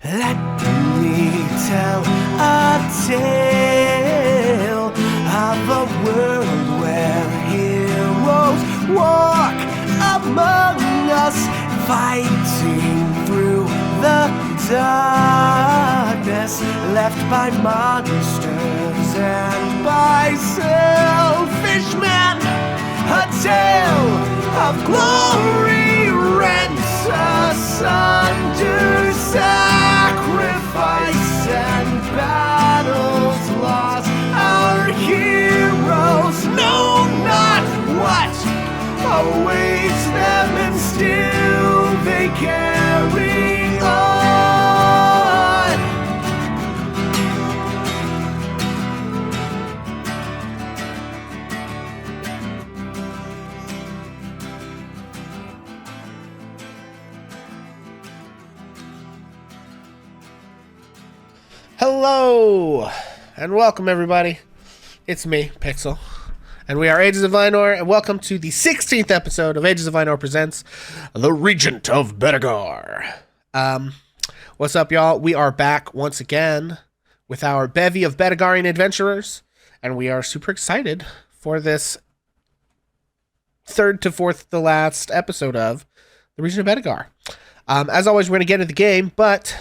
Let me tell a tale of a world where heroes walk among us, fighting through the darkness left by monsters and by selfish men. A tale of glory rent asunder, sacrifice and battles lost. Our heroes know not what awaits them, and still they carry on. Hello, and welcome everybody. It's me, Pixel, and we are Ages of Valinor, and welcome to the 16th episode of Ages of Valinor Presents The Regent of Bedegar. What's up, y'all? We are back once again with our bevy of Bedegarian adventurers, and we are super excited for this third to fourth to last episode of The Regent of Bedegar. As always, we're going to get into the game, but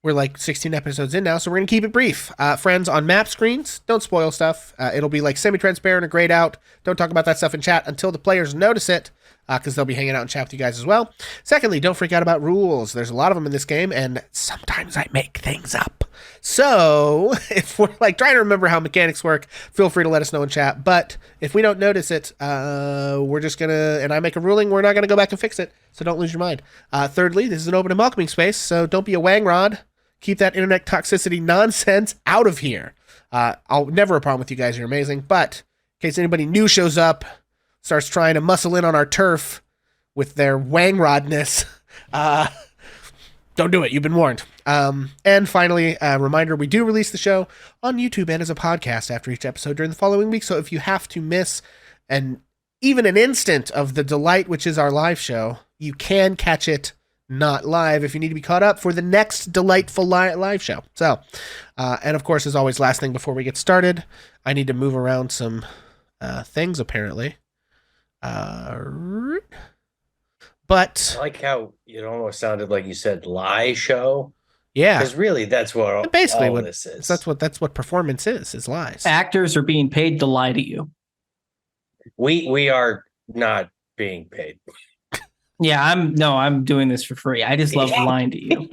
we're like 16 episodes in now, so we're going to keep it brief. Friends, on map screens, don't spoil stuff. It'll be like semi-transparent or grayed out. Don't talk about that stuff in chat until the players notice it, because they'll be hanging out in chat with you guys as well. Secondly, don't freak out about rules. There's a lot of them in this game, and sometimes I make things up. So if we're like trying to remember how mechanics work, feel free to let us know in chat. But if we don't notice it, we're just going to, and I make a ruling, we're not going to go back and fix it. So don't lose your mind. Thirdly, this is an open and welcoming space, so don't be a wang rod. Keep that internet toxicity nonsense out of here. I'll never have a problem with you guys. You're amazing. But in case anybody new shows up, starts trying to muscle in on our turf with their wang rodness, don't do it. You've been warned. And finally, a reminder, we do release the show on YouTube and as a podcast after each episode during the following week. So if you have to miss even an instant of the delight, which is our live show, you can catch it not live if you need to be caught up for the next delightful live show. So, and of course, as always, last thing before we get started, I need to move around some things apparently. But I like how it almost sounded like you said lie show. Yeah, because really that's what basically all what this is. That's what performance is lies. Actors are being paid to lie to you. We are not being paid. Yeah, I'm doing this for free. I just love lying to you.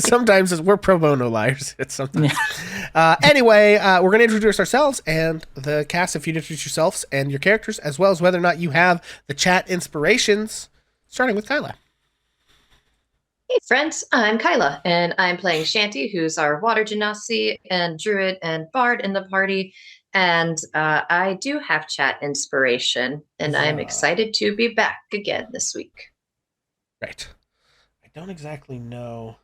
Sometimes we're pro bono liars. It's sometimes. Yeah. Anyway, we're going to introduce ourselves and the cast. If you'd introduce yourselves and your characters, as well as whether or not you have the chat inspirations, starting with Kyla. Hey friends, I'm Kyla, and I'm playing Shanty, who's our water genasi and druid and bard in the party. And I do have chat inspiration, and I'm excited to be back again this week. Right. I don't exactly know.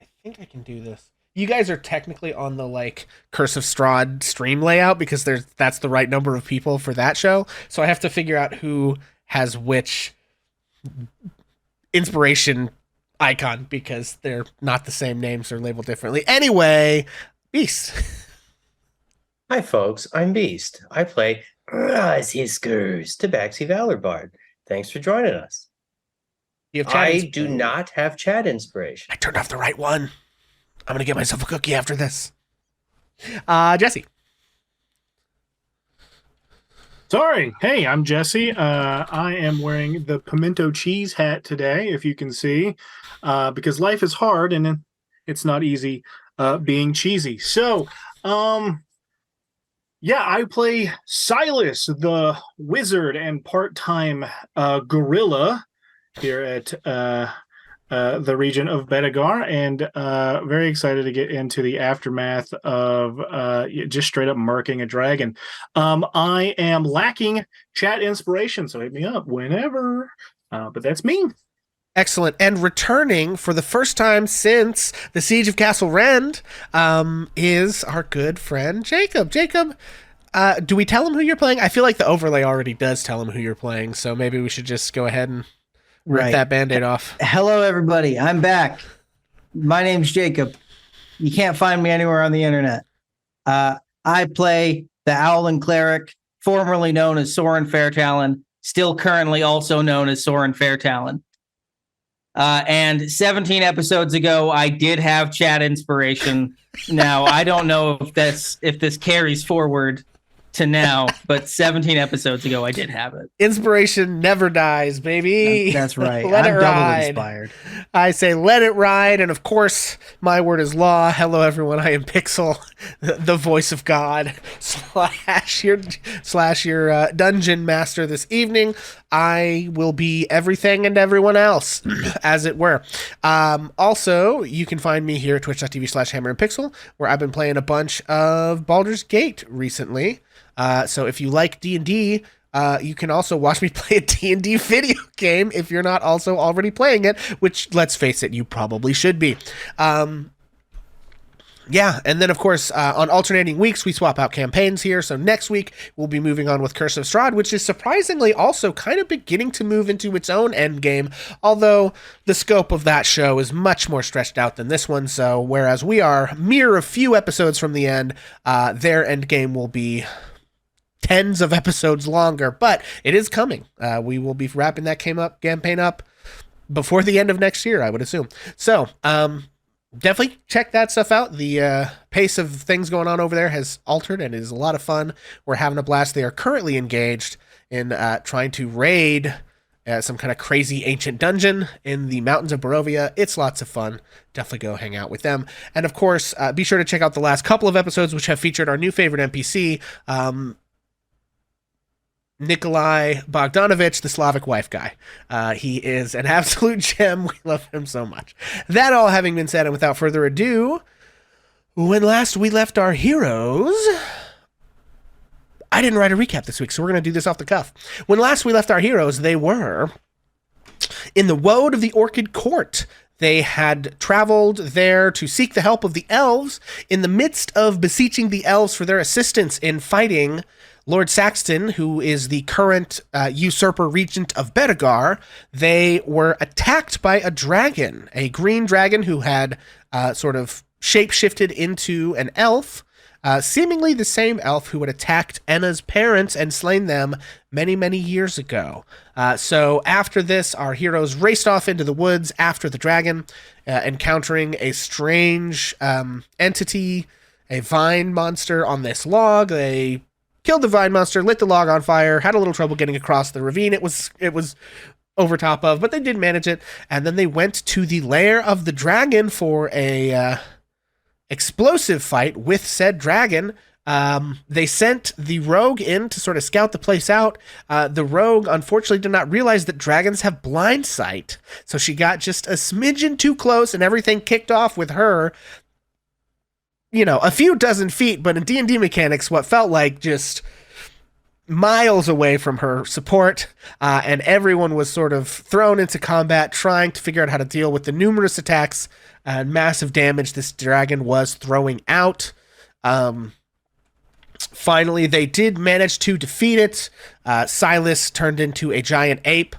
I think I can do this. You guys are technically on the like Curse of Strahd stream layout because that's the right number of people for that show. So I have to figure out who has which inspiration icon because they're not the same names, they're labeled differently. Anyway, Beast. Hi folks, I'm Beast. I play Razhiskers, Tabaxi Valor Bard. Thanks for joining us. I do not have chat inspiration. I turned off the right one. I'm going to get myself a cookie after this. Jesse. Sorry. Hey, I'm Jesse. I am wearing the pimento cheese hat today, if you can see, because life is hard and it's not easy being cheesy. So, yeah, I play Silas, the wizard and part-time gorilla here at the Regent of Bedegar, and very excited to get into the aftermath of just straight up murking a dragon. I am lacking chat inspiration, so hit me up whenever. But that's me. Excellent. And returning for the first time since the Siege of Castle Rend is our good friend Jacob. Jacob, do we tell him who you're playing? I feel like the overlay already does tell him who you're playing, so maybe we should just go ahead and Rip that Band-Aid off. Hello, everybody. I'm back. My name's Jacob. You can't find me anywhere on the internet. I play the Owlin Cleric, formerly known as Soren Fairtalon, still currently also known as Soren Fairtalon. And 17 episodes ago, I did have chat inspiration. Now, I don't know if this carries forward to now, but 17 episodes ago, I did have it. Inspiration never dies, baby. That's right. Let I'm it double ride. inspired. I say let it ride, and of course, my word is law. Hello, everyone. I am Pixel, the voice of God, slash your dungeon master this evening. I will be everything and everyone else, as it were. Also, you can find me here at twitch.tv/hammerandpixel, where I've been playing a bunch of Baldur's Gate recently. So if you like D&D, you can also watch me play a D&D video game if you're not also already playing it, which, let's face it, you probably should be. Yeah, and then, of course, on alternating weeks, we swap out campaigns here. So next week, we'll be moving on with Curse of Strahd, which is surprisingly also kind of beginning to move into its own endgame, although the scope of that show is much more stretched out than this one. So whereas we are mere a few episodes from the end, their endgame will be tens of episodes longer, but it is coming. We will be wrapping that campaign up before the end of next year, I would assume. So, definitely check that stuff out. The pace of things going on over there has altered and is a lot of fun. We're having a blast. They are currently engaged in trying to raid some kind of crazy ancient dungeon in the mountains of Barovia. It's lots of fun. Definitely go hang out with them. And of course, be sure to check out the last couple of episodes, which have featured our new favorite NPC, Nikolai Bogdanovich, the Slavic wife guy. He is an absolute gem. We love him so much. That all having been said, and without further ado, when last we left our heroes, I didn't write a recap this week, so we're going to do this off the cuff. When last we left our heroes, they were in the woad of the Orchid Court. They had traveled there to seek the help of the elves. In the midst of beseeching the elves for their assistance in fighting Lord Saxton, who is the current usurper regent of Bedegar, they were attacked by a dragon, a green dragon who had sort of shape-shifted into an elf, seemingly the same elf who had attacked Enna's parents and slain them many, many years ago. So after this, our heroes raced off into the woods after the dragon, encountering a strange entity, a vine monster on this log. They killed the vine monster, lit the log on fire, had a little trouble getting across the ravine it was over top of, but they did manage it. And then they went to the lair of the dragon for a explosive fight with said dragon. They sent the rogue in to sort of scout the place out. The rogue, unfortunately, did not realize that dragons have blind sight, so she got just a smidgen too close, and everything kicked off with her, a few dozen feet, but in D&D mechanics, what felt like just miles away from her support, and everyone was sort of thrown into combat, trying to figure out how to deal with the numerous attacks and massive damage this dragon was throwing out. Finally, they did manage to defeat it. Silas turned into a giant ape,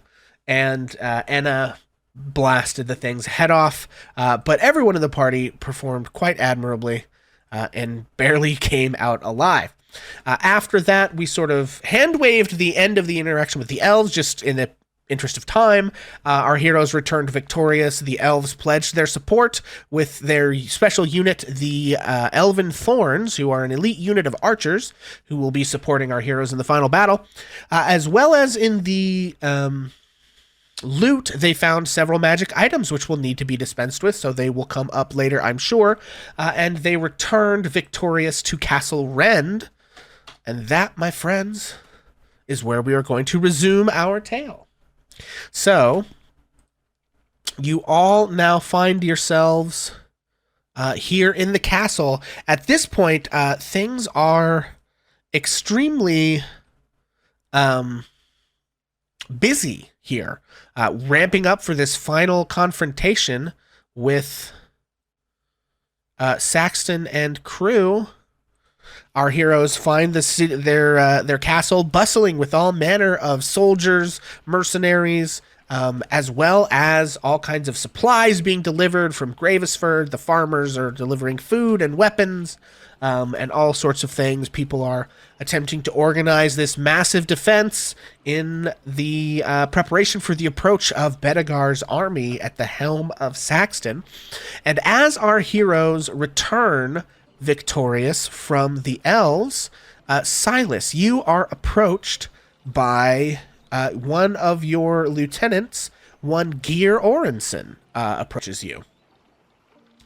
and Enna blasted the thing's head off, but everyone in the party performed quite admirably and barely came out alive. After that, we sort of hand-waved the end of the interaction with the elves, just in the interest of time. Our heroes returned victorious. The elves pledged their support with their special unit, the Elven Thorns, who are an elite unit of archers who will be supporting our heroes in the final battle. As well as in the loot, they found several magic items which will need to be dispensed with, so they will come up later, I'm sure. And they returned victorious to Castle Rend. And that, my friends, is where we are going to resume our tale. So, you all now find yourselves here in the castle. At this point, things are extremely busy here, ramping up for this final confrontation with Saxton and crew. Our heroes find their castle bustling with all manner of soldiers, mercenaries, as well as all kinds of supplies being delivered from Gravesford. The farmers are delivering food and weapons, and all sorts of things. People are attempting to organize this massive defense in the preparation for the approach of Bedegar's army at the helm of Saxton. And as our heroes return victorious from the elves, Silas, you are approached by one of your lieutenants, one Gear Orenson, approaches you.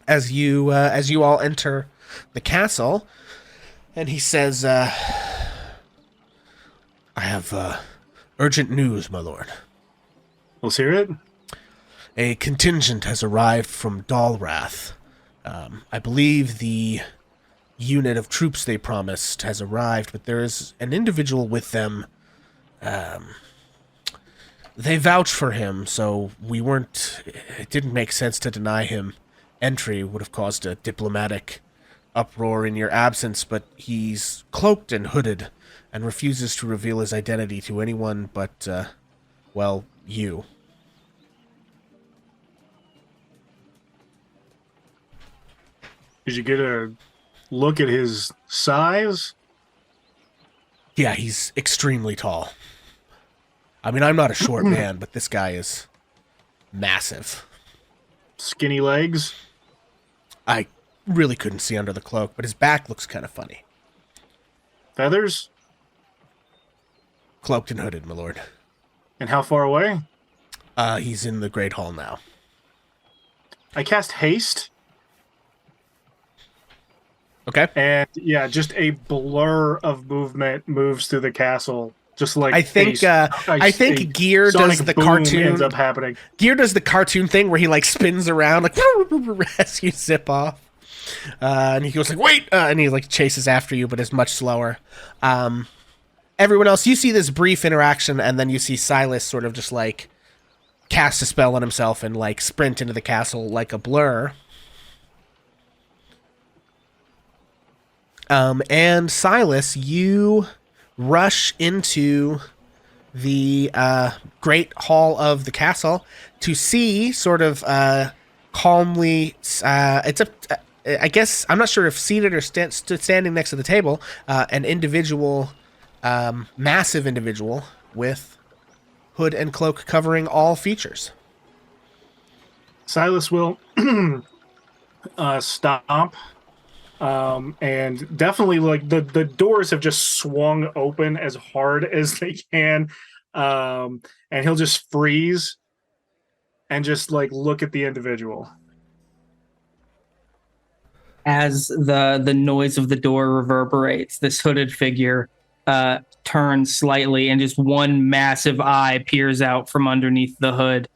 As you all enter the castle, and he says, I have urgent news, my lord. Let's hear it. A contingent has arrived from Dalrath. I believe the unit of troops they promised has arrived, but there is an individual with them. They vouch for him, so it didn't make sense to deny him entry. Would have caused a diplomatic uproar in your absence, but he's cloaked and hooded and refuses to reveal his identity to anyone but, you. Did you get a look at his size? Yeah, he's extremely tall. I mean, I'm not a short man, but this guy is massive. Skinny legs? I really couldn't see under the cloak, but his back looks kind of funny. Feathers? Cloaked and hooded, my lord. And how far away? He's in the Great Hall now. I cast haste. Okay. And yeah, just a blur of movement moves through the castle. Just like I think Gear does the cartoon. Ends up happening. Gear does the cartoon thing where he like spins around like as you zip off, and he goes like wait, and he like chases after you, but is much slower. Everyone else, you see this brief interaction, and then you see Silas sort of just like cast a spell on himself and like sprint into the castle like a blur. And Silas, you rush into the great hall of the castle to see sort of calmly, I guess, I'm not sure if seated or standing next to the table, an individual, massive individual with hood and cloak covering all features. Silas will stop. And definitely like the doors have just swung open as hard as they can. And he'll just freeze and just like look at the individual. As the noise of the door reverberates, this hooded figure turns slightly and just one massive eye peers out from underneath the hood.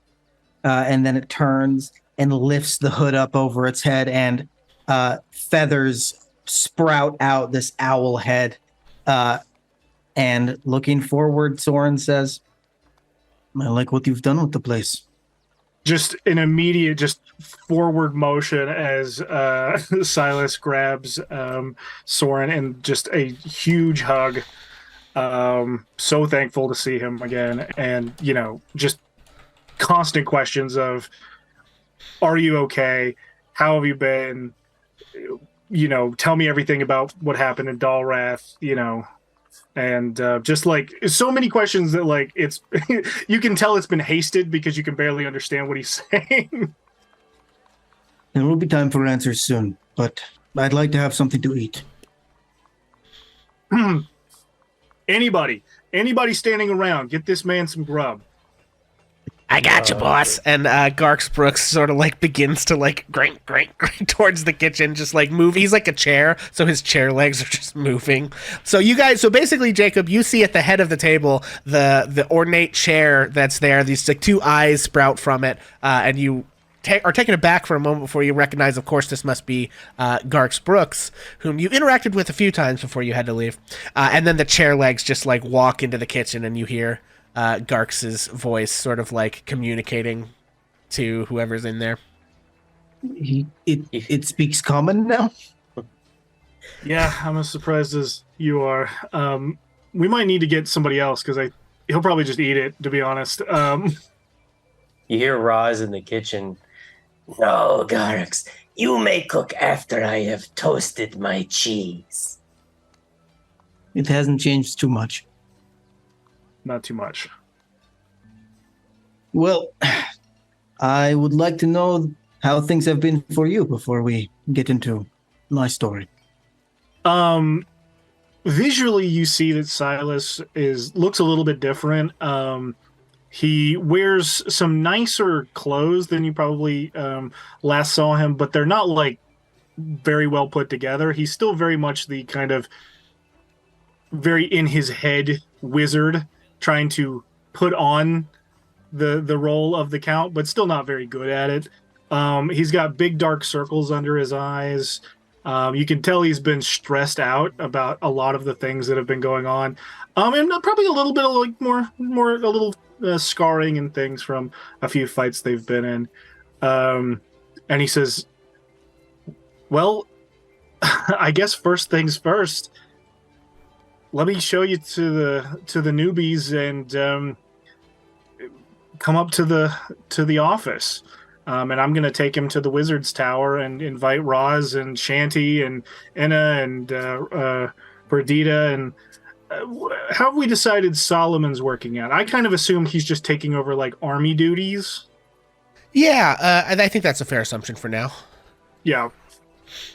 And then it turns and lifts the hood up over its head, and feathers sprout out this owl head. And looking forward, Soren says, I like what you've done with the place. Just an immediate forward motion as Silas grabs Soren and just a huge hug. So thankful to see him again. And, just constant questions of, are you okay? How have you been? Tell me everything about what happened in Dalrath, and just like so many questions that like it's you can tell it's been hasted because you can barely understand what he's saying. There will be time for answers soon, but I'd like to have something to eat. Anybody standing around, get this man some grub. I got you, boss. And Garx Brooks sort of like begins to like grink towards the kitchen, just like move. He's like a chair, so his chair legs are just moving. So basically, Jacob, you see at the head of the table the ornate chair that's there. These like two eyes sprout from it, and you are taken aback for a moment before you recognize, of course, this must be Garx Brooks, whom you interacted with a few times before you had to leave. And then the chair legs just like walk into the kitchen, and you hear Garx's voice sort of like communicating to whoever's in there. It speaks common now? Yeah, I'm as surprised as you are. We might need to get somebody else because he'll probably just eat it, to be honest. You hear Roz in the kitchen. No, Garx, you may cook after I have toasted my cheese. It hasn't changed too much. Not too much. Well, I would like to know how things have been for you before we get into my story. Visually, you see that Silas looks a little bit different. He wears some nicer clothes than you probably last saw him, but they're not like very well put together. He's still very much the kind of very in his head wizard trying to put on the role of the Count, but still not very good at it. He's got big dark circles under his eyes. You can tell he's been stressed out about a lot of the things that have been going on. And probably a little bit of like more a little scarring and things from a few fights they've been in. And he says, well, I guess first things first, let me show you to the newbies and come up to the office. And I'm going to take him to the Wizard's Tower and invite Roz and Shanty and Enna and Perdita. And how have we decided Solomon's working out? I kind of assumed he's just taking over like army duties. Yeah, I think that's a fair assumption for now. Yeah.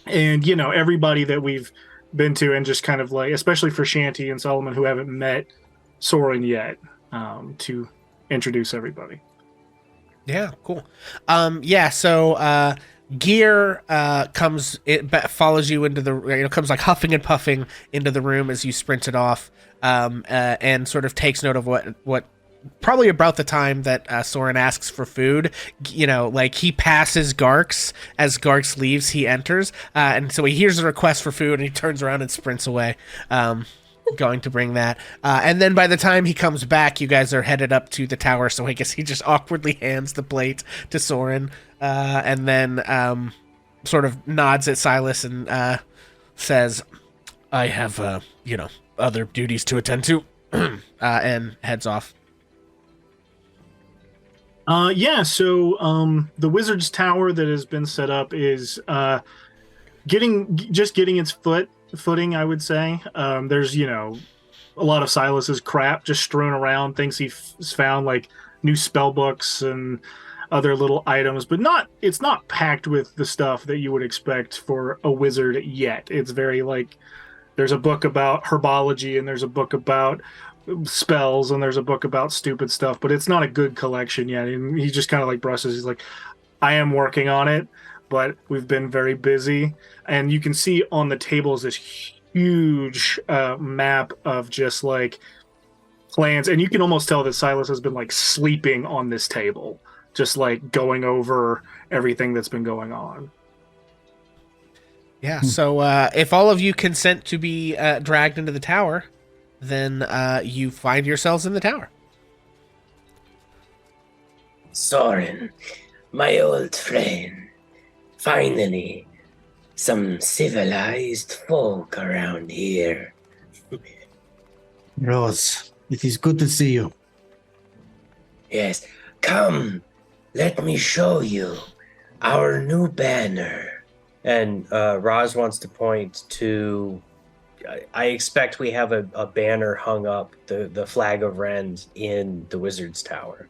And, everybody that we've been to and just kind of like, especially for Shanty and Solomon who haven't met Soren yet, to introduce everybody. Yeah, cool. So Gear follows you into the, comes like huffing and puffing into the room as you sprinted off, and sort of takes note of what probably about the time that Soren asks for food. Like he passes Garx. As Garx leaves, he enters, and so he hears the request for food and he turns around and sprints away. Going to bring that, and then by the time he comes back, you guys are headed up to the tower, so I guess he just awkwardly hands the plate to Soren, and then sort of nods at Silas and says, I have other duties to attend to, and heads off. So the Wizard's Tower that has been set up is getting its footing, I would say. There's a lot of Silas's crap just strewn around, things he's found, like new spell books and other little items, but it's not packed with the stuff that you would expect for a wizard yet. It's very like there's a book about herbology and there's a book about spells and there's a book about stupid stuff, but it's not a good collection yet. And he just kind of like brushes, he's like, I am working on it, but we've been very busy. And you can see on the tables this huge map of just like plans, and you can almost tell that Silas has been like sleeping on this table, just like going over everything that's been going on. Yeah, so if all of you consent to be dragged into the tower, then you find yourselves in the tower. Soren, my old friend, finally, some civilized folk around here. Rose, it is good to see you. Yes, come, let me show you our new banner. And Roz wants to point to, I expect we have a banner hung up, the flag of Rend in the Wizard's Tower.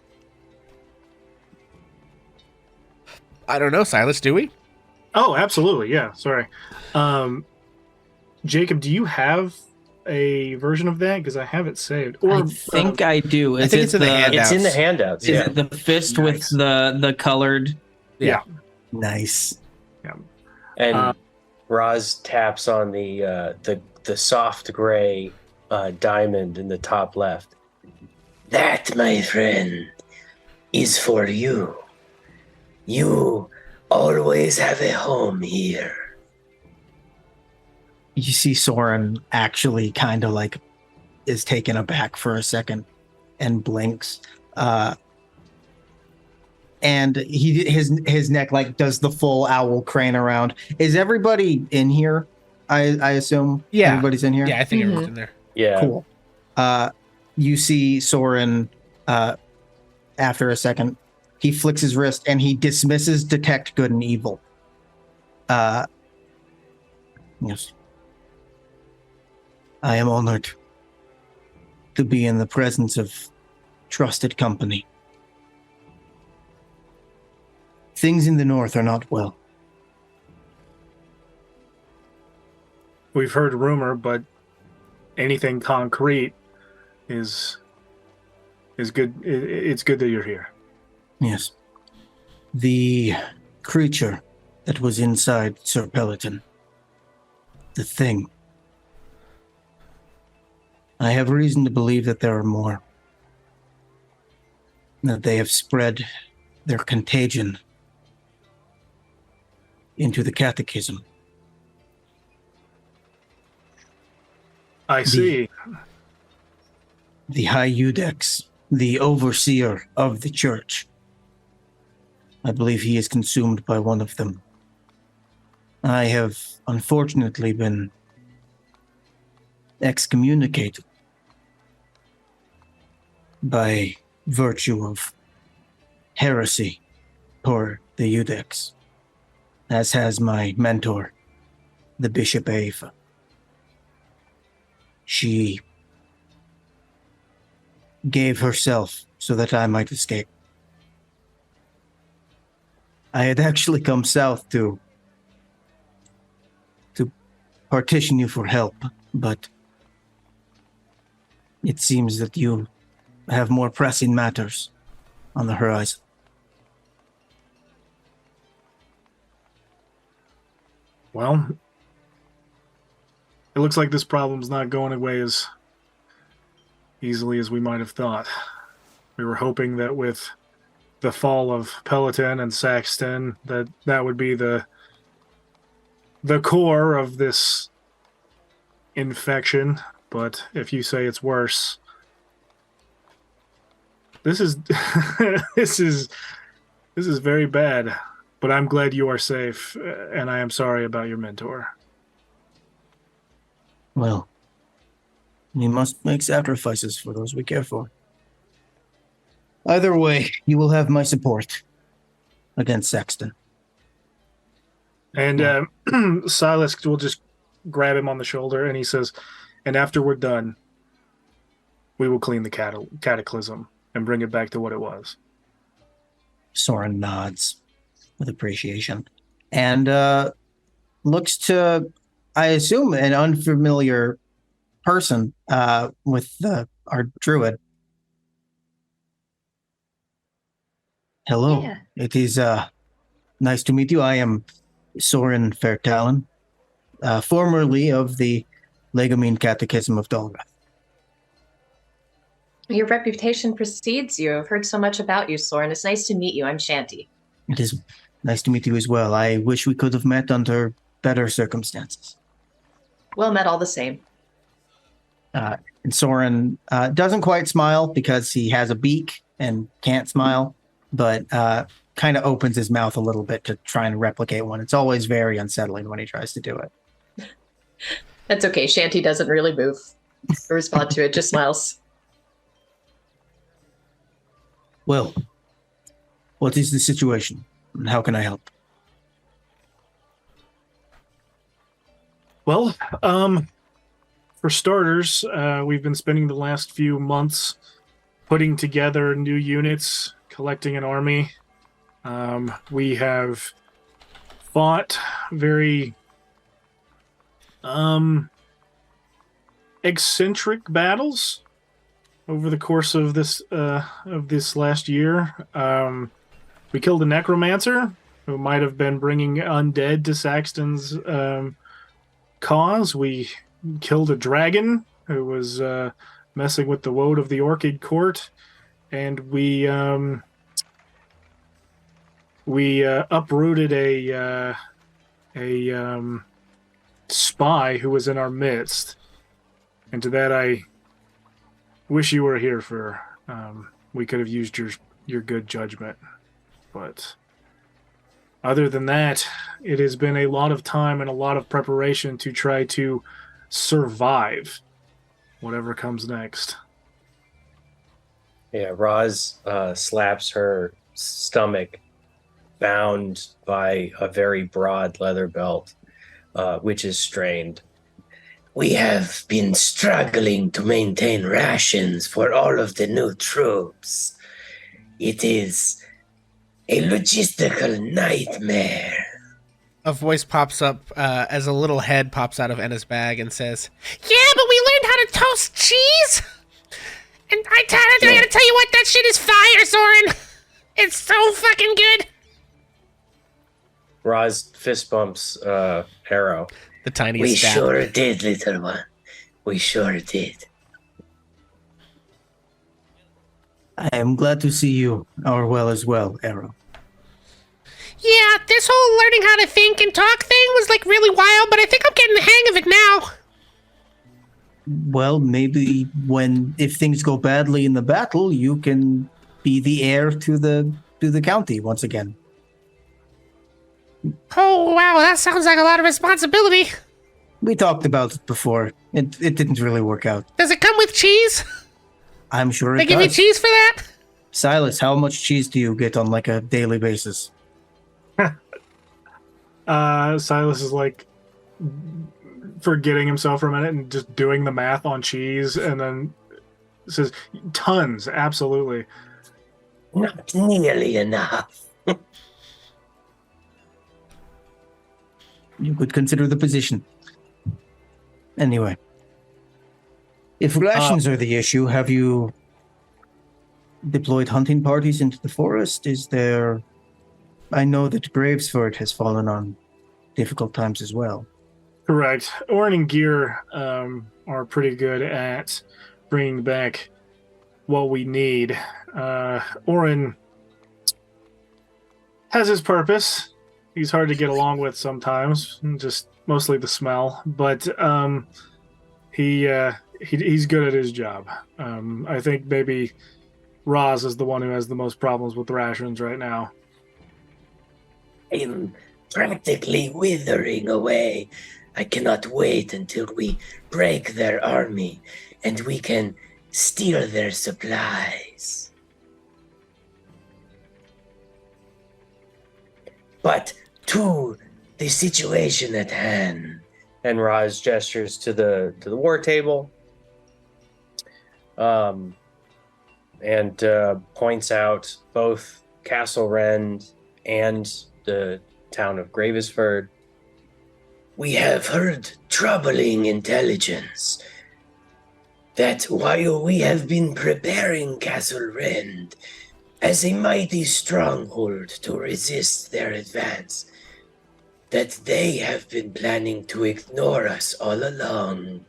I don't know, Silas, do we? Oh, absolutely. Yeah. Sorry. Jacob, do you have a version of that? Because I have it saved. Or I think I do. I think it's in the handouts. It's in the handouts. Is it the fist with the colored? Yeah. Nice. Yeah. And Roz taps on the soft gray diamond in the top left. That, my friend, is for you. You always have a home here. You see Soren actually kind of like is taken aback for a second and blinks. And his neck like does the full owl crane around. Is everybody in here? I assume everybody's in here. Yeah, I think everyone's in there. Yeah. Cool. You see Soren after a second He flicks his wrist and he dismisses detect good and evil. Yes. I am honored to be in the presence of trusted company. Things in the north are not well. We've heard rumor, but anything concrete is good. It's good that you're here. Yes. The creature that was inside Sir Peloton. The thing. I have reason to believe that there are more. That they have spread their contagion into the catechism. I see. The High Eudex, the overseer of the church. I believe he is consumed by one of them. I have unfortunately been excommunicated by virtue of heresy for the Eudex, as has my mentor, the Bishop Ava. She gave herself so that I might escape. I had actually come south to partition you for help, but it seems that you have more pressing matters on the horizon. Well, it looks like this problem's not going away as easily as we might have thought. We were hoping that with the fall of Peloton and Saxton, that would be the core of this infection, but if you say it's worse, this is this is very bad. But I'm glad you are safe, and I am sorry about your mentor. Well, we must make sacrifices for those we care for. Either way, you will have my support against Saxton. And Silas will just grab him on the shoulder, and he says, and after we're done, we will clean the cataclysm and bring it back to what it was. Soren nods with appreciation and looks to, I assume, an unfamiliar person with our druid. Hello, Yeah. it is nice to meet you. I am Soren Fairtalon, formerly of the Legamine Catechism of Dalgrath. Your reputation precedes you. I've heard so much about you, Soren. It's nice to meet you. I'm Shanty. It is nice to meet you as well. I wish we could have met under better circumstances. Well met all the same. And Soren doesn't quite smile because he has a beak and can't smile, but kind of opens his mouth a little bit to try and replicate one. It's always very unsettling when he tries to do it. That's okay. Shanty doesn't really move or respond to it, just smiles. Well, what is the situation and how can I help? Well, for starters, we've been spending the last few months putting together new units, collecting an army. We have fought very eccentric battles over the course of this last year. We killed a necromancer who might have been bringing undead to Saxton's cause. We killed a dragon who was messing with the woad of the Orchid Court, and we uprooted a spy who was in our midst. And to that, I wish you were here for. We could have used your good judgment, but other than that, it has been a lot of time and a lot of preparation to try to survive whatever comes next. Yeah, Roz slaps her stomach, bound by a very broad leather belt, which is strained. We have been struggling to maintain rations for all of the new troops. It is a logistical nightmare. A voice pops up as a little head pops out of Enna's bag and says, "Yeah, but we learned how to toast cheese! And I gotta tell you what, that shit is fire, Soren! It's so fucking good!" Roz fist bumps Arrow. The tiniest We stab. sure did, little one. We sure did. I am glad to see you are well as well, Arrow. Yeah, this whole learning how to think and talk thing was like really wild, but I think I'm getting the hang of it now. Well, maybe if things go badly in the battle, you can be the heir to the county once again. Oh, wow, that sounds like a lot of responsibility. We talked about it before. It didn't really work out. Does it come with cheese? I'm sure They it give you does. cheese for that? Silas, how much cheese do you get on like a daily basis? Silas is like forgetting himself for a minute and just doing the math on cheese, and then says, "Tons, absolutely." Not nearly enough. You could consider the position. Anyway, if rations are the issue, have you deployed hunting parties into the forest? I know that Gravesford has fallen on difficult times as well. Correct. Orin and Gear are pretty good at bringing back what we need. Orin has his purpose. He's hard to get along with sometimes, just mostly the smell. But he's good at his job. I think maybe Roz is the one who has the most problems with rations right now. I'm practically withering away. I cannot wait until we break their army and we can steal their supplies. But to the situation at hand. And Roz gestures to the war table, and points out both Castle Rend and the town of Gravesford. We have heard troubling intelligence that while we have been preparing Castle Rend as a mighty stronghold to resist their advance, that they have been planning to ignore us all along.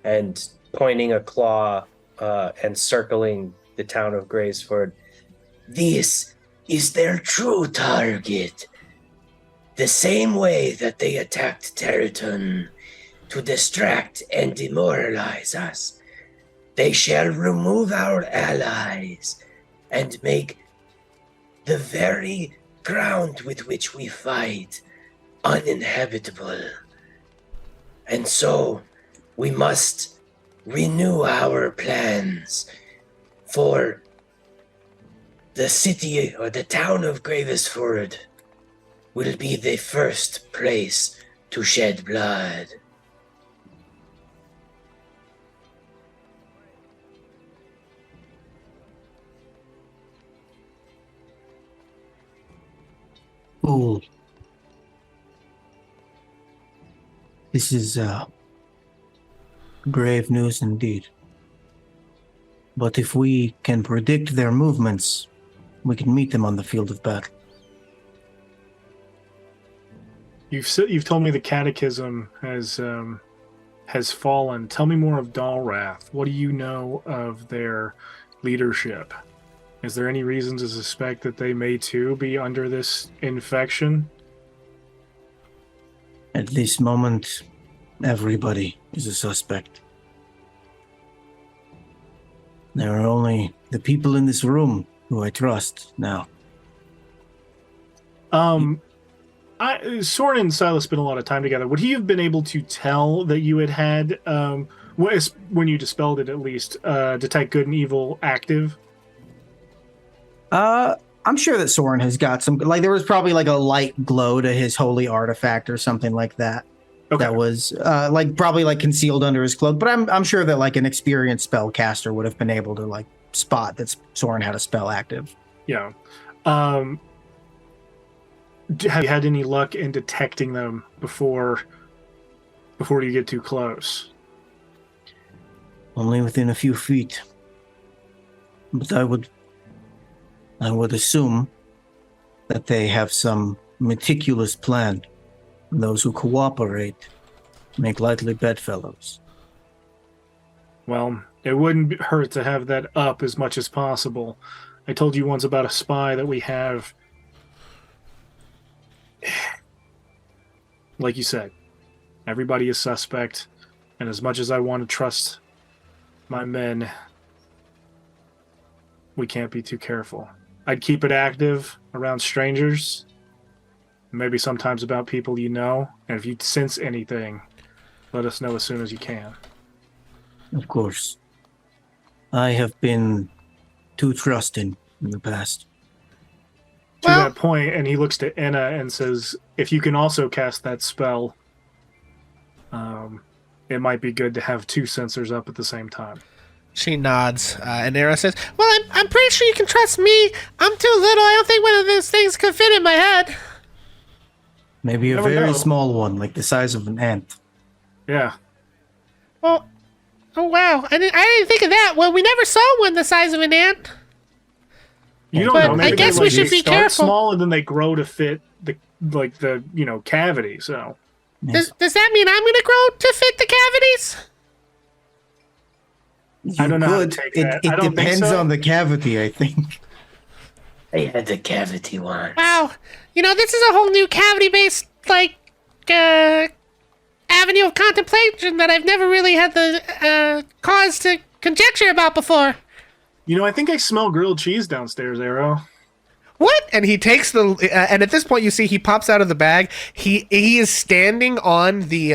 And pointing a claw and circling the town of Gravesford, this is their true target. The same way that they attacked Territon to distract and demoralize us, they shall remove our allies and make the very ground with which we fight uninhabitable. And so we must renew our plans for the city or the town of Gravesford will be the first place to shed blood. Fool. This is grave news indeed. But if we can predict their movements, we can meet them on the field of battle. You've told me the catechism has fallen. Tell me more of Dalrath. What do you know of their leadership? Is there any reason to suspect that they may too be under this infection? At this moment, everybody is a suspect. There are only the people in this room who I trust now. Soren and Silas spent a lot of time together. Would he have been able to tell that you had when you dispelled it at least, detect good and evil active? I I'm sure that Soren has got some, like there was probably like a light glow to his holy artifact or something like that. Okay. That was like probably like concealed under his cloak, but I'm sure that like an experienced spellcaster would have been able to like spot that Soren had a spell active. Yeah. Have you had any luck in detecting them before you get too close? Only within a few feet. But I would assume that they have some meticulous plan. Those who cooperate make likely bedfellows. Well, it wouldn't hurt to have that up as much as possible. I told you once about a spy that we have. Like you said, everybody is suspect, and as much as I want to trust my men, we can't be too careful. I'd keep it active around strangers, maybe sometimes about people you know, and if you sense anything, let us know as soon as you can. Of course. I have been too trusting in the past. To that point, and he looks to Enna and says, if you can also cast that spell, it might be good to have two sensors up at the same time. She nods, and Era says, well, I'm pretty sure you can trust me. I'm too little. I don't think one of those things could fit in my head. Maybe a Never very know. small one, like the size of an ant. Yeah. Well, oh wow, I didn't think of that. Well, we never saw one the size of an ant. You don't But know. Maybe I guess they, we like, should be start careful. small and then they grow to fit the cavity. So Yes. Does that mean I'm gonna grow to fit the cavities? I don't know how to Could. take It, that. I it don't think depends so. on the cavity, I think. I had the cavity once. Wow, this is a whole new cavity-based avenue of contemplation that I've never really had the cause to conjecture about before. I think I smell grilled cheese downstairs, Arrow. What? And he takes and at this point you see he pops out of the bag. He is standing on the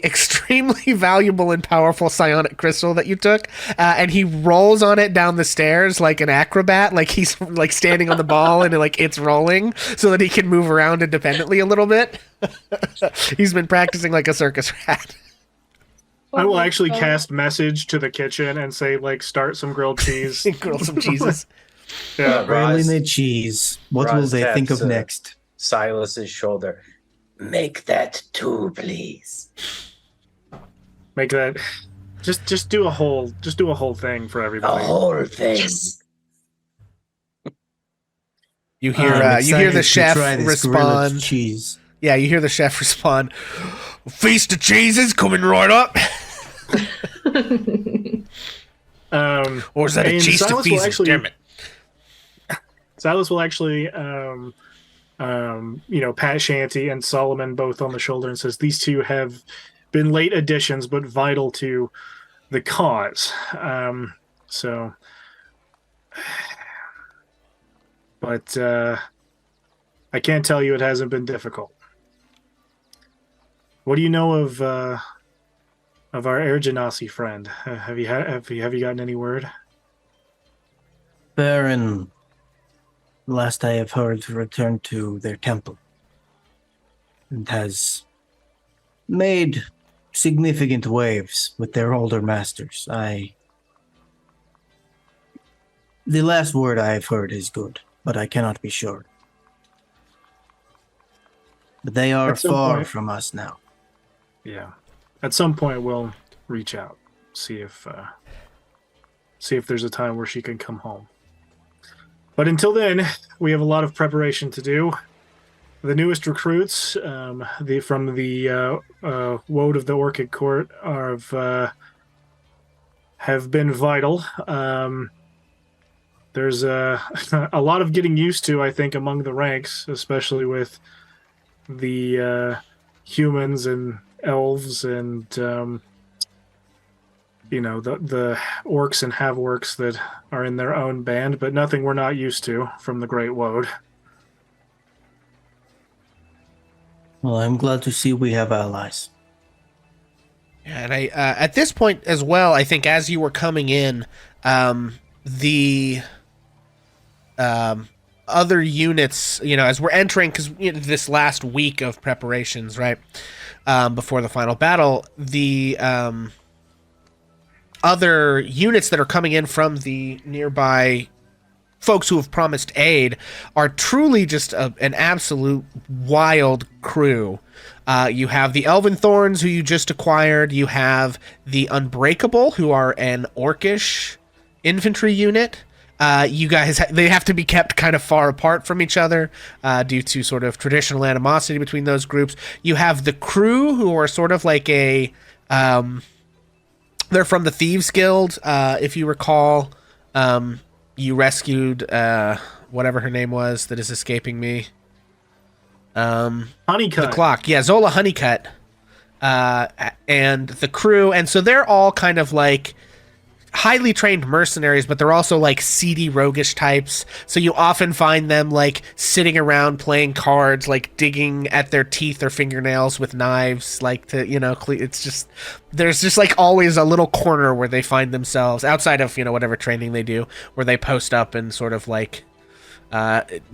extremely valuable and powerful psionic crystal that you took, and he rolls on it down the stairs like an acrobat, like he's like standing on the ball and like it's rolling so that he can move around independently a little bit. He's been practicing like a circus rat. I will actually cast message to the kitchen and say, like, start some grilled cheese. Grill some cheeses. Yeah. Grilling the cheese. What will Roz they think taps, of next? Silas's shoulder. Make that two, please. Make that. Just do a whole thing for The everybody. whole thing. Yes. You hear I'm you hear excited the to chef try this gorilla respond. cheese. Yeah, you hear the chef respond. Feast of cheeses coming right up. Or is that a and cheese to Silas will feast? actually- Damn it. Silas will actually, pat Shanty and Solomon both on the shoulder and says, these two have been late additions, but vital to the cause. But I can't tell you it hasn't been difficult. What do you know of our Air Genasi friend? Have you gotten any word? Baron, last I have heard, returned to their temple and has made significant waves with their older masters. The last word I have heard is good, but I cannot be sure. But they are At some far point- from us now. Yeah. At some point, we'll reach out, see if there's a time where she can come home. But until then, we have a lot of preparation to do. The newest recruits, from the Woad of the Orchid Court, have been vital. There's a lot of getting used to, I think, among the ranks, especially with the humans and elves and the orcs and have-orcs that are in their own band, but nothing we're not used to from the Great Woad. Well, I'm glad to see we have allies. Yeah, and I at this point as well, I think as you were coming in, the other units, as we're entering, because this last week of preparations, right, before the final battle, the other units that are coming in from the nearby folks who have promised aid are truly just an absolute wild crew. You have the Elven Thorns, who you just acquired. You have the Unbreakable, who are an orcish infantry unit. You guys, they have to be kept kind of far apart from each other due to sort of traditional animosity between those groups. You have the crew, who are sort of like they're from the Thieves Guild. If you recall, you rescued whatever her name was that is escaping me. Honeycut. The clock. Yeah, Zola Honeycut. And the crew. And so they're all kind of like highly trained mercenaries, but they're also like seedy, roguish types. So you often find them like sitting around playing cards, like digging at their teeth or fingernails with knives, like to, it's just, there's just like always a little corner where they find themselves outside of, whatever training they do, where they post up and sort of like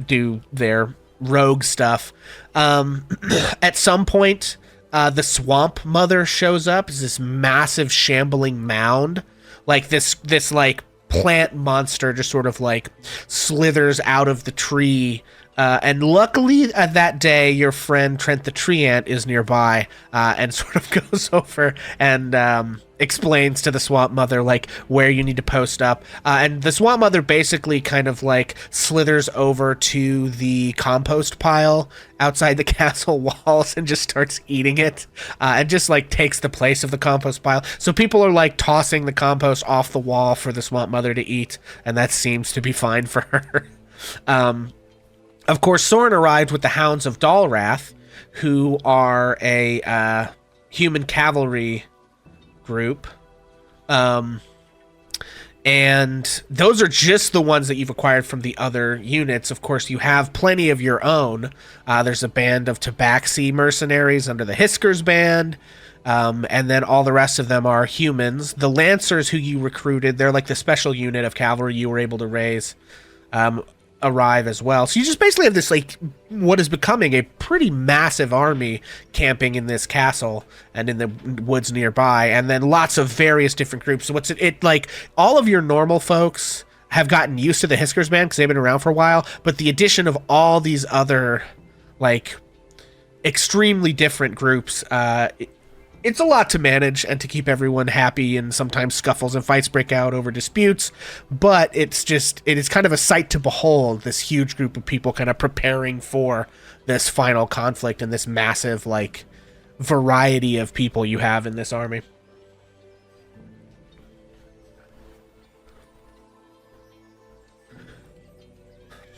do their rogue stuff. At some point, the Swamp Mother shows up as this massive shambling mound. Like this like plant monster just sort of like slithers out of the tree. And luckily that day, your friend Trent the Tree Ant is nearby and sort of goes over and explains to the Swamp Mother like where you need to post up. And the Swamp Mother basically kind of like slithers over to the compost pile outside the castle walls and just starts eating it and just like takes the place of the compost pile. So people are like tossing the compost off the wall for the Swamp Mother to eat, and that seems to be fine for her. Of course, Soren arrived with the Hounds of Dalrath, who are a human cavalry group. And those are just the ones that you've acquired from the other units. Of course, you have plenty of your own. There's a band of Tabaxi mercenaries under the Hiskers band. And then all the rest of them are humans. The Lancers who you recruited, they're like the special unit of cavalry you were able to raise. Arrive as well. So you just basically have this like what is becoming a pretty massive army camping in this castle and in the woods nearby, and then lots of various different groups. So what's it like all of your normal folks have gotten used to the Hiskers band because they've been around for a while, but the addition of all these other like extremely different groups, it's a lot to manage and to keep everyone happy, and sometimes scuffles and fights break out over disputes, but it is kind of a sight to behold, this huge group of people kind of preparing for this final conflict and this massive like variety of people you have in this army.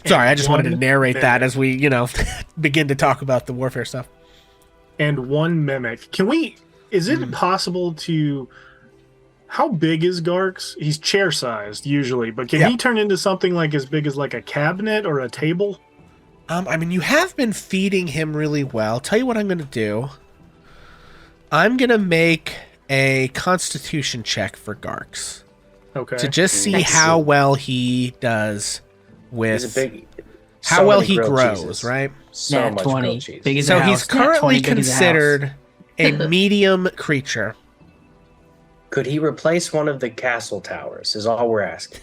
Sorry, I just wanted to narrate that as we, begin to talk about the warfare stuff. And one mimic. Is it possible to... How big is Garx? He's chair-sized, usually, but can he turn into something like as big as like a cabinet or a table? You have been feeding him really well. Tell you what I'm going to do. I'm going to make a constitution check for Garx. Okay. To just see how well he does with... how so well many he grilled grows, cheeses. right? So much 20. grilled cheese. Big as So a he's house. Nat currently 20, big as a house. considered a medium creature. Could he replace one of the castle towers is all we're asking.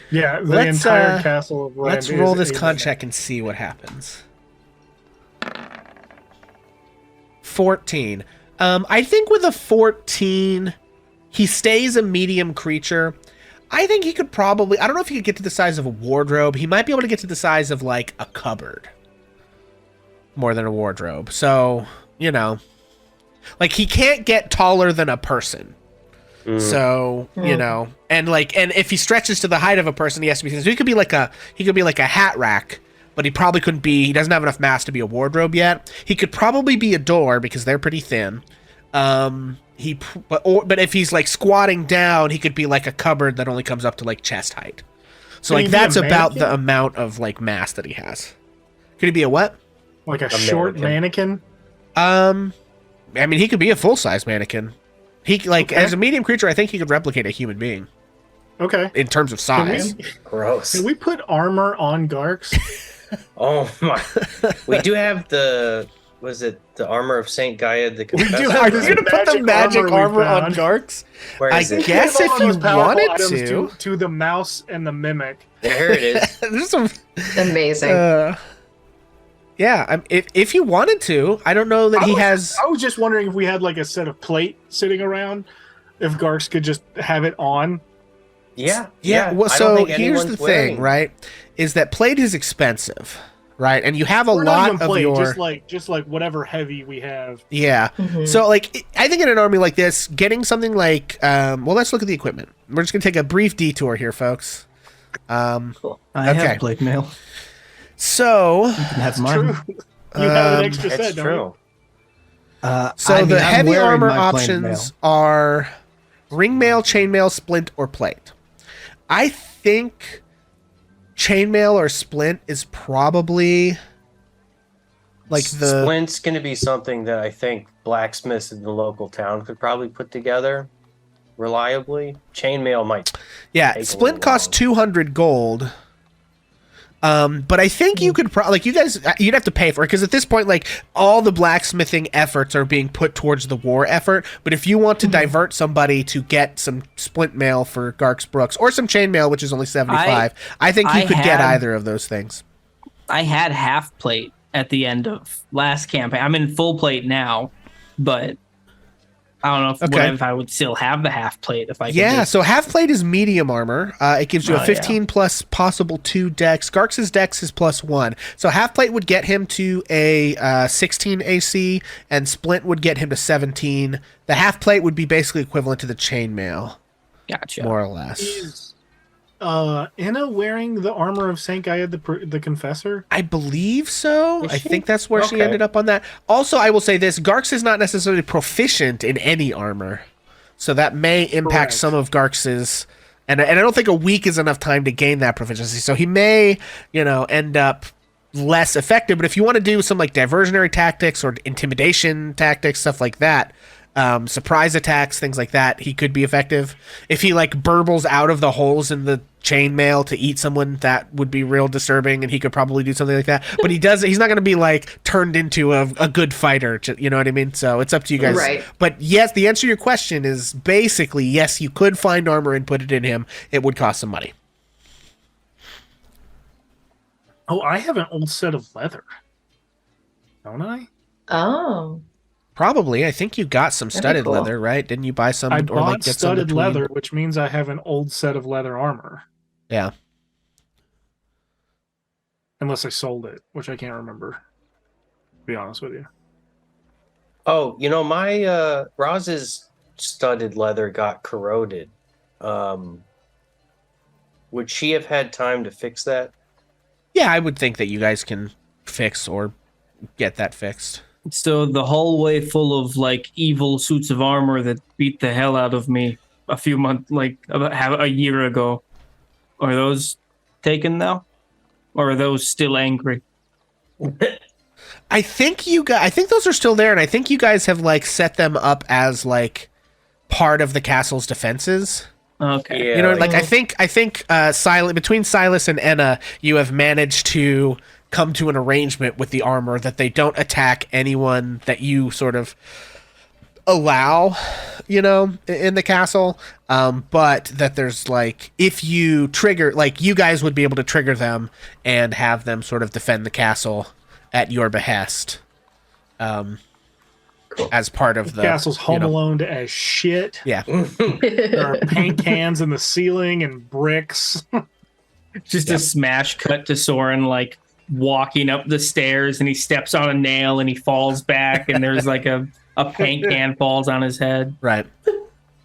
Yeah, the entire castle of Rand Let's roll is this a con mimic. check and see what happens. 14. I think with a 14, he stays a medium creature. I think he could probably... I don't know if he could get to the size of a wardrobe. He might be able to get to the size of, like, a cupboard. More than a wardrobe. So, like, he can't get taller than a person. So, and if he stretches to the height of a person, he has to be... So he could be like a hat rack, but he probably couldn't be... He doesn't have enough mass to be a wardrobe yet. He could probably be a door because they're pretty thin. But if he's like squatting down, he could be like a cupboard that only comes up to like chest height. So Can like he be that's a about the mannequin? amount of like mass that he has. Could he be a what? Like a short mannequin? He could be a full size mannequin. He as a medium creature, I think he could replicate a human being. Okay. in terms of size. Gross. Can we put armor on Garks? Oh my! We do have the armor of Saint Gaia the We do Confessor? have Are this you gonna put the magic armor we armor on found. Garks? Where I is it? guess Give all if those you powerful wanted items to. to the mouse and the mimic. There it is. There's some. Amazing. Yeah, if you wanted to, I don't know that he has. I was just wondering if we had like a set of plate sitting around, if Garks could just have it on. Yeah. Yeah. Well, I don't so think here's anyone's the thing, wearing- right? Is that plate is expensive, right? And you have a Or not lot even of plate, your. just like whatever heavy we have. Yeah. Mhm. So, like, I think in an army like this, getting something like, well, let's look at the equipment. We're just gonna take a brief detour here, folks. Cool. I Okay. have plate mail. So, You can have It's mine. true. You have an Um, extra That's set, don't true. the I'm heavy wearing armor my plate mail. options are ring mail, chain mail, splint, or plate. I think chainmail or splint is probably like the Splint's going to be something that I think blacksmiths in the local town could probably put together reliably. Chainmail might. yeah. take a Splint little costs long. 200 gold. But I think you could like you guys, you'd have to pay for it because at this point, like all the blacksmithing efforts are being put towards the war effort. But if you want to divert somebody to get some splint mail for Garks Brooks or some chain mail, which is only 75, I think you I could get had- either of those things. I had half plate at the end of last campaign. I'm in full plate now, but I don't know if, Okay. if I would still have the half plate if I could. Yeah, just- so half plate is medium armor. It gives you a Oh, 15 plus possible 2 dex. Garks' dex is +1. So half plate would get him to a 16 AC, and splint would get him to 17. The half plate would be basically equivalent to the chainmail, Gotcha. more or less. Is Anna wearing the armor of Saint Gaia the Confessor? I believe so. Is I she? think that's where she Okay. ended up on that. Also, I will say this: Garks is not necessarily proficient in any armor, so that may impact Correct. some of Garks's. And I don't think a week is enough time to gain that proficiency. So he may, end up less effective. But if you want to do some like diversionary tactics or intimidation tactics, stuff like that, surprise attacks, things like that, he could be effective. If he like burbles out of the holes in the chainmail to eat someone, that would be real disturbing, and he could probably do something like that. But he's not going to be like turned into a good fighter. You know what I mean? So it's up to you guys. Right. But yes, the answer to your question is basically yes. You could find armor and put it in him. It would cost some money. Oh, I have an old set of leather. Don't I? Oh. Probably. I think you got some That'd be studded cool. leather, right? Didn't you buy some I or bought like get some studded between? leather, which means I have an old set of leather armor. Yeah. Unless I sold it, which I can't remember. To be honest with you. Oh, my Roz's studded leather got corroded. Would she have had time to fix that? Yeah, I would think that you guys can fix or get that fixed. So the hallway full of like evil suits of armor that beat the hell out of me a few months, like about a year ago, are those taken now, or are those still angry? I think those are still there, and I think you guys have like set them up as like part of the castle's defenses. Okay. Yeah, I think between Silas and Enna, you have managed to come to an arrangement with the armor that they don't attack anyone that you sort of allow, in the castle. But that there's like, if you trigger, like you guys would be able to trigger them and have them sort of defend the castle at your behest. As part of the Castle's home alone as shit. Yeah. There are paint cans in the ceiling and bricks. Just a smash cut to Soren like walking up the stairs, and he steps on a nail and he falls back, and there's like a paint can falls on his head. Right.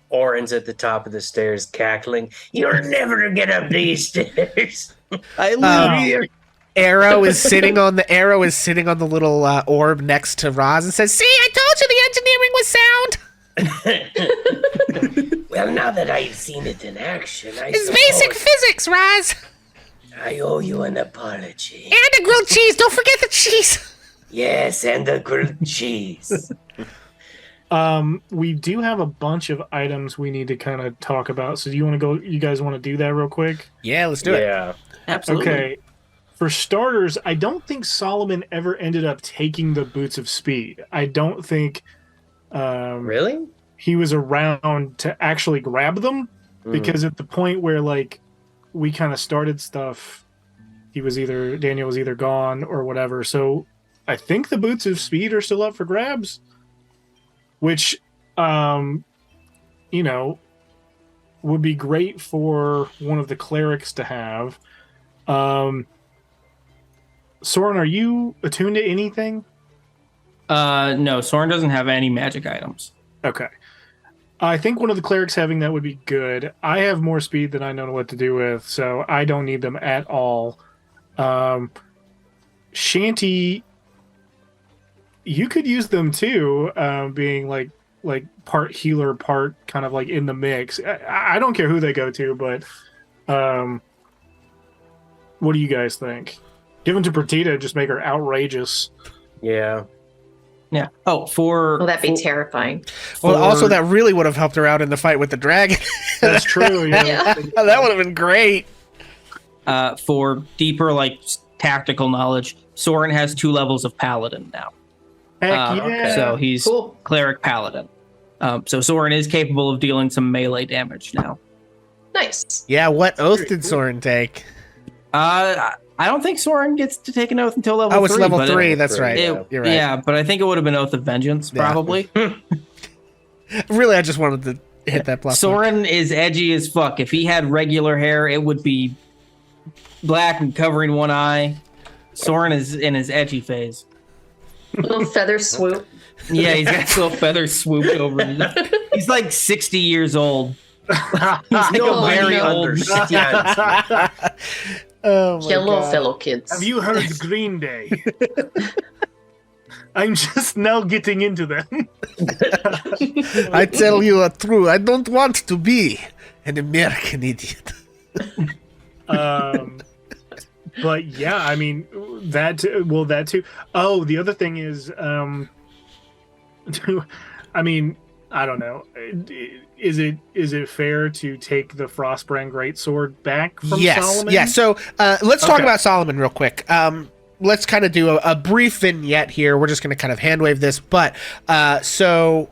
Orin's at the top of the stairs cackling. You're never to get up these stairs. I Um, here. Arrow is sitting on the little orb next to Roz and says, "See, I told you the engineering was sound. Well, now that I've seen it in action, It's basic physics, Roz. I owe you an apology. And a grilled cheese. Don't forget the cheese." Yes, and the grilled cheese. We do have a bunch of items we need to kind of talk about. So do you want to go? You guys want to do that real quick? Yeah, let's do it. Yeah. Absolutely. Okay. For starters, I don't think Solomon ever ended up taking the Boots of Speed. I don't think Really? he was around to actually grab them because at the point where like we kind of started stuff, Daniel was either gone or whatever. So I think the Boots of Speed are still up for grabs, which you know, would be great for one of the clerics to have. Soren, are you attuned to anything? No, Soren doesn't have any magic items. Okay. I think one of the clerics having that would be good. I have more speed than I know what to do with, so I don't need them at all. Shanty, you could use them too, being like part healer, part kind of like in the mix. I don't care who they go to, but what do you guys think? Give them to Perdita, just make her outrageous. Yeah. Yeah. Oh, for Will that be terrifying? Well, also that really would have helped her out in the fight with the dragon. That's true. Yeah. That would have been great. for deeper like tactical knowledge, Soren has 2 levels of paladin now. Heck yeah. So he's Cool. cleric paladin. So Soren is capable of dealing some melee damage now. Nice. Yeah, what oath did Soren take? I don't think Soren gets to take an oath until level 3. Oh, it's level but 3. That's right. You're right. Yeah, but I think it would have been Oath of Vengeance, Yeah. probably. Really, I just wanted to hit that plus. Soren is edgy as fuck. If he had regular hair, it would be black and covering one eye. Soren is in his edgy phase. Little feather swoop. Yeah, he's got a little feather swooped over him. He's like 60 years old. He's like No, a very no. old man. Oh my Hello, God. fellow kids. Have you heard Green Day? I'm just now getting into them. I tell you the truth. I don't want to be an American idiot. But yeah, I mean that too. Oh, the other thing is, I mean, I don't know. Is it fair to take the Frostbrand Greatsword back from Solomon? Yes. So let's talk Okay. about Solomon real quick. Let's kind of do a brief vignette here. We're just going to kind of handwave this. But so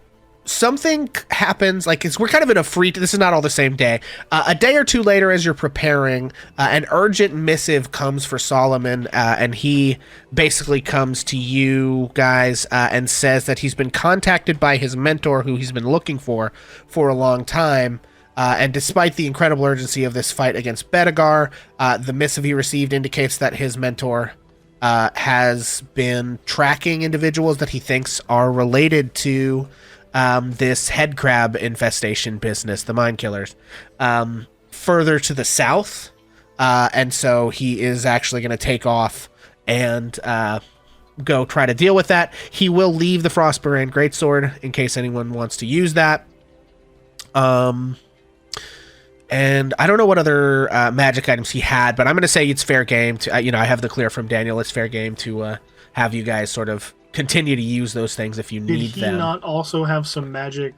something happens, like we're kind of in a free, this is not all the same day. A day or two later, as you're preparing, an urgent missive comes for Solomon, and he basically comes to you guys and says that he's been contacted by his mentor, who he's been looking for a long time. And despite the incredible urgency of this fight against Bedegar, the missive he received indicates that his mentor has been tracking individuals that he thinks are related to this head crab infestation business, the Mind Killers, further to the south. And so he is actually going to take off and go try to deal with that. He will leave the Frostbrand Greatsword in case anyone wants to use that. And I don't know what other magic items he had, but I'm going to say it's fair game to, I have the clear from Daniel. It's fair game to have you guys sort of continue to use those things if you Did need he them. not also have some magic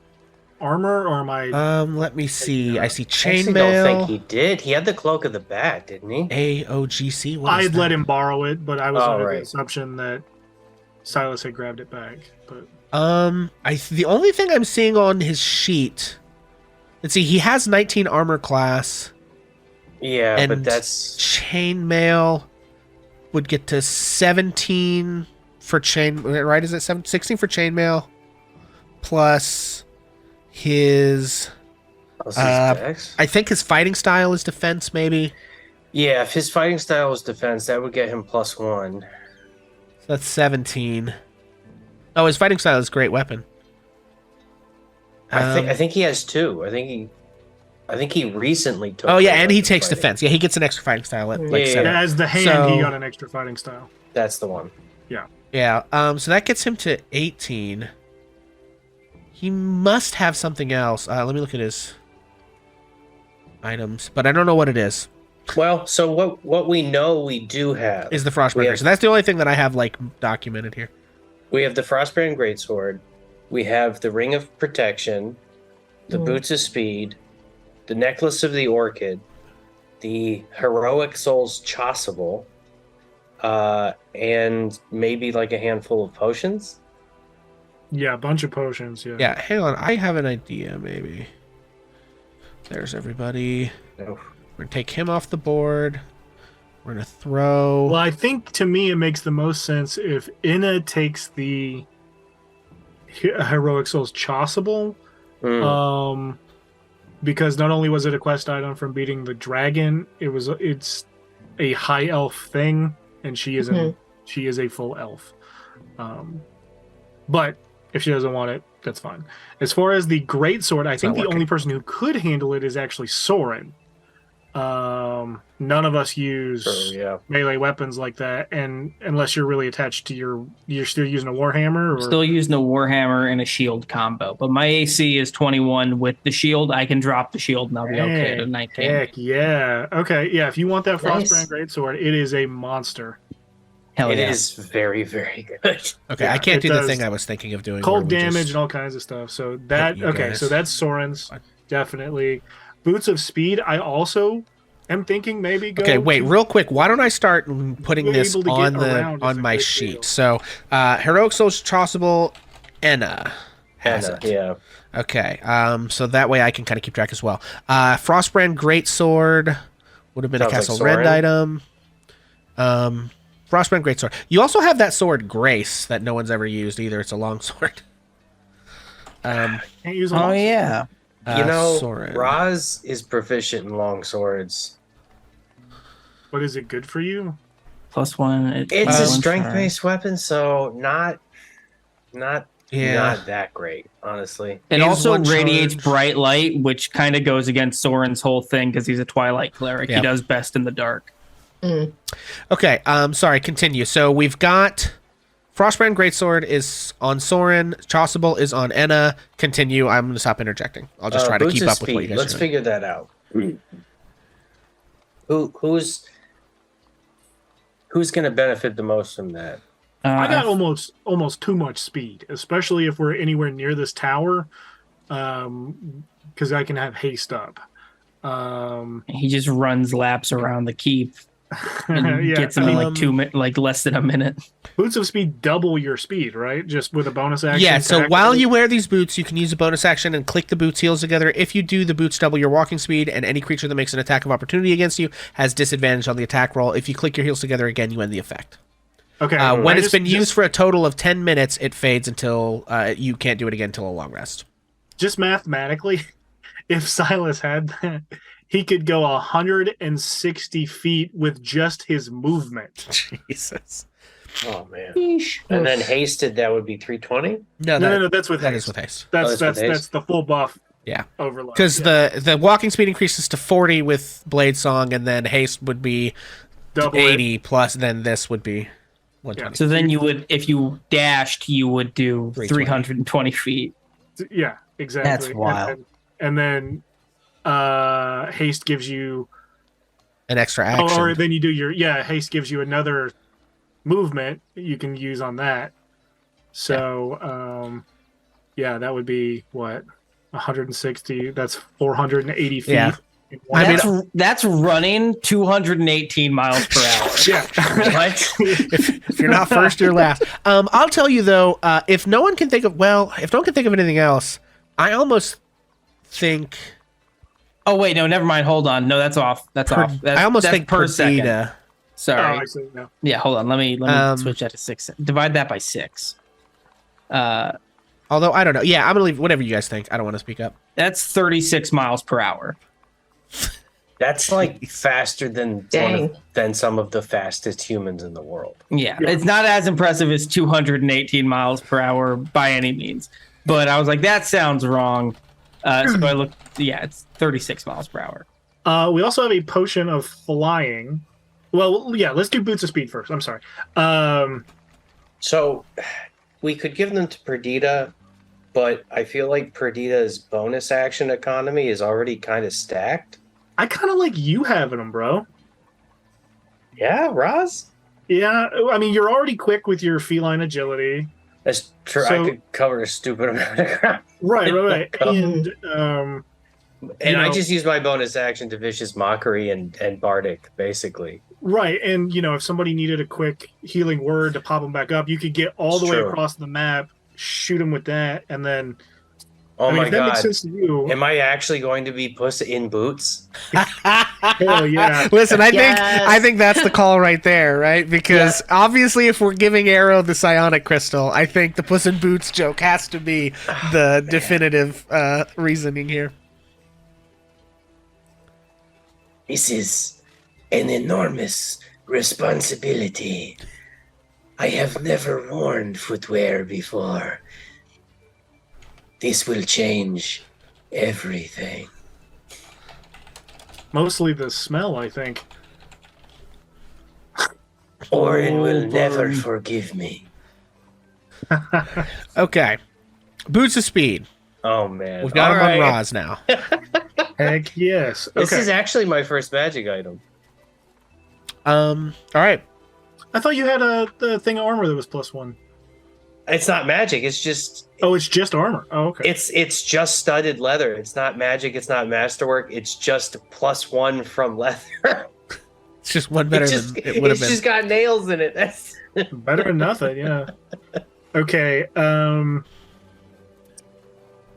armor, or am I? Let me see. I see I actually don't think chainmail. he did. He had the cloak of the bat, didn't he? AOGC. What is I'd that? let him borrow it, but I was Oh, under right. the assumption that Silas had grabbed it back. But The only thing I'm seeing on his sheet. Let's see. He has 19 armor class. Yeah, And but that's chainmail would get to 17 for chain. Right? Is it 16 for chainmail? Plus his. his dex. I think his fighting style is defense, maybe. Yeah, if his fighting style was defense, that would get him +1. So that's 17. Oh, his fighting style is great weapon. I think he has 2. I think he recently took. Oh yeah, the and he weapon takes fighting. defense. Yeah, he gets an extra fighting style at like Yeah. 7. as the hand, So- he got an extra fighting style. That's the one. Yeah. So that gets him to 18. He must have something else. Let me look at his items, but I don't know what it is. Well, so what we know we do have Is the We Frostbreaker? have- So that's the only thing that I have like documented here. we have the Frostbrand Greatsword, We have the Ring of Protection, the Boots of Speed, the Necklace of the Orchid, the Heroic Souls Chasuble, and maybe like a handful of potions. Yeah, a bunch of potions. Yeah. Yeah, hang on. I have an idea, maybe. There's everybody. Oh. We're going to take him off the board. We're going to throw... Well, I think to me it makes the most sense if Inna takes the Heroic Souls Chasuble. Because not only was it a quest item from beating the dragon, it's a high elf thing, and she is a full elf. But if she doesn't want it, that's fine. As far as the great sword, I think the only person who could handle it is actually Soren. None of us use melee weapons like that, and unless you're really attached to you're still using a warhammer. Still using a warhammer and a shield combo, but my AC is 21 with the shield. I can drop the shield and I'll be okay to 19. Heck yeah. Okay, yeah. If you want that Frostbrand Greatsword, it is a monster. Hell yeah. It is very, very good. Okay, I can't do the thing I was thinking of doing. Cold damage and all kinds of stuff. So so that's Soren's definitely. Boots of Speed, I also am thinking maybe go. Okay, wait, real quick. Why don't I start putting this on my sheet? Deal. So, Heroic Souls Chasuble, Enna has it. Yeah. Okay. So that way I can kind of keep track as well. Frostbrand Greatsword would have been a Castle Rend item. Frostbrand Greatsword. You also have that sword Grace that no one's ever used either. It's a long sword. Can't use a long sword. Yeah. Soren. Raz is proficient in long swords. But is it good for you? +1. It's a strength-based weapon, so not that great, honestly. It also radiates bright light, which kind of goes against Soren's whole thing because he's a Twilight cleric. Yep. He does best in the dark. Okay, sorry, continue. So we've got Frostbrand Greatsword is on Soren, Chasuble is on Enna. Continue. I'm going to stop interjecting. I'll just try to keep up with what you guys are doing. Let's figure that out. Who's going to benefit the most from that? I got almost too much speed, especially if we're anywhere near this tower, because I can have haste up. He just runs laps around the keep and gets him in like less than a minute. Boots of Speed double your speed, right? Just with a bonus action. Yeah, so while you wear these boots, you can use a bonus action and click the boots heels together. If you do, the boots double your walking speed, and any creature that makes an attack of opportunity against you has disadvantage on the attack roll. If you click your heels together again, you end the effect. Okay. When it's been used for a total of 10 minutes, it fades until you can't do it again until a long rest. Just mathematically, if Silas had that, he could go 160 feet with just his movement. Jesus. Oh, man. And then hasted, that would be 320? No, that's with haste. That is with haste. That's the full buff. Yeah. Overload. Because the walking speed increases to 40 with Blade Song, and then haste would be double 80 plus, then this would be 120. So then you would, if you dashed, you would do 320 feet. Yeah, exactly. That's wild. And then haste gives you an extra action. Or then you do haste gives you another movement you can use on that. So that would be what, 160. That's 480 feet. Yeah. That's running 218 miles per hour. Yeah. What? if you're not first, you're last. I'll tell you though, if no one can think of anything else, I almost think. Oh wait, no, never mind. Hold on. No, that's off. I almost think per second. Perdita. Sorry. Oh, I see. No. Yeah, hold on. Let me switch that to 6. Divide that by 6. Although I don't know. Yeah, I'm gonna leave. Whatever you guys think. I don't want to speak up. That's 36 miles per hour. That's like faster than some of the fastest humans in the world. Yeah, it's not as impressive as 218 miles per hour by any means. But I was like, that sounds wrong. So I looked. Yeah, it's 36 miles per hour. We also have a potion of flying. Well, yeah, let's do Boots of Speed first. I'm sorry. So we could give them to Perdita, but I feel like Perdita's bonus action economy is already kind of stacked. I kind of like you having them, bro. Yeah, Roz? Yeah, I mean, you're already quick with your feline agility. That's true. So- I could cover a stupid amount of ground. Right. And And I just use my bonus action to Vicious Mockery and Bardic, basically. right, and if somebody needed a quick healing word to pop them back up, you could get all the way True. across the map, shoot them with that, and then. Oh my if that makes god. sense to you. Am I actually going to be Puss in Boots? Hell yeah. Listen, Yes. I think that's the call right there, right? Because obviously, if we're giving Arrow the psionic crystal, I think the Puss in Boots joke has to be the definitive reasoning here. This is an enormous responsibility. I have never worn footwear before. This will change everything. Mostly the smell, I think. Orin will Oh, never boy. forgive me. Okay, Boots of Speed. Oh man. We've got All him on right. Roz now. Heck yes. This Okay. is actually my first magic item. All right. I thought you had the thing of armor that was +1. It's not magic, it's just Oh, it's just armor. Oh, okay. it's just studded leather. It's not magic, it's not masterwork, it's just +1 from leather. It's just one better It's than it would have it's been. just got nails in it. That's Better than nothing, yeah. Okay.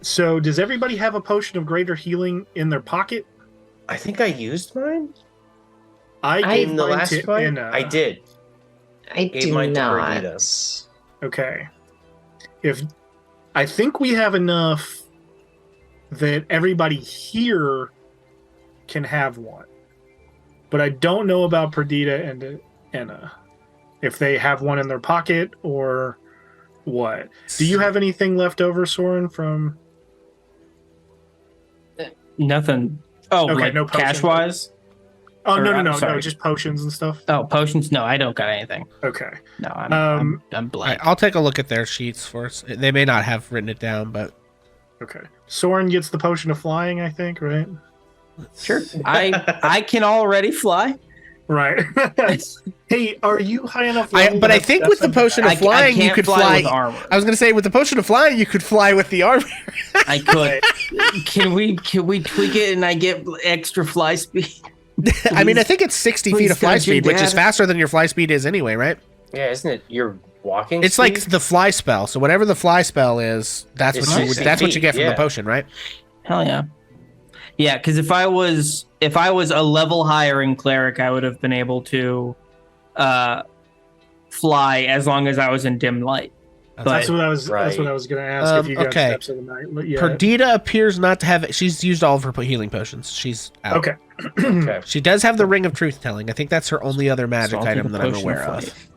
So does everybody have a potion of greater healing in their pocket? I think I used mine I gave in the mine last to fight. Anna. I did. I Gave do mine to not. Brigitte. Okay. If I think we have enough that everybody here can have one. But I don't know about Perdita and Anna. If they have one in their pocket or what. Do you have anything left over, Soren, from Nothing. Oh, Okay, like no potion. cash wise? Oh Or, no, sorry. just potions and stuff. Oh, potions? No, I don't got anything. Okay. No, I'm Um, I'm All right, blank. I'll take a look at their sheets for us. They may not have written it down, but Okay. Soren gets the potion of flying, I think, right? Sure. I can already fly. Right. Hey, are you high enough? I level to think have with the steps potion on of flying, you can't could fly fly. with armor. I was gonna say with the potion of flying, you could fly with the armor. I could. Can we tweak it and I get extra fly speed? I mean, I think it's 60 feet Please, of fly Dungeon speed, which is Dad. faster than your fly speed is anyway, right? Yeah, isn't it your walking It's speed? like the fly spell. So whatever the fly spell is, that's It's what you would, 60 that's what you get from feet, the yeah. potion, right? Hell yeah. Yeah, because if I was a level higher in cleric, I would have been able to fly as long as I was in dim light. That's But what I was. That's Right. what I was going to ask. If you got okay. steps of the night. But yeah. Perdita appears not to have. She's used all of her healing potions. She's out. Okay. Okay. She does have the Ring of Truth Telling. I think that's her only other magic So I'll take item a that I'm potion aware flight. of.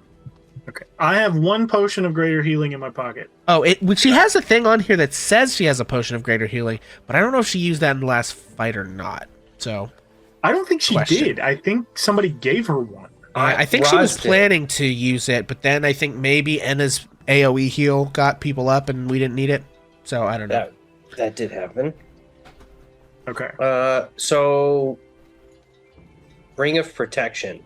Okay. I have one potion of greater healing in my pocket. Oh, she has a thing on here that says she has a potion of greater healing, but I don't know if she used that in the last fight or not. So I don't think she Question. did. I think somebody gave her one. I think she was Roz did. planning to use it, but then I think maybe Enna's AoE heal got people up and we didn't need it. So I don't know. That did happen. Okay. So Ring of Protection.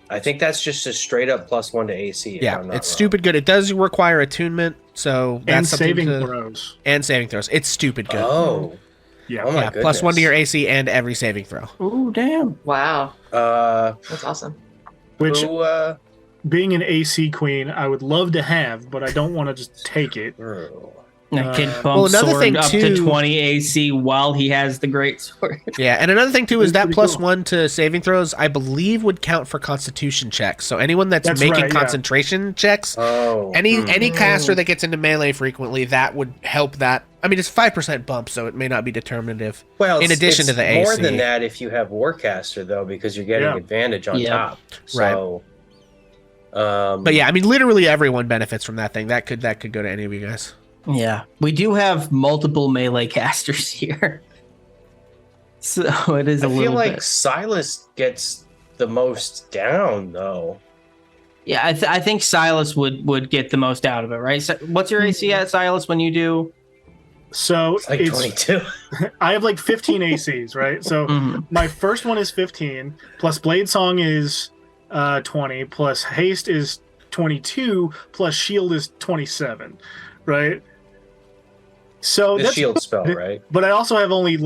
I think that's just a straight up +1 to AC. if Yeah, I'm not it's wrong. stupid good. It does require attunement, so that's And something saving to, throws. and saving throws. It's stupid good. Oh. Yeah. Oh my yeah, goodness. +1 to your AC and every saving throw. Ooh, damn. Wow, Uh, that's awesome. Which, who, being an AC queen, I would love to have, but I don't want to just take it. That kid Well, bumps another sword thing up too- to 20 AC while he has the great sword. Yeah, and another thing too is That's that pretty cool. +1 to saving throws, I believe, would count for Constitution checks. So anyone that's That's making right, yeah. concentration checks, Oh. any caster that gets into melee frequently, that would help. That I mean, it's 5% bump, so it may not be determinative. Well, in addition to the more AC. than that if you have Warcaster though, because you're getting Yeah. advantage on Yeah. top. So, But yeah, I mean, literally everyone benefits from that thing. That could go to any of you guys. Yeah, we do have multiple melee casters here, so it is a I feel little like bit. Silas gets the most down though. Yeah, I think Silas would get the most out of it, right? So what's your AC at, Silas, when you do? So It's like it's 22. I have like 15 ACs, right? So Mhm. my first one is 15, plus Blade Song is 20, plus Haste is 22 plus shield is 27, right? So The that's shield good, spell, right? But I also have only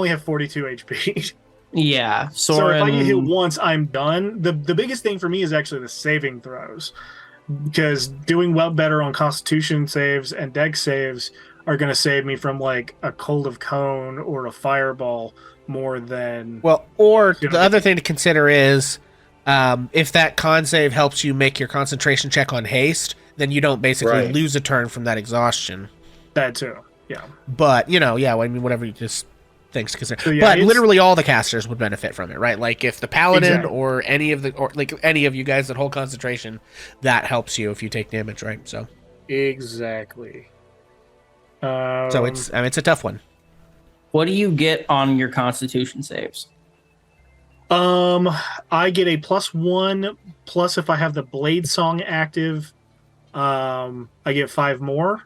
have 42 HP. Yeah, So if I get hit Soren. once, I'm done. The biggest thing for me is actually the saving throws, because doing well better on Constitution saves and Dex saves are going to save me from like a Cold of Cone or a Fireball more than. Well, or the other thing to consider is if that con save helps you make your concentration check on haste, then you don't basically lose a turn from that exhaustion. That too, yeah. But I mean, whatever you just things to consider. So, yeah, but literally all the casters would benefit from it, right? Like if the paladin Exactly. or any of you guys that hold concentration, that helps you if you take damage, right? So Exactly. so it's a tough one. What do you get on your Constitution saves? I get a +1, plus if I have the Blade Song active, I get 5 more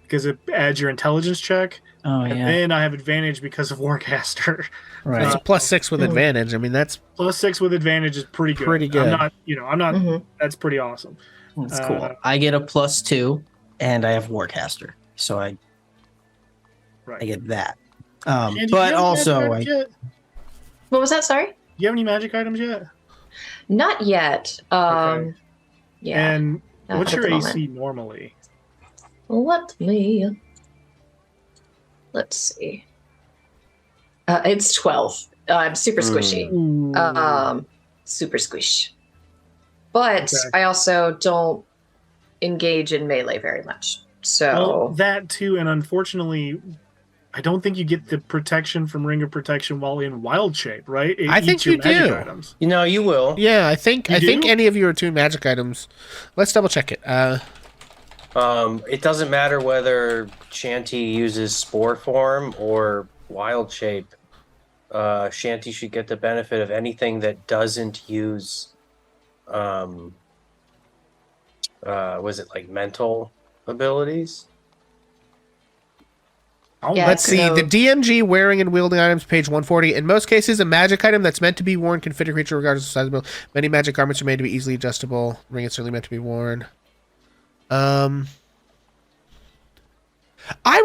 because it adds your intelligence check. Oh And yeah, then I have advantage because of Warcaster. right. It's a +6 with advantage. I mean, that's +6 with advantage is pretty good. Pretty good. I'm not. Mhm. That's pretty awesome. That's cool. I get a +2, and I have Warcaster, so I Right. get that. And do you But have also, magic items yet? What was that? Sorry? Do you have any magic items yet? Not yet. Okay. Yeah. And not what's at your the moment. AC normally? Let's see. It's 12. I'm super squishy. Super squish. But Okay. I also don't engage in melee very much. So Well, that too, and unfortunately, I don't think you get the protection from Ring of Protection while in Wild Shape, right? It I think eats your you magic do. Items. You will. yeah. I think You do? any of you are two magic items. Let's double check it. It doesn't matter whether Shanty uses Spore Form or Wild Shape. Shanty should get the benefit of anything that doesn't use, was it like mental abilities? Oh, Yeah, Let's see. so- The DMG wearing and wielding items, page 140. In most cases, a magic item that's meant to be worn can fit a creature regardless of size of build. Many magic garments are made to be easily adjustable. Ring is certainly meant to be worn. I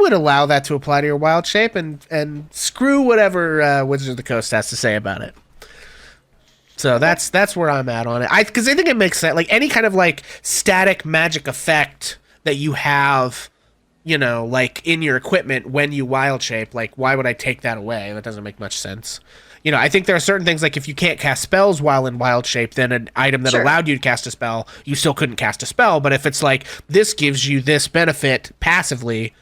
would allow that to apply to your wild shape and screw whatever Wizards of the Coast has to say about it. So that's where I'm at on it. Because I think it makes sense. Like any kind of like static magic effect that you have, like in your equipment when you wild shape, like why would I take that away? That doesn't make much sense. I think there are certain things like if you can't cast spells while in wild shape, then an item that Sure. allowed you to cast a spell, you still couldn't cast a spell. But if it's like this gives you this benefit passively,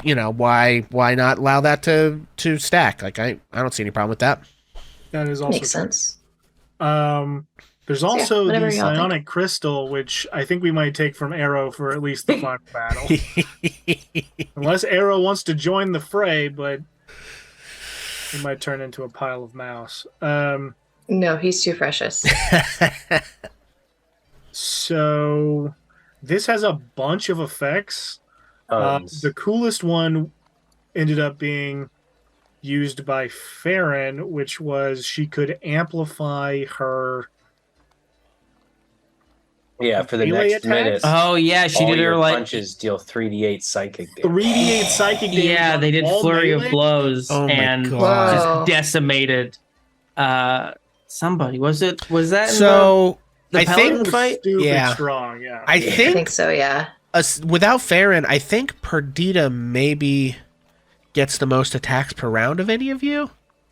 why not allow that to stack? Like I don't see any problem with that. that is also makes true. sense. There's also whatever the y'all think. Psionic Crystal, which I think we might take from Arrow for at least the final battle. Unless Arrow wants to join the fray, but he might turn into a pile of mouse. No, he's too precious. So this has a bunch of effects. The coolest one ended up being used by Farron, which was she could amplify her for the melee next minute. attacks? Oh yeah, she all did your her like punches deal 3d8 psychic damage. 3d8 psychic damage. yeah, on they did all flurry melee? of blows Oh my and God. just Whoa. decimated somebody. Was that in So the I Paladin think fight? Stupid Yeah. strong, yeah. I I think think so, yeah. without Farron, I think Perdita maybe gets the most attacks per round of any of you.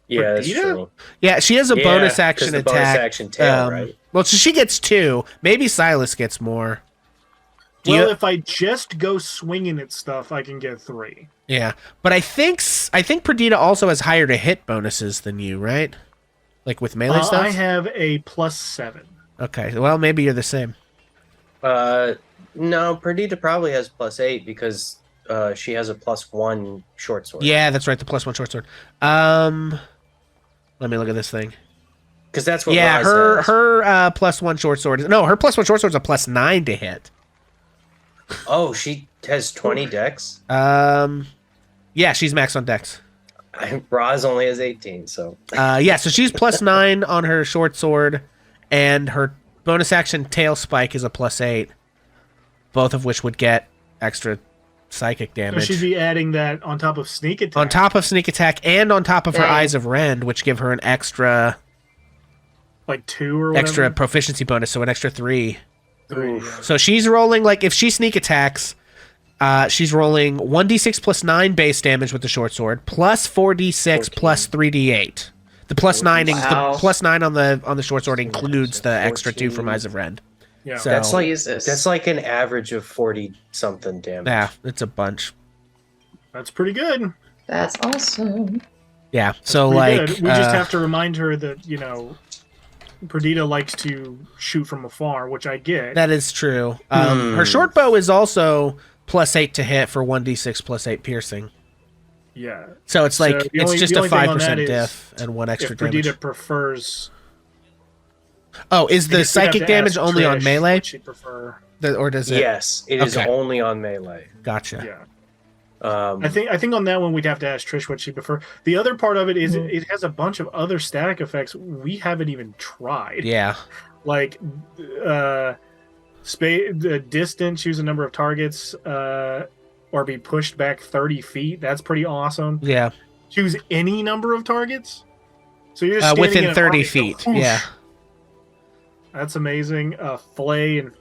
Yeah, that's Perdita? true. Yeah, she has a Yeah, bonus 'cause action the attack. bonus action tail, right? Well, so she gets 2. Maybe Silas gets more. Do Well, you- if I just go swinging at stuff, I can get 3. Yeah, but I think Perdita also has higher to hit bonuses than you, right? Like with melee stuff. I have a +7. Okay, well maybe you're the same. No, Perdita probably has +8 because she has a +1 short sword. Yeah, that's right. The +1 short sword. Let me look at this thing. Because that's what Yeah, Roz her has. her +1 short sword. No, her +1 short sword is a +9 to hit. Oh, she has 20 dex? Yeah, she's max on dex. Roz only has 18, so. Yeah, so she's +9 on her short sword, and her bonus action tail spike is a +8, both of which would get extra psychic So damage. she'd be adding that on top of sneak attack. On top of sneak attack and on top of her Dang. Eyes of Rend, which give her an extra like 2 or whatever. proficiency bonus, so an extra 3. Oof. So she's rolling, like, if she sneak attacks, she's rolling 1d6 plus 9 base damage with the short sword, plus 4d6 plus 3d8. The plus 9, Wow. the plus 9 on the short sword includes the extra 2 from 14. Eyes of Rend. Yeah. So That's like an average of 40 something damage. yeah, it's a bunch. That's pretty good. That's awesome. Yeah, so Pretty like good. We just have to remind her that, Perdita likes to shoot from afar, which I get. that is true. Her short bow is also +8 to hit for 1d6 plus 8 piercing. Yeah. So it's like the it's only- just the a only thing on that 5% is diff and 1 extra If Perdita damage. prefers... Oh, is I the guess we'd have psychic to damage ask only on Trish melee? what she'd prefer. Or does it? Yes, it is Okay. only on melee. Gotcha. Yeah. Um, I think on that one we'd have to ask Trish what she prefer. The other part of it is it has a bunch of other static effects we haven't even tried. Yeah. Like the distance, choose a number of targets, or be pushed back 30 feet. That's pretty awesome. Yeah. Choose any number of targets. So you're just standing in Within an 30 army, feet. go, whoosh. Yeah. That's amazing. Flay and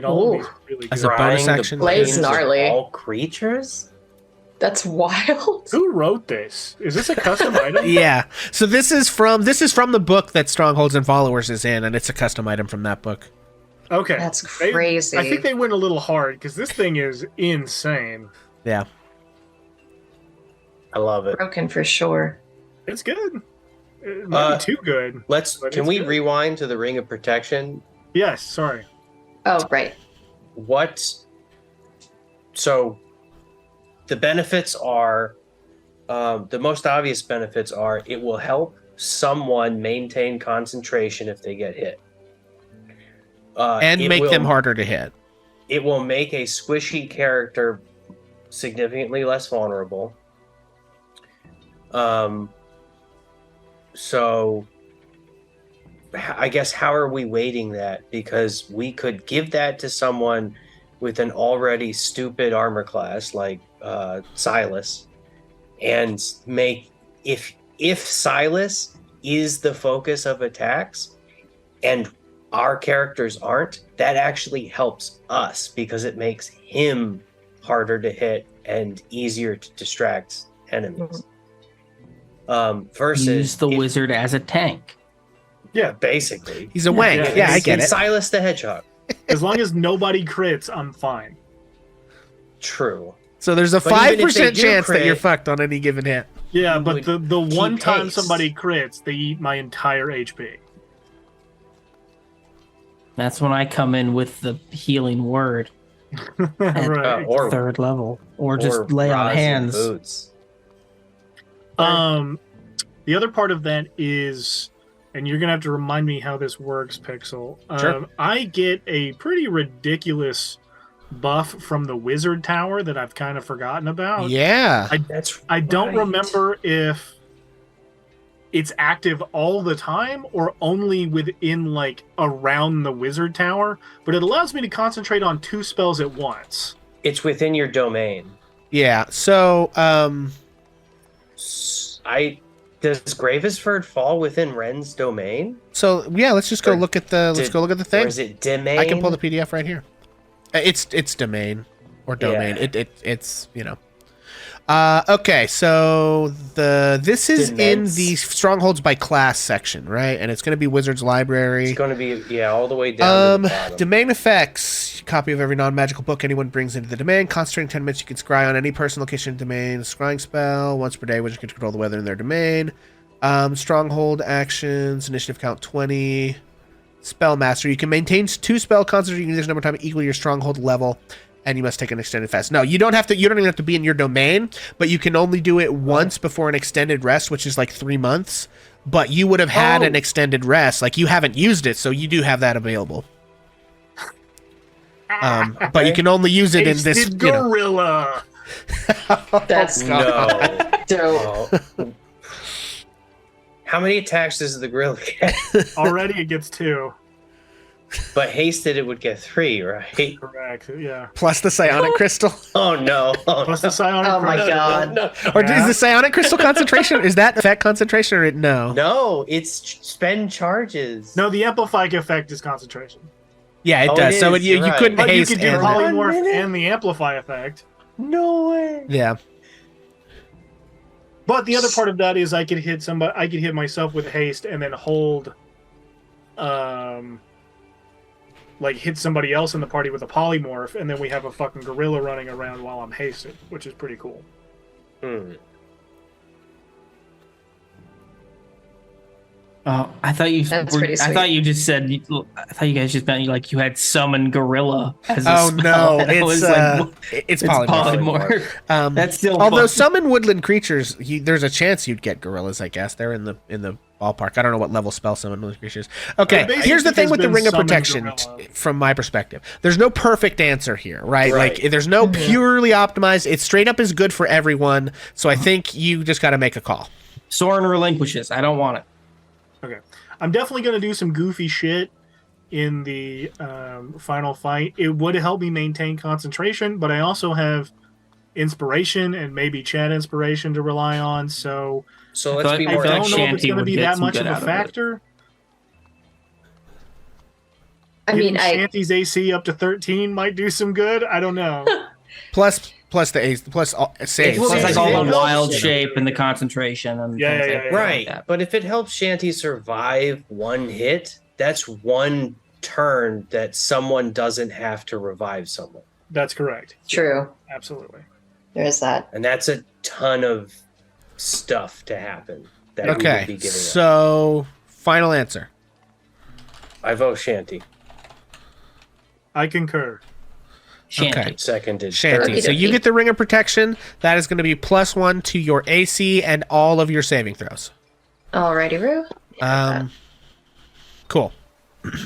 all of these are really As good. a bonus Drying the action. Blaze brains of gnarly. all creatures? That's wild. Who wrote this? Is this a custom item? Yeah. So this is from the book that Strongholds and Followers is in, and it's a custom item from that book. Okay. That's They- crazy. I think they went a little hard because this thing is insane. Yeah. I love it. Broken for sure. It's good. It might be too good. But Can it's we good. rewind to the Ring of Protection? Yes, sorry. Oh, right. So the benefits are, the most obvious benefits are it will help someone maintain concentration if they get hit. And it make will- them harder to hit. It will make a squishy character significantly less vulnerable. So I guess how are we weighting that? Because we could give that to someone with an already stupid armor class like Silas, and make if Silas is the focus of attacks and our characters aren't, that actually helps us because it makes him harder to hit and easier to distract enemies. Versus Use the if- wizard as a tank. Yeah, basically. He's a wank. Yeah, Yeah, I It's- get it's it. Silas the Hedgehog. as long as nobody crits, I'm fine. True. So there's a But even if they 5% do chance that crit- you're fucked on any given hit. Yeah, You but would the one keep time pace. somebody crits, they eat my entire HP. That's when I come in with the healing word, Right. Or third level, or just or lay on Roz and hands. Boots. The other part of that is, and you're gonna have to remind me how this works, Pixel. Sure. I get a pretty ridiculous buff from the wizard tower that I've kind of forgotten about. Yeah. I don't right. remember if it's active all the time or only within like around the wizard tower, but it allows me to concentrate on 2 spells at once. It's within your domain. Yeah. So, Does Gravesford fall within Ren's domain? yeah, let's just go Or look at the Or thing. is it domain? I can pull the PDF right here. It's domain or domain. Yeah. It's okay, so this is in Immense. the Strongholds by class section, right? And it's going to be Wizard's Library. It's going to be all the way down to the bottom. Domain effects. Copy of every non-magical book anyone brings into the domain. Concentrating 10 minutes, you can scry on any person, location, in the domain. Scrying spell. Once per day, wizard can control the weather in their domain. Stronghold actions. Initiative count 20. Spell master. You can maintain 2 spell concentrating this number of time equal to your stronghold level, and you must take an extended fast. No, you don't even have to be in your domain, but you can only do it once before an extended rest, which is like 3 months. But you would have had an extended rest, like you haven't used it, so you do have that available. But you can only use it in this. Hasted gorilla. That's No. dope. Oh. How many attacks does the gorilla get? Already it gets 2. But hasted, it would get 3, right? Correct. Yeah. Plus the psionic crystal. Oh no! Plus the psionic. Oh my crystal. God. No, Or Yeah. is the psionic crystal concentration? Is that effect concentration or no? no, it's spend charges. No, the amplifying effect is concentration. Yeah, it Oh, does. it So is, you you're right. couldn't But you haste could do and One polymorph minute. and the amplify effect. No way. yeah. But the other part of that is I could hit somebody. I could hit myself with haste and then hold, like hit somebody else in the party with a polymorph, and then we have a fucking gorilla running around while I'm hasted, which is pretty cool. Oh, I thought you. That's pretty I sweet. thought you just said. I thought you guys just meant like you had summon gorilla as a Oh spell. no, And I it's was like, what? it's It's polymorph. polymorph. That's still. Although fun. summon woodland creatures, there's a chance you'd get gorillas. I guess they're in the ballpark. I don't know what level spell summon woodland creatures. Okay, It basically here's the thing has with the been ring of summoned protection. gorilla. From my perspective, there's no perfect answer here, right? Right. Like there's no purely optimized. It straight up is good for everyone. So I think you just got to make a call. Soren relinquishes. I don't want it. Okay, I'm definitely gonna do some goofy shit in the final fight. It would help me maintain concentration, but I also have inspiration and maybe chat inspiration to rely on. So So I let's thought- be I more. feel don't like know if it's Shanty going to would be get that some much good of a out of it. factor. I mean, Getting Shanty's AC up to 13 might do some good. I don't know. Plus the ace plus saves. Well, Plus, it's like all the it wild helps. shape and the concentration and Yeah, things yeah, like yeah, that. Right, but if it helps Shanty survive one hit, that's one turn that someone doesn't have to revive someone, That's correct. true. Absolutely. There is that. and that's a ton of stuff to happen. That we would Okay, be giving up. so final answer. I vote Shanty. I concur. Shanty. Okay. Seconded. Shanty. Third. So you get the ring of protection. That is going to be +1 to your AC and all of your saving throws. Alrighty, Roo. Cool.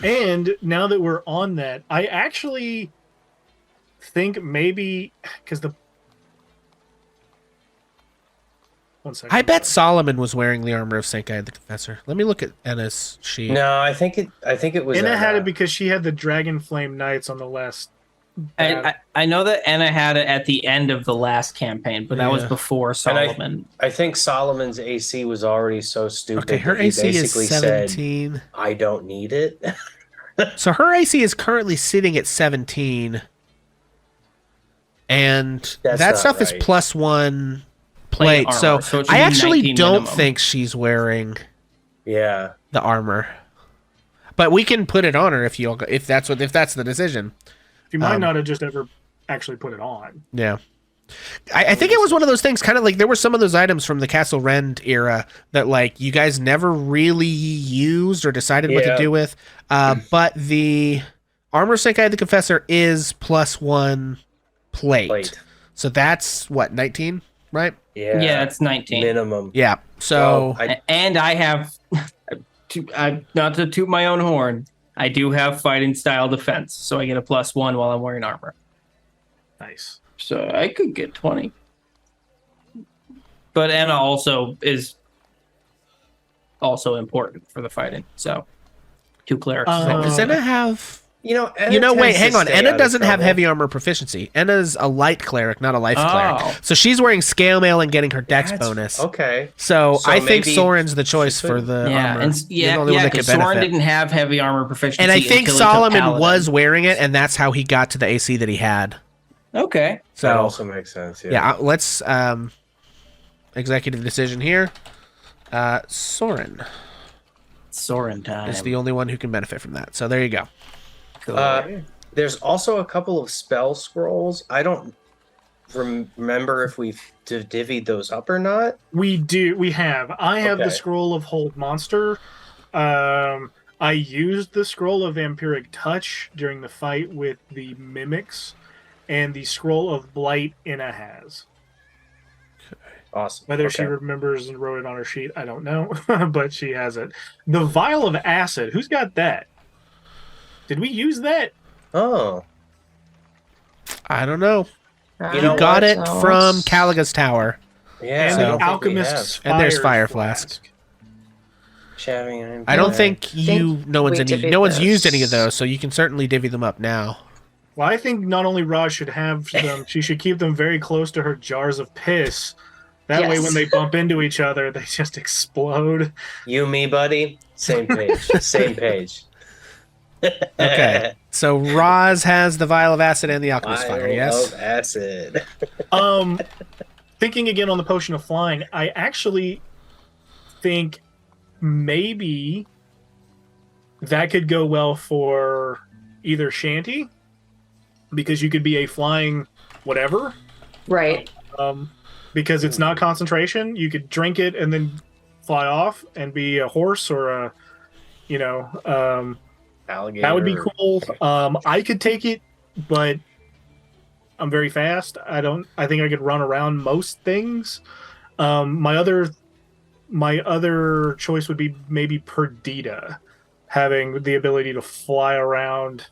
And now that we're on that, I actually think maybe because the 1 second. I bet Solomon was wearing the armor of Senkai the Confessor. Let me look at Enna's sheet. No, I think it was. Anna had it because she had the Dragon Flame Knights on the last. I know that Anna had it at the end of the last campaign, but that was Yeah. before Solomon. I think Solomon's AC was already so stupid. Okay, her that he AC is basically 17. said, "I don't need it." So her AC is currently sitting at 17. And That's that not stuff is right. +1 plate. armor, So, so it should I be actually 19 don't minimum. think she's wearing Yeah. the armor. But we can put it on her if that's the decision. You might not have just ever actually put it on. Yeah. I think it was one of those things, kind of like there were some of those items from the Castle Rend era that like you guys never really used or decided what to Yeah. do with. But the Armor Senkai the Confessor is +1 plate. So that's what, 19, right? Yeah. Yeah, it's 19. minimum. Yeah. So And I have, not to toot my own horn, I do have fighting style defense, so I get a +1 while I'm wearing armor. Nice. So I could get 20. But Anna also is also important for the fighting. So 2 clerics. does Enna have? Anna Wait, tends to hang on. stay Enna out of doesn't have trouble. heavy armor proficiency. Enna's a light cleric, not a life Oh. cleric. So she's wearing scale mail and getting her dex That's- bonus. Okay. So So I think maybe Soren's the choice she for could- the Yeah, armor. and He's the only one that could because Soren benefit. didn't have heavy armor proficiency. And I think until he took Solomon Paladin. was wearing it, and that's how he got to the AC that he had. Okay. So That also makes sense. yeah, let's executive decision here. Soren Soren time. is the only one who can benefit from that. So there you go. Cool. There's also a couple of spell scrolls. I don't remember if we've divvied those up or not. We do. We have. I have the Okay. scroll of Hold Monster. I used the scroll of Vampiric Touch during the fight with the mimics, and the scroll of Blight Inna has. Awesome. Whether she Okay. remembers and wrote it on her sheet, I don't know, but she has it. The Vial of Acid. Who's got that? Did we use that? Oh, I don't know. You know You got what? it from Caliga's Tower. yeah. And I the don't think we Alchemist's And there's Fire Fire Flask. Shattering Iron. I don't think no one's we used divvied any of those. those, so you can certainly divvy them up now. Well, I think not only Raj should have them, she should keep them very close to her jars of piss. That way, Yes. when they bump into each other, they just explode. You, me, buddy. Same page. Same page. Okay, so Roz has the vial of acid and the alchemist fire. Vial Yes. of acid. Thinking again on the potion of flying, I actually think maybe that could go well for either Shanty, because you could be a flying whatever. Right. Because it's not concentration. You could drink it and then fly off and be a horse or a, Alligator. that would be cool. I could take it, but I'm very fast. I think I could run around most things. My other choice would be maybe Perdita, having the ability to fly around,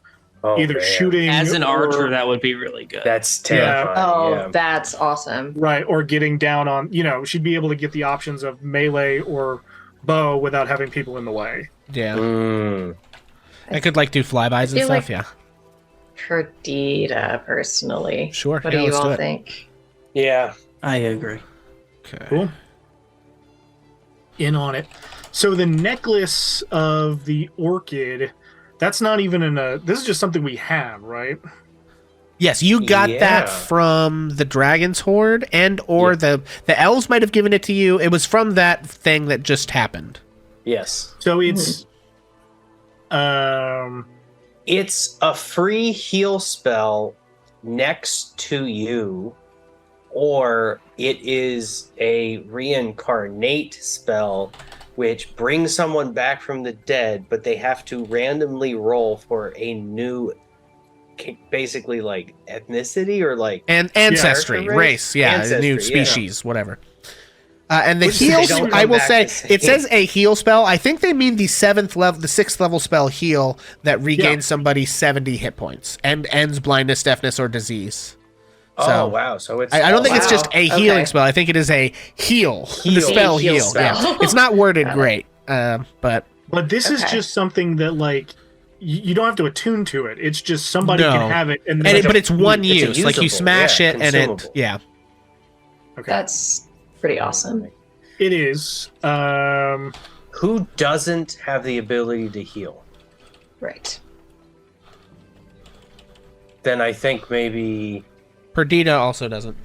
either man. shooting As an or- archer, that would be really good. That's terrifying. Oh, yeah. that's awesome. right, or getting down on. She'd be able to get the options of melee or bow without having people in the way. Yeah. Mm. I could do flybys and feel stuff. like- Yeah. Perdita, personally. Sure. What Yeah, do you let's do all it. think? Yeah. I agree. Okay. Cool. In on it. So the necklace of the orchid, that's not even this is just something we have, right? Yes, you got Yeah. that from the Dragon's Horde, or the elves might have given it to you. It was from that thing that just happened. Yes. So it's It's a free heal spell next to you, or it is a reincarnate spell which brings someone back from the dead, but they have to randomly roll for a new, basically like ethnicity or like And ancestry, Character race, yeah, Ancestry, new yeah. species, whatever. And the Which they heals, don't I come will back say, the same. it says a heal spell. I think they mean the 6th level spell heal that regains somebody 70 hit points and ends blindness, deafness, or disease. So, wow. So it's I don't think it's wow. just a healing spell. I think it is a heal. The Heal. spell Heal heal. spell. Yeah. It's not worded great, but but this is Okay. just something that you don't have to attune to it. It's just somebody No. can have it, but it's one it's a use. Like you usable, smash yeah, it and it, consumable. yeah. Okay. That's pretty awesome. It is. Who doesn't have the ability to heal? Right. Then I think maybe Perdita also doesn't.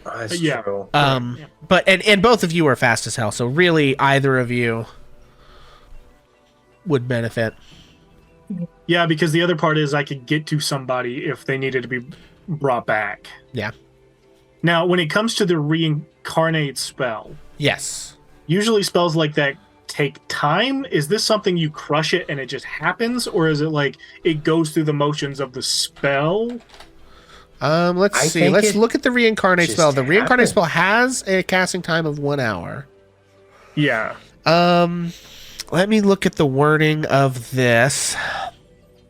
that's Yeah. true. But and both of you are fast as hell, so really either of you would benefit. Yeah, because the other part is I could get to somebody if they needed to be brought back. Yeah. Now, when it comes to the reincarnate spell, Yes. usually spells like that take time. Is this something you crush it and it just happens, or is it like it goes through the motions of the spell? Let's I see. think Let's it look at the reincarnate just spell. The reincarnate happens. spell has a casting time of 1 hour. Yeah. Let me look at the wording of this.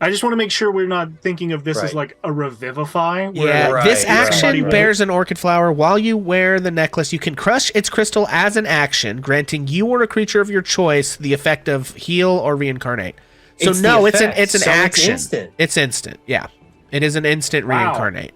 I just want to make sure we're not thinking of this as Right. like a revivify. where, Yeah, like, Right, this right. action somebody bears an orchid flower. While you wear the necklace, you can crush its crystal as an action, granting you or a creature of your choice the effect of heal or reincarnate. So It's the no, it's effect, an so it's action. instant. It's instant. Yeah, it is an instant Wow. reincarnate.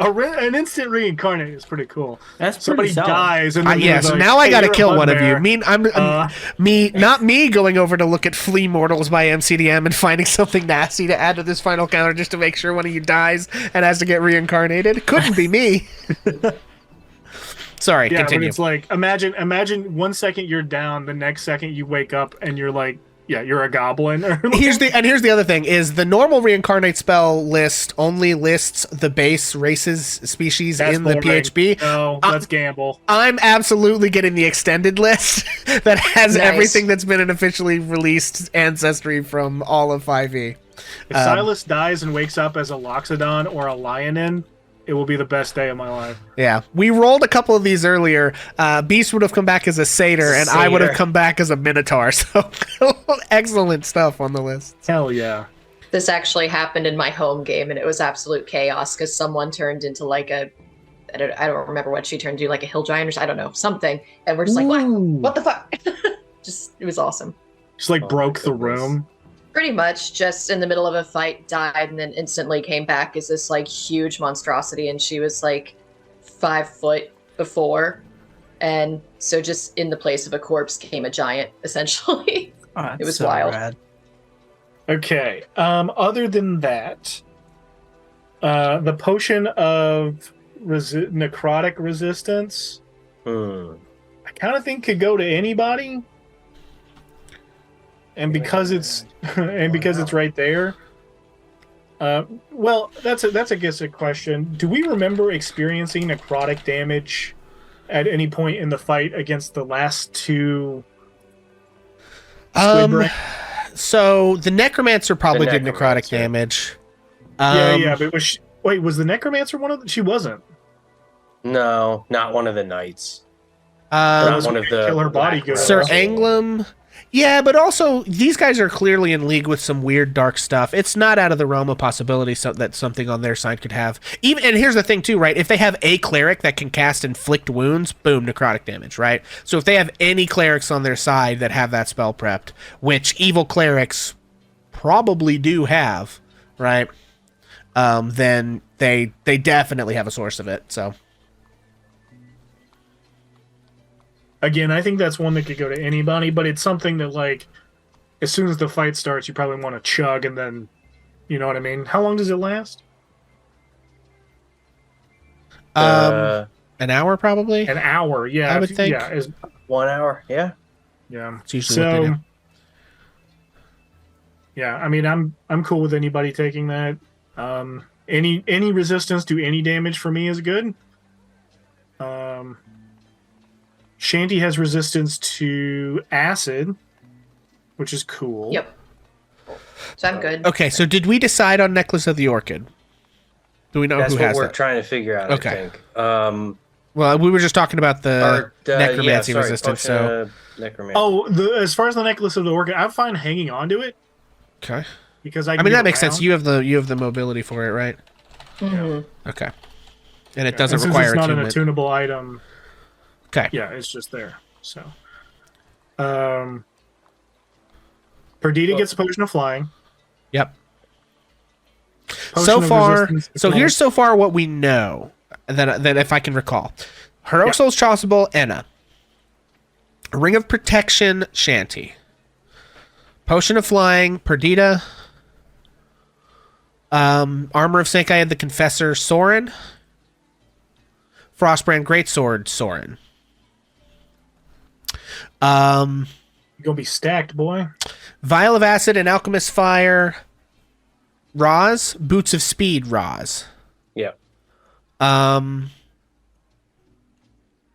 an instant reincarnate is pretty cool. That's pretty Somebody solid. dies, and then Yeah, you're so like, now I "Hey, gotta you're a kill one of you. bugbear." Not me going over to look at Flea Mortals by MCDM and finding something nasty to add to this final counter just to make sure one of you dies and has to get reincarnated. Couldn't be me. Sorry, Yeah, continue. but it's like imagine 1 second you're down, the next second you wake up and you're like, yeah, you're a goblin. Here's the other thing is the normal reincarnate spell list only lists the base races species That's in the boring. PHB. No, let's gamble. I'm absolutely getting the extended list that has Nice. everything that's been an officially released ancestry from all of 5e. If Silas dies and wakes up as a Loxodon or a Lionin, it will be the best day of my life. Yeah, we rolled a couple of these earlier. Beast would have come back as a satyr, and I would have Satyr. come back as a minotaur. So excellent stuff on the list. Hell yeah. This actually happened in my home game, and it was absolute chaos because someone turned into like a I don't remember what she turned to, like a hill giant or I don't know, something. And we're just like, what the fuck? Just, it was awesome. Just like broke the room. Pretty much just in the middle of a fight, died, and then instantly came back as this like huge monstrosity. And she was like 5 foot before. And so just in the place of a corpse came a giant, essentially. Oh, it was so wild. Rad. Okay. Other than that, the potion of necrotic resistance, I kind of think could go to anybody. And because it's right there, well, that's I guess a question. Do we remember experiencing necrotic damage at any point in the fight against the last 2? So the necromancer probably did necrotic damage. Yeah, but was the necromancer one of them? She wasn't. No, not one of the knights. Not one of the killer bodyguards. Sir Anglum. Yeah, but also these guys are clearly in league with some weird dark stuff. It's not out of the realm of possibility that something on their side could have. And here's the thing too, right? If they have a cleric that can cast inflict wounds, boom, necrotic damage, right? So if they have any clerics on their side that have that spell prepped, which evil clerics probably do have, right? Then they definitely have a source of it. So again, I think that's one that could go to anybody, but it's something that, like, as soon as the fight starts, you probably want to chug, and then, you know what I mean? How long does it last? An hour, probably. An hour, yeah. I would think. Yeah, 1 hour, yeah. Yeah. It's usually what they do. Yeah, I mean, I'm cool with anybody taking that. Any resistance to any damage for me is good. Shanty has resistance to acid, which is cool. Yep. So I'm good. Okay, so did we decide on Necklace of the Orchid? Do we know That's who what has we're that? trying to figure out, Okay. I think. Well, we were just talking about the necromancy yeah, sorry, resistance. potion, So, necromancy. As far as the Necklace of the Orchid, I'm fine hanging on to it okay. because I mean, get that makes sense. around. You have the mobility for it, right? Mm-hmm. Okay. And it doesn't And since require it's not an attunement. attunable item. Okay. Yeah, it's just there. So, Perdita gets a potion of flying. Yep. Potion So of far, resistance so to here's so far what we know that if I can recall. Heroic Soul's Chasuble, Enna. Ring of Protection, Shanty. Potion of Flying, Perdita. Armor of Senkai the Confessor, Soren. Frostbrand Greatsword, Soren. You're gonna be stacked, boy. Vial of Acid and Alchemist Fire, Roz. Boots of Speed, Roz. Yeah.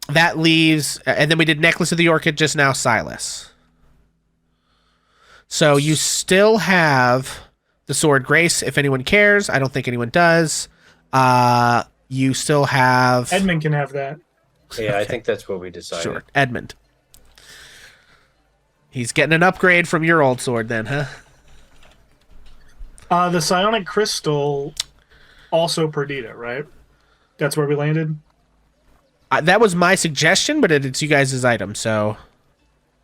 That leaves, and then we did Necklace of the Orchid just now, Silas. So you still have the Sword Grace, if anyone cares. I don't think anyone does. You still have... Edmund can have that. Yeah, okay. I think that's what we decided. Sure, Edmund. He's getting an upgrade from your old sword then, huh? The Psionic Crystal, also Perdita, right? That's where we landed? That was my suggestion, but it's you guys' item, so...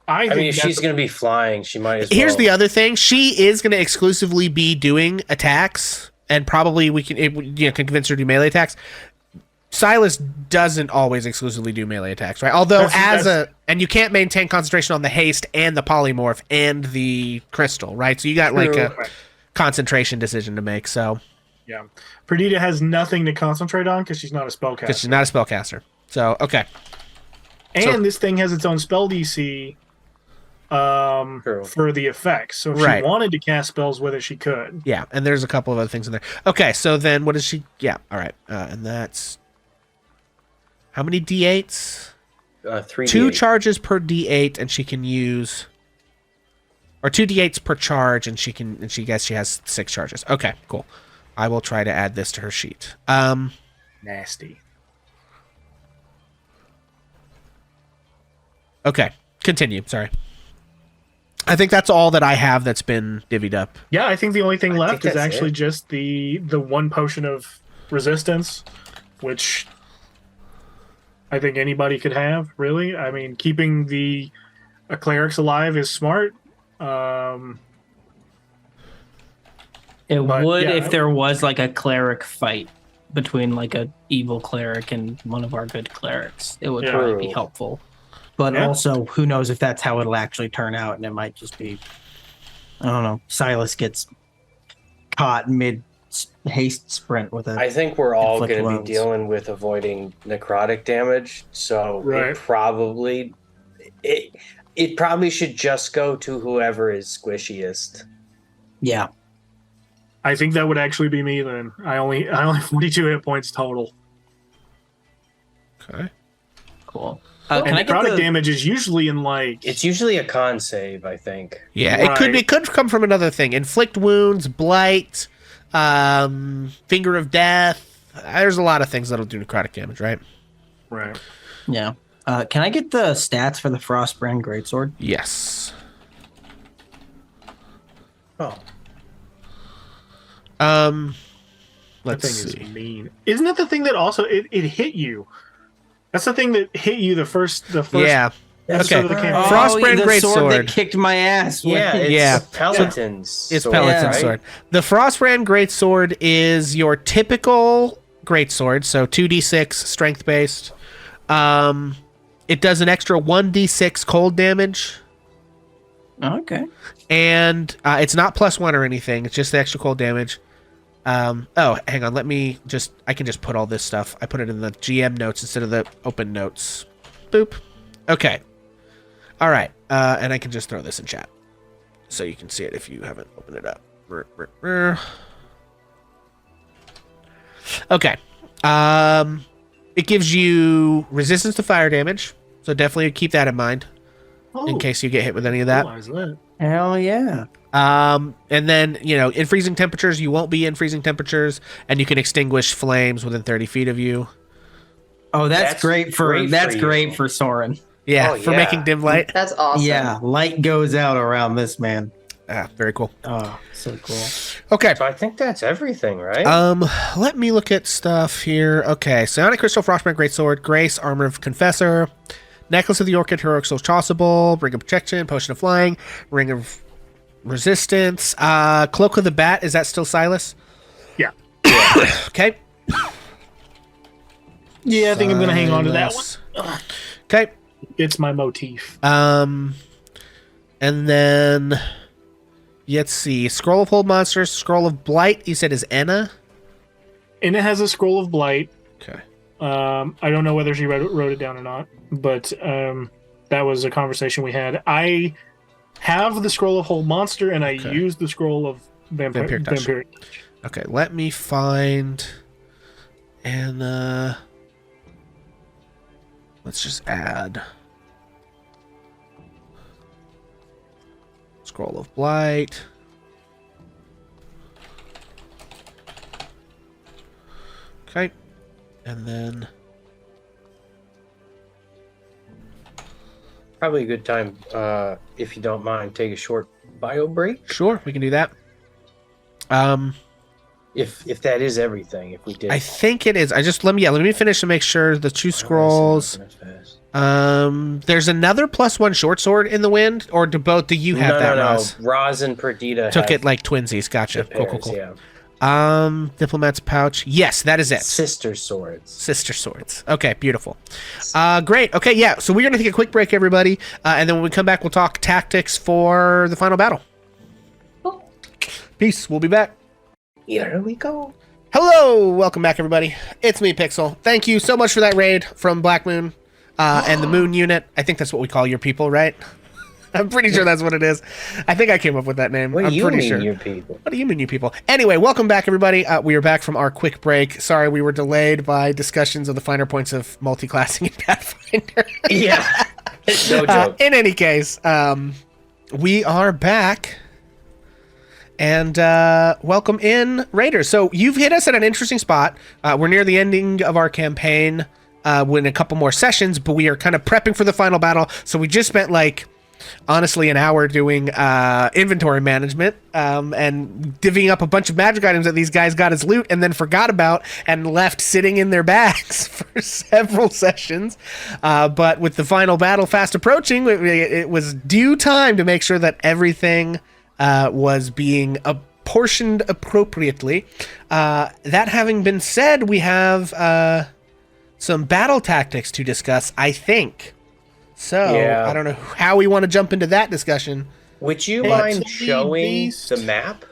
I mean, if she's going to be flying, she might as well. Here's the other thing. She is going to exclusively be doing attacks, and probably we can convince her to do melee attacks. Silas doesn't always exclusively do melee attacks, right? Although and you can't maintain concentration on the haste and the polymorph and the crystal, right? So you got like a concentration decision to make. So yeah, Perdita has nothing to concentrate on because she's not a spellcaster. Because she's not a spellcaster. So okay. And this thing has its own spell DC for the effects. So if she wanted to cast spells with it, she could. Yeah, and there's a couple of other things in there. Okay, so then what is she? Yeah, all right, and that's. How many D8s? 3 2 D8. charges per D8, and she can use... Or 2 D8s per charge, and she guess she has 6 charges. Okay, cool. I will try to add this to her sheet. Nasty. Okay, continue. Sorry. I think that's all that I have that's been divvied up. Yeah, I think the only thing left is actually just the one potion of resistance, which... I think anybody could have, really. I mean, keeping a clerics alive is smart. It But, would yeah. if there was like a cleric fight between like a evil cleric and one of our good clerics. It would Yeah. probably be helpful. But Yeah. also, who knows if that's how it'll actually turn out, and it might just be, I don't know, Silas gets caught mid haste sprint with a. I think we're all Inflict going to be wounds. dealing with avoiding necrotic damage, so Right. it probably should just go to whoever is squishiest. Yeah. I think that would actually be me then. I only 42 hit points total. Okay. Cool. And Can I get necrotic the damage is usually in like It's usually a con save, I think. Yeah, Right. it could come from another thing. Inflict wounds, blight, finger of death. There's a lot of things that'll do necrotic damage, right? right. Yeah. Can I get the stats for the Frostbrand Greatsword? Yes. Oh, That Let's thing see. is mean. Isn't it the thing that also it hit you? That's the thing that hit you the first Yeah. episode Okay. of the campaign. Oh, Frostbrand the sword Greatsword. that kicked my ass. yeah, it's Yeah. Peloton's It's sword, Peloton right? sword. The Frostbrand Greatsword is your typical greatsword, so 2d6 strength based. It does an extra 1d6 cold damage, Okay. and it's not +1 or anything. It's just the extra cold damage. Oh, hang on. I can just put all this stuff. I put it in the GM notes instead of the open notes. Boop. Okay. All right. And I can just throw this in chat so you can see it if you haven't opened it up. Okay. It gives you resistance to fire damage, so definitely keep that in mind in case you get hit with any of that. Realize that. Hell yeah. And then, in freezing temperatures, you won't be in freezing temperatures, and you can extinguish flames within 30 feet of you. Oh, that's That's great for great that's for great you. for Soren. Yeah, Oh, for yeah. making dim light. That's awesome. Yeah, light goes out around this man. Very cool. Oh, so cool. Okay. So I think that's everything, right? Let me look at stuff here. Okay, Psionic Crystal, Frostbrand Greatsword, Grace, Armor of Confessor, Necklace of the Orchid, Heroic Soul Chasuble, Ring of Protection, Potion of Flying, Ring of Resistance, Cloak of the Bat. Is that still Silas? Yeah. Okay. Yeah, I think I'm gonna hang on to that one. Silas. Okay. It's my motif. And then let's see. Scroll of Hold Monsters, Scroll of Blight. You said is Enna. And it has a scroll of blight. Okay. I don't know whether she wrote it down or not, but that was a conversation we had. I have the scroll of Hold Monster, and I use the scroll of Vampire Touch. Okay, let me find Anna. Let's just add Scroll of Blight. Okay, and then Probably a good time, if you don't mind, take a short bio break. sure, we can do that. If that is everything, if we did. I think it is. Let me finish to make sure the two scrolls. There's another +1 short sword in the wind, or do you have that, Roz? Roz and Perdita Took have it like twinsies. Gotcha. the Cool. pairs, yeah. Diplomat's pouch. Yes, that is it. Sister swords. Sister swords. Okay, beautiful. Great. Okay, yeah. So we're gonna take a quick break, everybody, and then when we come back, we'll talk tactics for the final battle. Cool. Peace. We'll be back. Here we go. Hello, welcome back, everybody. It's me, Pixel. Thank you so much for that raid from Black Moon and the Moon Unit. I think that's what we call your people, right? I'm pretty sure that's what it is. I think I came up with that name. What do I'm you pretty mean, sure. you people? What do you mean, you people? Anyway, welcome back, everybody. We are back from our quick break. Sorry, we were delayed by discussions of the finer points of multi-classing in Pathfinder. Yeah. No joke. In any case, we are back. And welcome in, Raiders. So you've hit us at an interesting spot. We're near the ending of our campaign. We're in a couple more sessions, but we are kind of prepping for the final battle. So we just spent like honestly an hour doing inventory management and divvying up a bunch of magic items that these guys got as loot and then forgot about and left sitting in their bags for several sessions. But with the final battle fast approaching, it was due time to make sure that everything was being apportioned appropriately. That having been said, we have some battle tactics to discuss, I think. So, Yeah. I don't know how we want to jump into that discussion. Would you mind showing the map,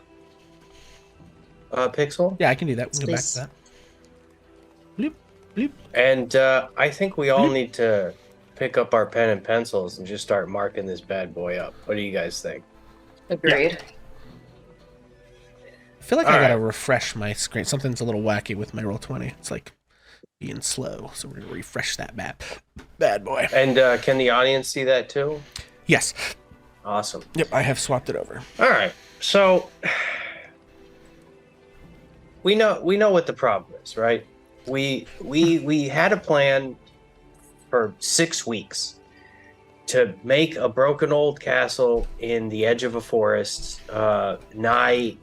Pixel? Yeah, I can do that. We'll go back to that. Bloop, bloop. And I think we all need to pick up our pen and pencils and just start marking this bad boy up. What do you guys think? Agreed. I feel like All I gotta right. refresh my screen. Something's a little wacky with my Roll20. It's like being slow, so we're gonna refresh that bad boy. And can the audience see that too? Yes. Awesome. Yep, I have swapped it over. All right. So we know what the problem is, right? We had a plan for 6 weeks to make a broken old castle in the edge of a forest, nigh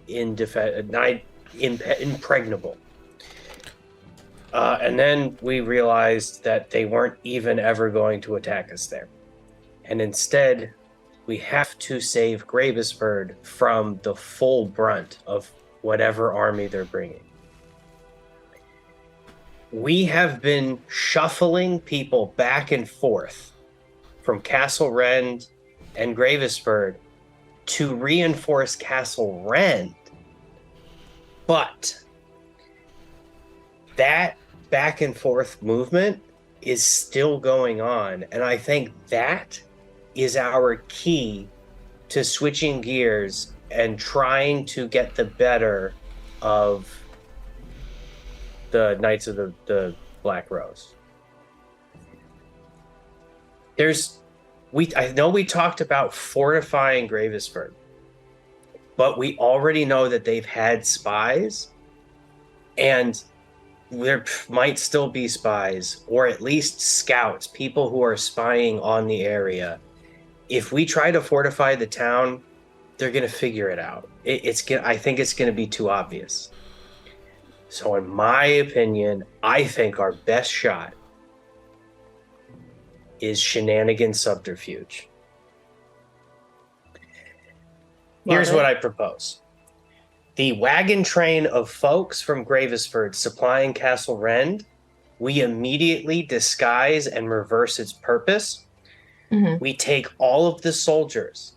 impregnable. And then we realized that they weren't even ever going to attack us there. And instead, we have to save Gravesford from the full brunt of whatever army they're bringing. We have been shuffling people back and forth from Castle Rend and Gravesford to reinforce Castle Rend. But that back and forth movement is still going on. And I think that is our key to switching gears and trying to get the better of the Knights of the Black Rose. I know we talked about fortifying Gravesford, but we already know that they've had spies, and there might still be spies, or at least scouts, people who are spying on the area. If we try to fortify the town, they're going to figure it out. I think it's going to be too obvious. So in my opinion, I think our best shot is shenanigans subterfuge. Here's what I propose. The wagon train of folks from Gravesford supplying Castle Rend, we immediately disguise and reverse its purpose. Mm-hmm. We take all of the soldiers,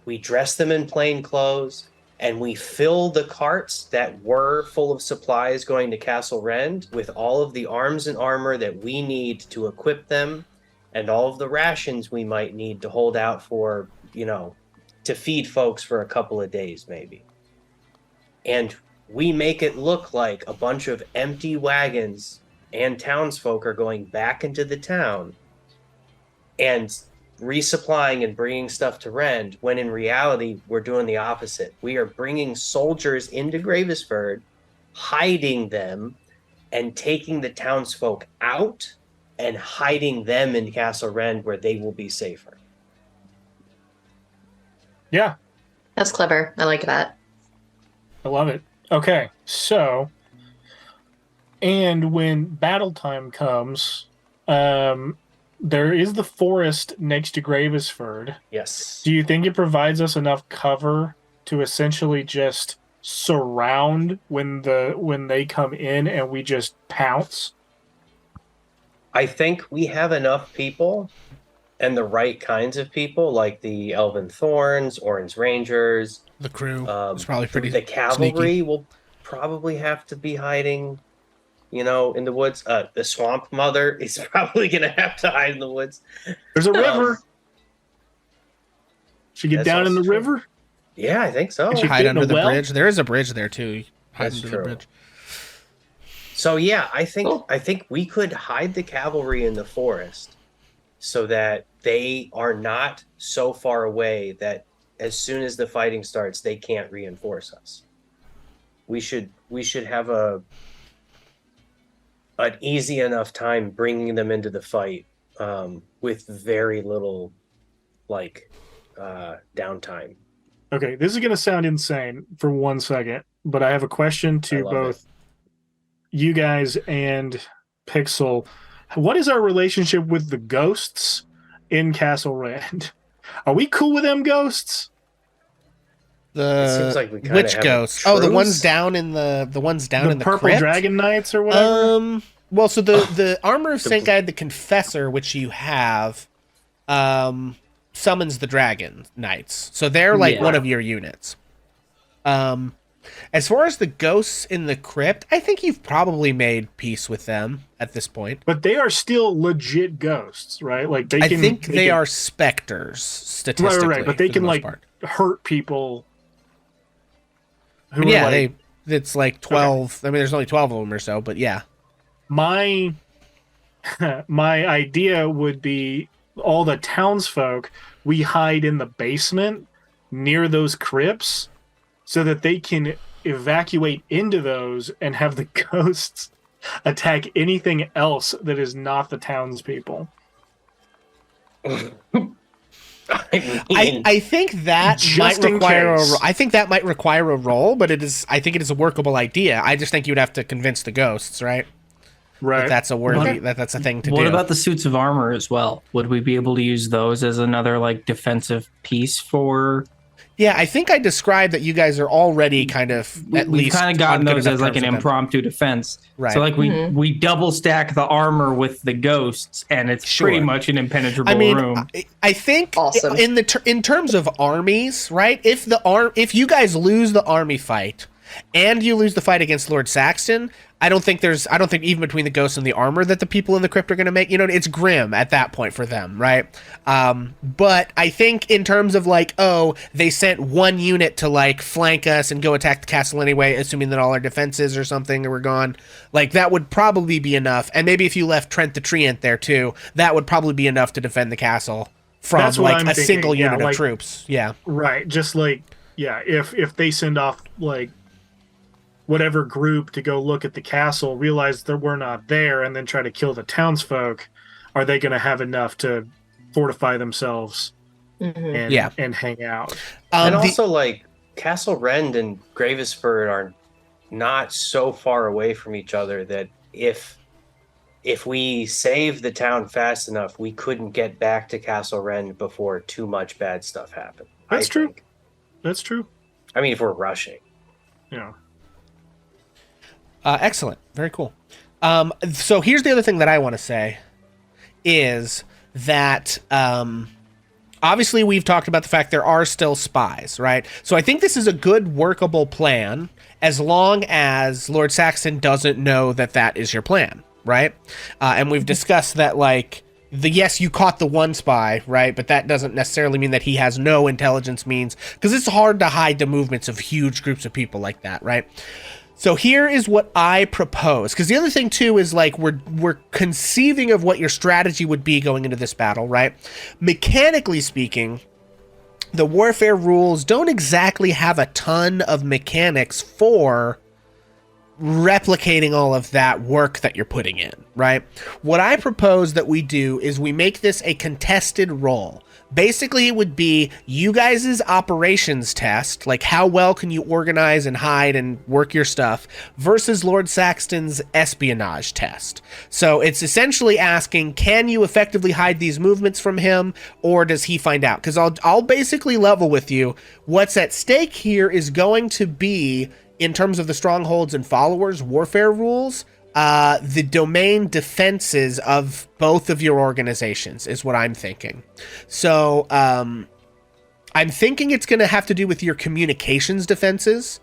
we dress them in plain clothes, and we fill the carts that were full of supplies going to Castle Rend with all of the arms and armor that we need to equip them, and all of the rations we might need to hold out for, to feed folks for a couple of days maybe. And we make it look like a bunch of empty wagons and townsfolk are going back into the town and resupplying and bringing stuff to Rend, when in reality, we're doing the opposite. We are bringing soldiers into Gravesford, hiding them, and taking the townsfolk out and hiding them in Castle Rend where they will be safer. Yeah, That's clever. I like that. I love it. Okay, so, and when battle time comes, there is the forest next to Gravesford. Yes. Do you think it provides us enough cover to essentially just surround when they come in and we just pounce? I think we have enough people and the right kinds of people, like the Elven Thorns, Orange Rangers. The crew is probably pretty The cavalry sneaky. will probably have to be hiding, in the woods. The Swamp Mother is probably going to have to hide in the woods. There's a river. Should get That's down in the also true. river. Yeah, I think so. It should Hide fit in under a the well. bridge. There is a bridge there too. Hide That's under true. the bridge. So yeah, I think Cool. we could hide the cavalry in the forest so that they are not so far away that as soon as the fighting starts, they can't reinforce us. We should have an easy enough time bringing them into the fight with very little downtime. Okay, this is going to sound insane for 1 second, but I have a question to both you guys and Pixel. What is our relationship with the ghosts in Castle Rand? Are we cool with them ghosts? It seems like we kinda which have a ghosts? Oh, the truce? ones down in the ones down in the Purple crypt? Dragon Knights or whatever? Well, so the Armor of Saint Guide, the Confessor, which you have, summons the Dragon Knights. So they're like one of your units. As far as the ghosts in the crypt, I think you've probably made peace with them at this point. But they are still legit ghosts, right? Like I think they are specters statistically. Right, but they can like hurt people. It's like 12. Okay. I mean, there's only 12 of them or so, but yeah. My idea would be all the townsfolk, we hide in the basement near those crypts so that they can evacuate into those and have the ghosts attack anything else that is not the townspeople. I think that might require I think that might require a roll, but I think it is a workable idea. I just think you would have to convince the ghosts, right? Right. That's a worthy that's a thing to do. What about the suits of armor as well? Would we be able to use those as another like defensive piece for? Yeah, I think I described that you guys are already kind of we've kind of gotten those as like an impromptu defense. Right. So like we double stack the armor with the ghosts, and it's pretty much an impenetrable room. I think awesome. in terms of armies, right? If you guys lose the army fight and you lose the fight against Lord Saxton, I don't think even between the ghosts and the armor that the people in the crypt are going to make, it's grim at that point for them, right? But I think in terms of like, they sent one unit to like flank us and go attack the castle anyway, assuming that all our defenses or something were gone, like that would probably be enough. And maybe if you left Trent the Treant there too, that would probably be enough to defend the castle from like a single unit of troops. Yeah. Right. Just like, if they send off like whatever group to go look at the castle, realize that we're not there, and then try to kill the townsfolk, are they going to have enough to fortify themselves and hang out? And also, like, Castle Rend and Gravesford are not so far away from each other that if we save the town fast enough, we couldn't get back to Castle Rend before too much bad stuff happened. That's true. That's true. I mean, if we're rushing. Yeah. Excellent. Very cool. So here's the other thing that I want to say is that obviously we've talked about the fact there are still spies, right? So I think this is a good workable plan as long as Lord Saxon doesn't know that that is your plan, right? And we've discussed that, like, yes, you caught the one spy, right? But that doesn't necessarily mean that he has no intelligence means, because it's hard to hide the movements of huge groups of people like that, right? So here is what I propose, because the other thing too is like we're conceiving of what your strategy would be going into this battle, right? Mechanically speaking, the warfare rules don't exactly have a ton of mechanics for replicating all of that work that you're putting in, right? What I propose that we do is we make this a contested roll. Basically, it would be you guys' operations test, like how well can you organize and hide and work your stuff, versus Lord Saxton's espionage test. So it's essentially asking, can you effectively hide these movements from him, or does he find out? Because I'll basically level with you. What's at stake here is going to be, in terms of the strongholds and followers warfare rules, the domain defenses of both of your organizations is what I'm thinking. So I'm thinking it's going to have to do with your communications defenses,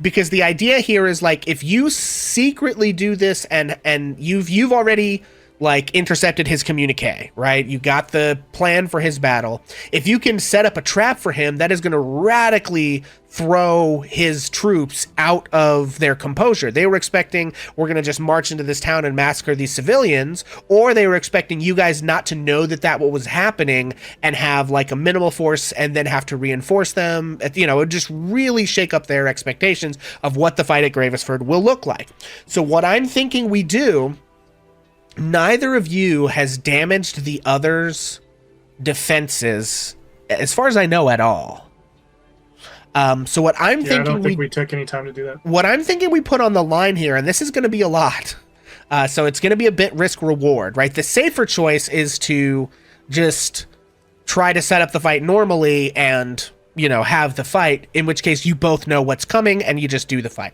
because the idea here is like if you secretly do this and you've already like intercepted his communique, right? You got the plan for his battle. If you can set up a trap for him, that is going to radically throw his troops out of their composure. They were expecting we're going to just march into this town and massacre these civilians, or they were expecting you guys not to know that what was happening and have like a minimal force and then have to reinforce them. It would just really shake up their expectations of what the fight at Gravesford will look like. So what I'm thinking we do, neither of you has damaged the other's defenses as far as I know, at all. So what I'm thinking, I don't think we took any time to do that. What I'm thinking we put on the line here, and this is going to be a lot, so it's going to be a bit risk reward, right? The safer choice is to just try to set up the fight normally and, have the fight, in which case you both know what's coming and you just do the fight.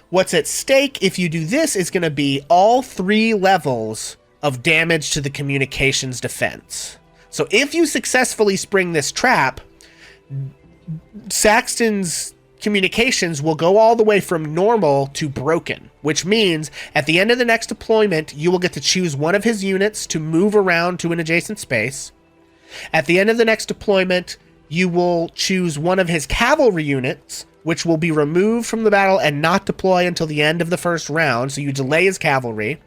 What's at stake if you do this is going to be all 3 levels of damage to the communications defense. So if you successfully spring this trap, Saxton's communications will go all the way from normal to broken, which means at the end of the next deployment, you will get to choose one of his units to move around to an adjacent space. At the end of the next deployment, you will choose one of his cavalry units, which will be removed from the battle and not deploy until the end of the first round, so you delay his cavalry.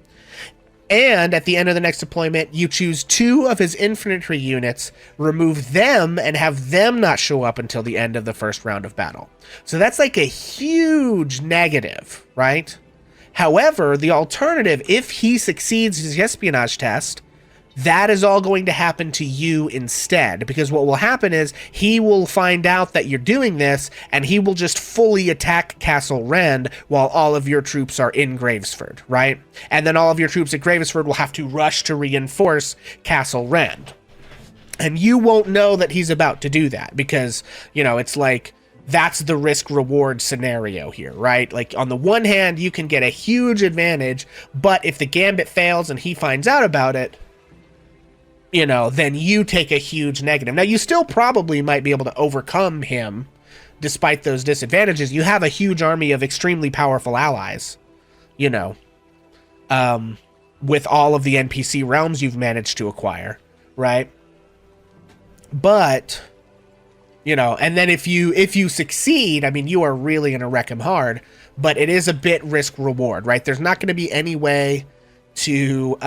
And at the end of the next deployment, you choose 2 of his infantry units, remove them, and have them not show up until the end of the first round of battle. So that's like a huge negative, right? However, the alternative, if he succeeds his espionage test, that is all going to happen to you instead, because what will happen is he will find out that you're doing this and he will just fully attack Castle Rend while all of your troops are in Gravesford, right? And then all of your troops at Gravesford will have to rush to reinforce Castle Rend. And you won't know that he's about to do that because, it's like that's the risk reward scenario here, right? Like on the one hand, you can get a huge advantage, but if the gambit fails and he finds out about it, then you take a huge negative. Now, you still probably might be able to overcome him despite those disadvantages. You have a huge army of extremely powerful allies, with all of the NPC realms you've managed to acquire, right? But, and then if you succeed, I mean, you are really going to wreck him hard, but it is a bit risk reward, right? There's not going to be any way to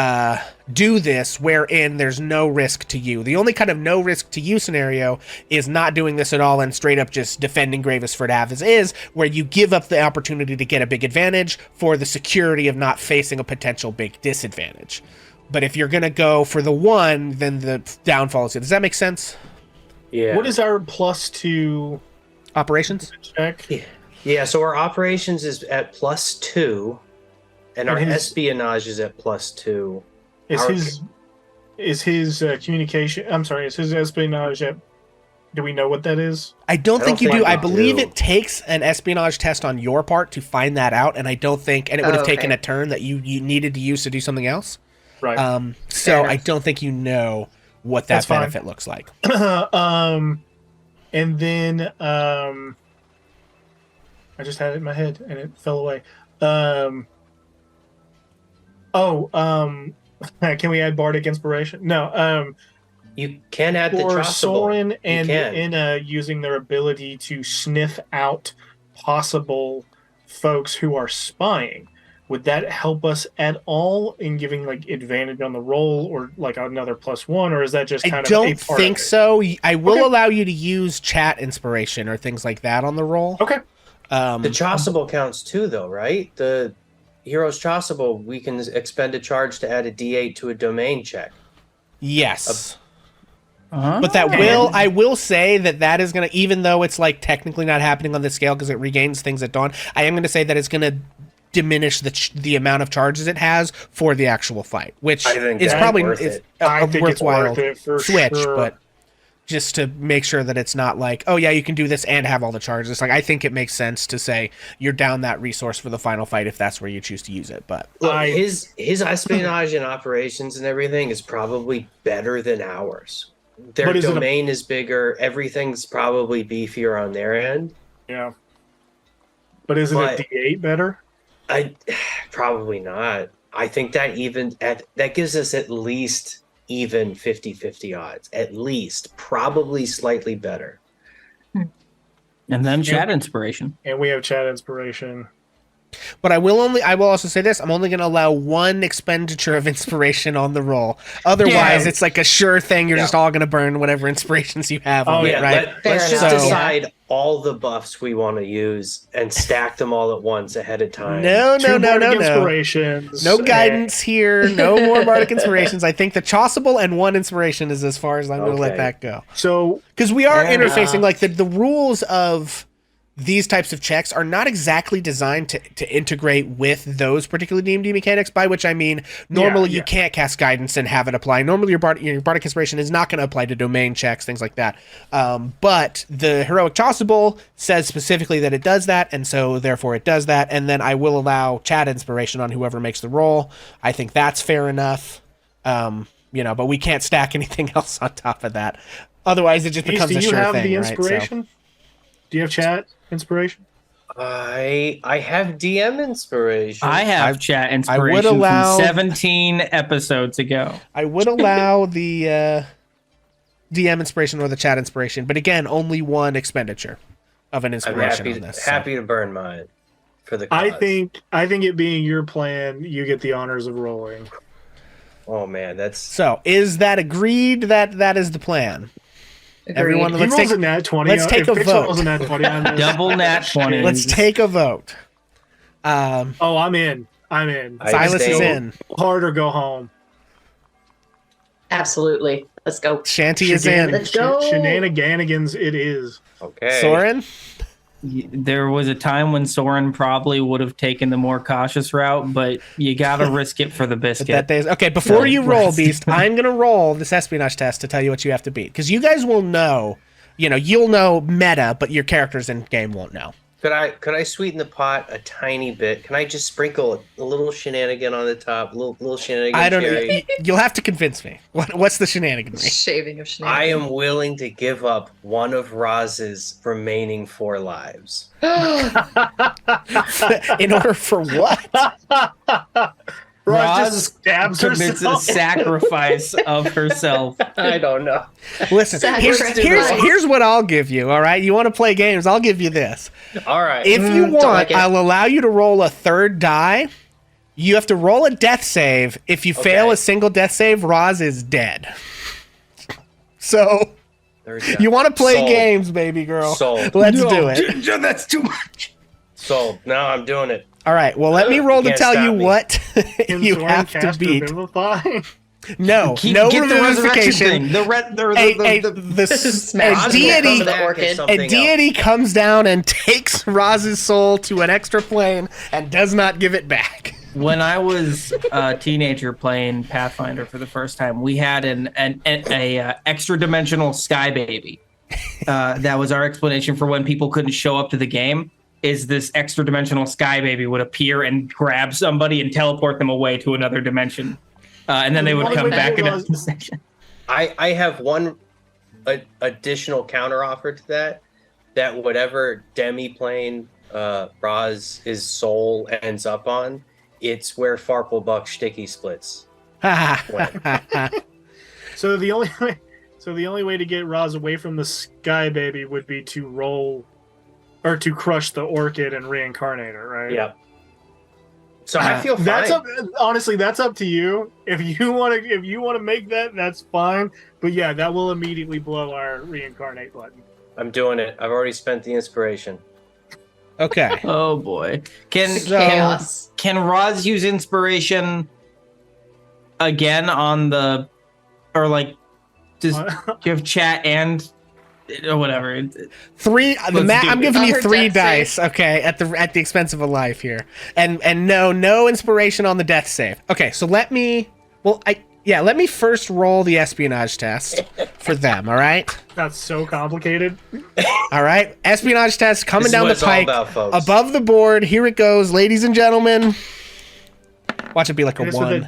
do this wherein there's no risk to you. The only kind of no risk to you scenario is not doing this at all and straight up just defending Gravesford as is, where you give up the opportunity to get a big advantage for the security of not facing a potential big disadvantage. But if you're going to go for the one, then the downfall is it. Does that make sense? Yeah. What is our +2 operations check? Yeah, so our operations is at +2. And our espionage is at +2. Is his communication? I'm sorry. Is his espionage at? Do we know what that is? I don't think you do. I believe it takes an espionage test on your part to find that out, and I don't think, and it would have taken a turn that you needed to use to do something else. Right. So I don't think you know what that benefit looks like. And then I just had it in my head and it fell away. Can we add Bardic Inspiration? No. You can add the for Trustable. Soren and Inna using their ability to sniff out possible folks who are spying. Would that help us at all in giving like advantage on the roll or like another +1, or is that just kind of a part I don't think so. I will allow you to use chat inspiration or things like that on the roll. Okay. The Chasuble counts too, though, right? The Hero's Chasuble, we can expend a charge to add a D8 to a domain check. Yes. But I will say that is going to, even though it's like technically not happening on this scale because it regains things at dawn, I am going to say that it's going to diminish the amount of charges it has for the actual fight, which is probably a worthwhile switch, sure. But just to make sure that it's not like, oh yeah, you can do this and have all the charges. Like, I think it makes sense to say you're down that resource for the final fight if that's where you choose to use it. But his espionage and operations and everything is probably better than ours. Their domain is bigger. Everything's probably beefier on their end. Yeah. But isn't a D8 better? Probably not. I think that gives us at least even 50-50 odds. At least. Probably slightly better. And then chat inspiration. And we have chat inspiration. But I will also say this: I'm only going to allow one expenditure of inspiration on the roll. Otherwise, it's like a sure thing. You're just all going to burn whatever inspirations you have. Oh, it, right? Let's just enough. decide all the buffs we want to use and stack them all at once ahead of time. No. Inspirations. No guidance here. No more bardic inspirations. I think the Chasuble and one inspiration is as far as I'm going to let that go. So, because we are interfacing, like the rules of these types of checks are not exactly designed to integrate with those particular D&D mechanics, by which I mean normally you can't cast guidance and have it apply. Normally your bardic inspiration is not going to apply to domain checks, things like that. But the heroic Chasuble says specifically that it does that, and so therefore it does that, and then I will allow chat inspiration on whoever makes the roll. I think that's fair enough. But we can't stack anything else on top of that. Otherwise it just becomes a sure thing. Do you have the inspiration? Right? Do you have chat inspiration? I have DM inspiration. I have chat inspiration from 17 episodes ago. I would allow the DM inspiration or the chat inspiration, but again, only one expenditure of an inspiration on this. Happy to burn mine for the cause. I think it being your plan, you get the honors of rolling. Oh man, that's so. Is that agreed? That is the plan. Agreed. Everyone, let's take a nat 20. Let's take a vote. Double nat 20. Let's take a vote. I'm in. Silas is in. Hard or go home. Absolutely. Let's go. Shanty is in. Let's go. Shenanigans it is. Okay. Soren? There was a time when Soren probably would have taken the more cautious route, but you got to risk it for the biscuit. Okay, before you roll, Beast, I'm going to roll this espionage test to tell you what you have to beat. Because you guys will know, you'll know meta, but your characters in game won't know. Could I sweeten the pot a tiny bit? Can I just sprinkle a little shenanigan on the top? Little shenanigan. I don't know. You'll have to convince me. What's the shenanigan? Shaving of shenanigans. I am willing to give up one of Roz's remaining 4 lives. In order for what? Roz commits a sacrifice of herself. I don't know. Listen, here's what I'll give you, all right? You want to play games, I'll give you this. All right. If you want, I'll allow you to roll a third die. You have to roll a death save. If you fail a single death save, Roz is dead. So, you want to play games, baby girl. Let's do it. That's too much. Sold. Now I'm doing it. All right. Well, let me roll to tell you what you have to beat. No, no revivification. A deity comes down and takes Roz's soul to an extra plane and does not give it back. When I was a teenager playing Pathfinder for the first time, we had an extra dimensional sky baby. That was our explanation for when people couldn't show up to the game. Is this extra dimensional sky baby would appear and grab somebody and teleport them away to another dimension. And then they would come back in a section. I have one additional counter offer to that whatever demi-plane Roz's soul ends up on, it's where Farklebuck Sticky splits. So the only way to get Roz away from the sky baby would be to roll or to crush the orchid and reincarnate her, right? Yep. So I feel fine. Honestly, that's up to you. If you want to make that, that's fine. But yeah, that will immediately blow our reincarnate button. I'm doing it. I've already spent the inspiration. Okay. Oh boy. Can Roz use inspiration again on the, or like just give chat and or whatever. 3. I'm giving you 3 dice, okay, at the expense of a life here, and no inspiration on the death save. Okay, so let me first roll the espionage test for them. All right. That's so complicated. All right, espionage test coming down the pike, above the board. Here it goes, ladies and gentlemen. Watch it be like a 1.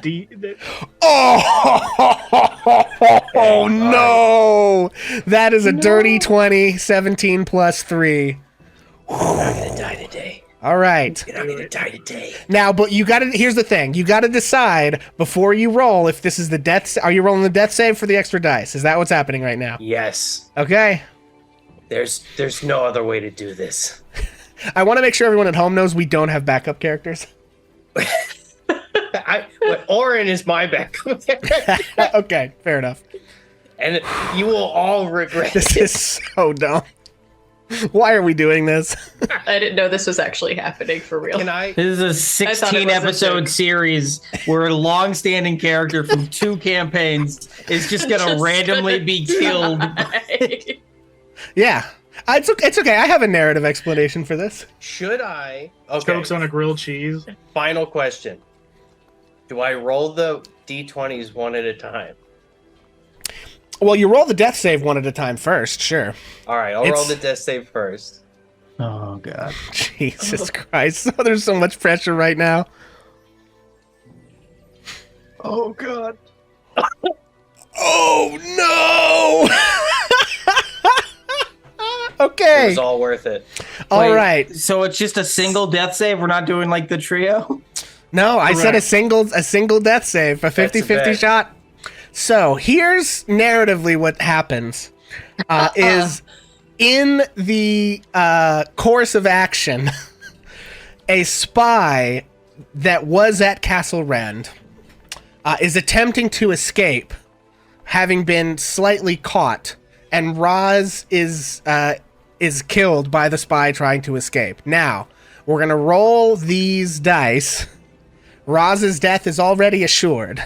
Oh no! That is a dirty 20. 17 plus 3. I'm not gonna die today. All right. You're not gonna die today. Now, but you got to. Here's the thing. You got to decide before you roll if this is the death. Are you rolling the death save for the extra dice? Is that what's happening right now? Yes. Okay. There's no other way to do this. I want to make sure everyone at home knows we don't have backup characters. Orin is my backup. Okay, fair enough. And you will all regret This is so dumb. Why are we doing this? I didn't know this was actually happening for real. Can I? This is a I thought it 16 was a episode joke. series where a long-standing character from 2 campaigns is just gonna Just randomly gonna be killed. die. Yeah. It's okay. I have a narrative explanation for this. Should I? Okay. Chokes on a grilled cheese. Final question. Do I roll the d20s one at a time? Well, you roll the death save one at a time first, sure. All right, I'll roll the death save first. Oh god. Jesus Christ. There's so much pressure right now. Oh god. Oh, no! It Okay. was all worth it. All Wait, right. So it's just a single death save. We're not doing like the trio. No, I said a Correct. single death save, a 50-50 bet. shot. So here's narratively what happens. Is in the course of action, a spy that was at Castle Rend is attempting to escape, having been slightly caught, and Roz is killed by the spy trying to escape. Now, we're gonna roll these dice. Roz's death is already assured.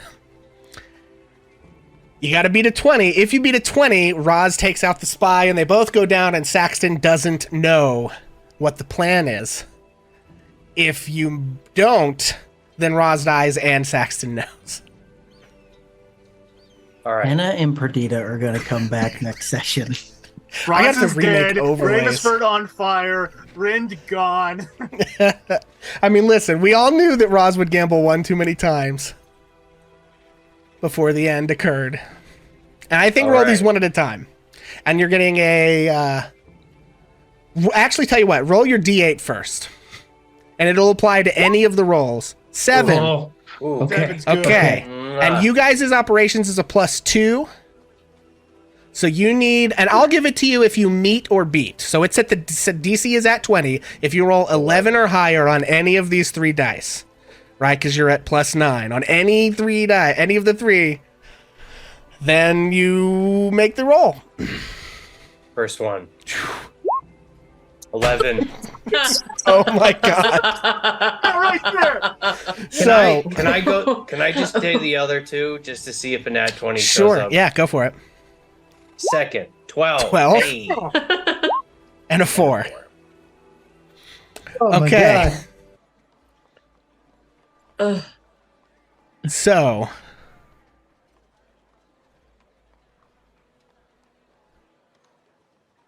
You gotta beat a 20. If you beat a 20, Roz takes out the spy and they both go down and Saxton doesn't know what the plan is. If you don't, then Roz dies and Saxton knows. All right. Anna and Perdita are gonna come back next session. I have to Roz is remake dead. overlays. Rainisford on fire. Rind gone. I mean, listen, we all knew that Roz would gamble one too many times before the end occurred. And I think All roll right. these one at a time. And you're getting actually, tell you what, roll your D8 first. And it'll apply to any of the rolls. 7. Oh, Ooh. okay. Seven's good. Okay. Mwah. And you guys' operations is a +2. So you need, and I'll give it to you if you meet or beat. So it's at DC is at 20. If you roll 11 or higher on any of these 3 dice, right? Because you're at +9 on any 3 die, any of the 3, then you make the roll. First one. 11. Oh my god! Right there. So Can I go? Can I just take the other 2 just to see if a nat 20 shows sure, up? yeah, go for it. Second. 12. 12? Hey. And a 4. Oh my Okay. god. So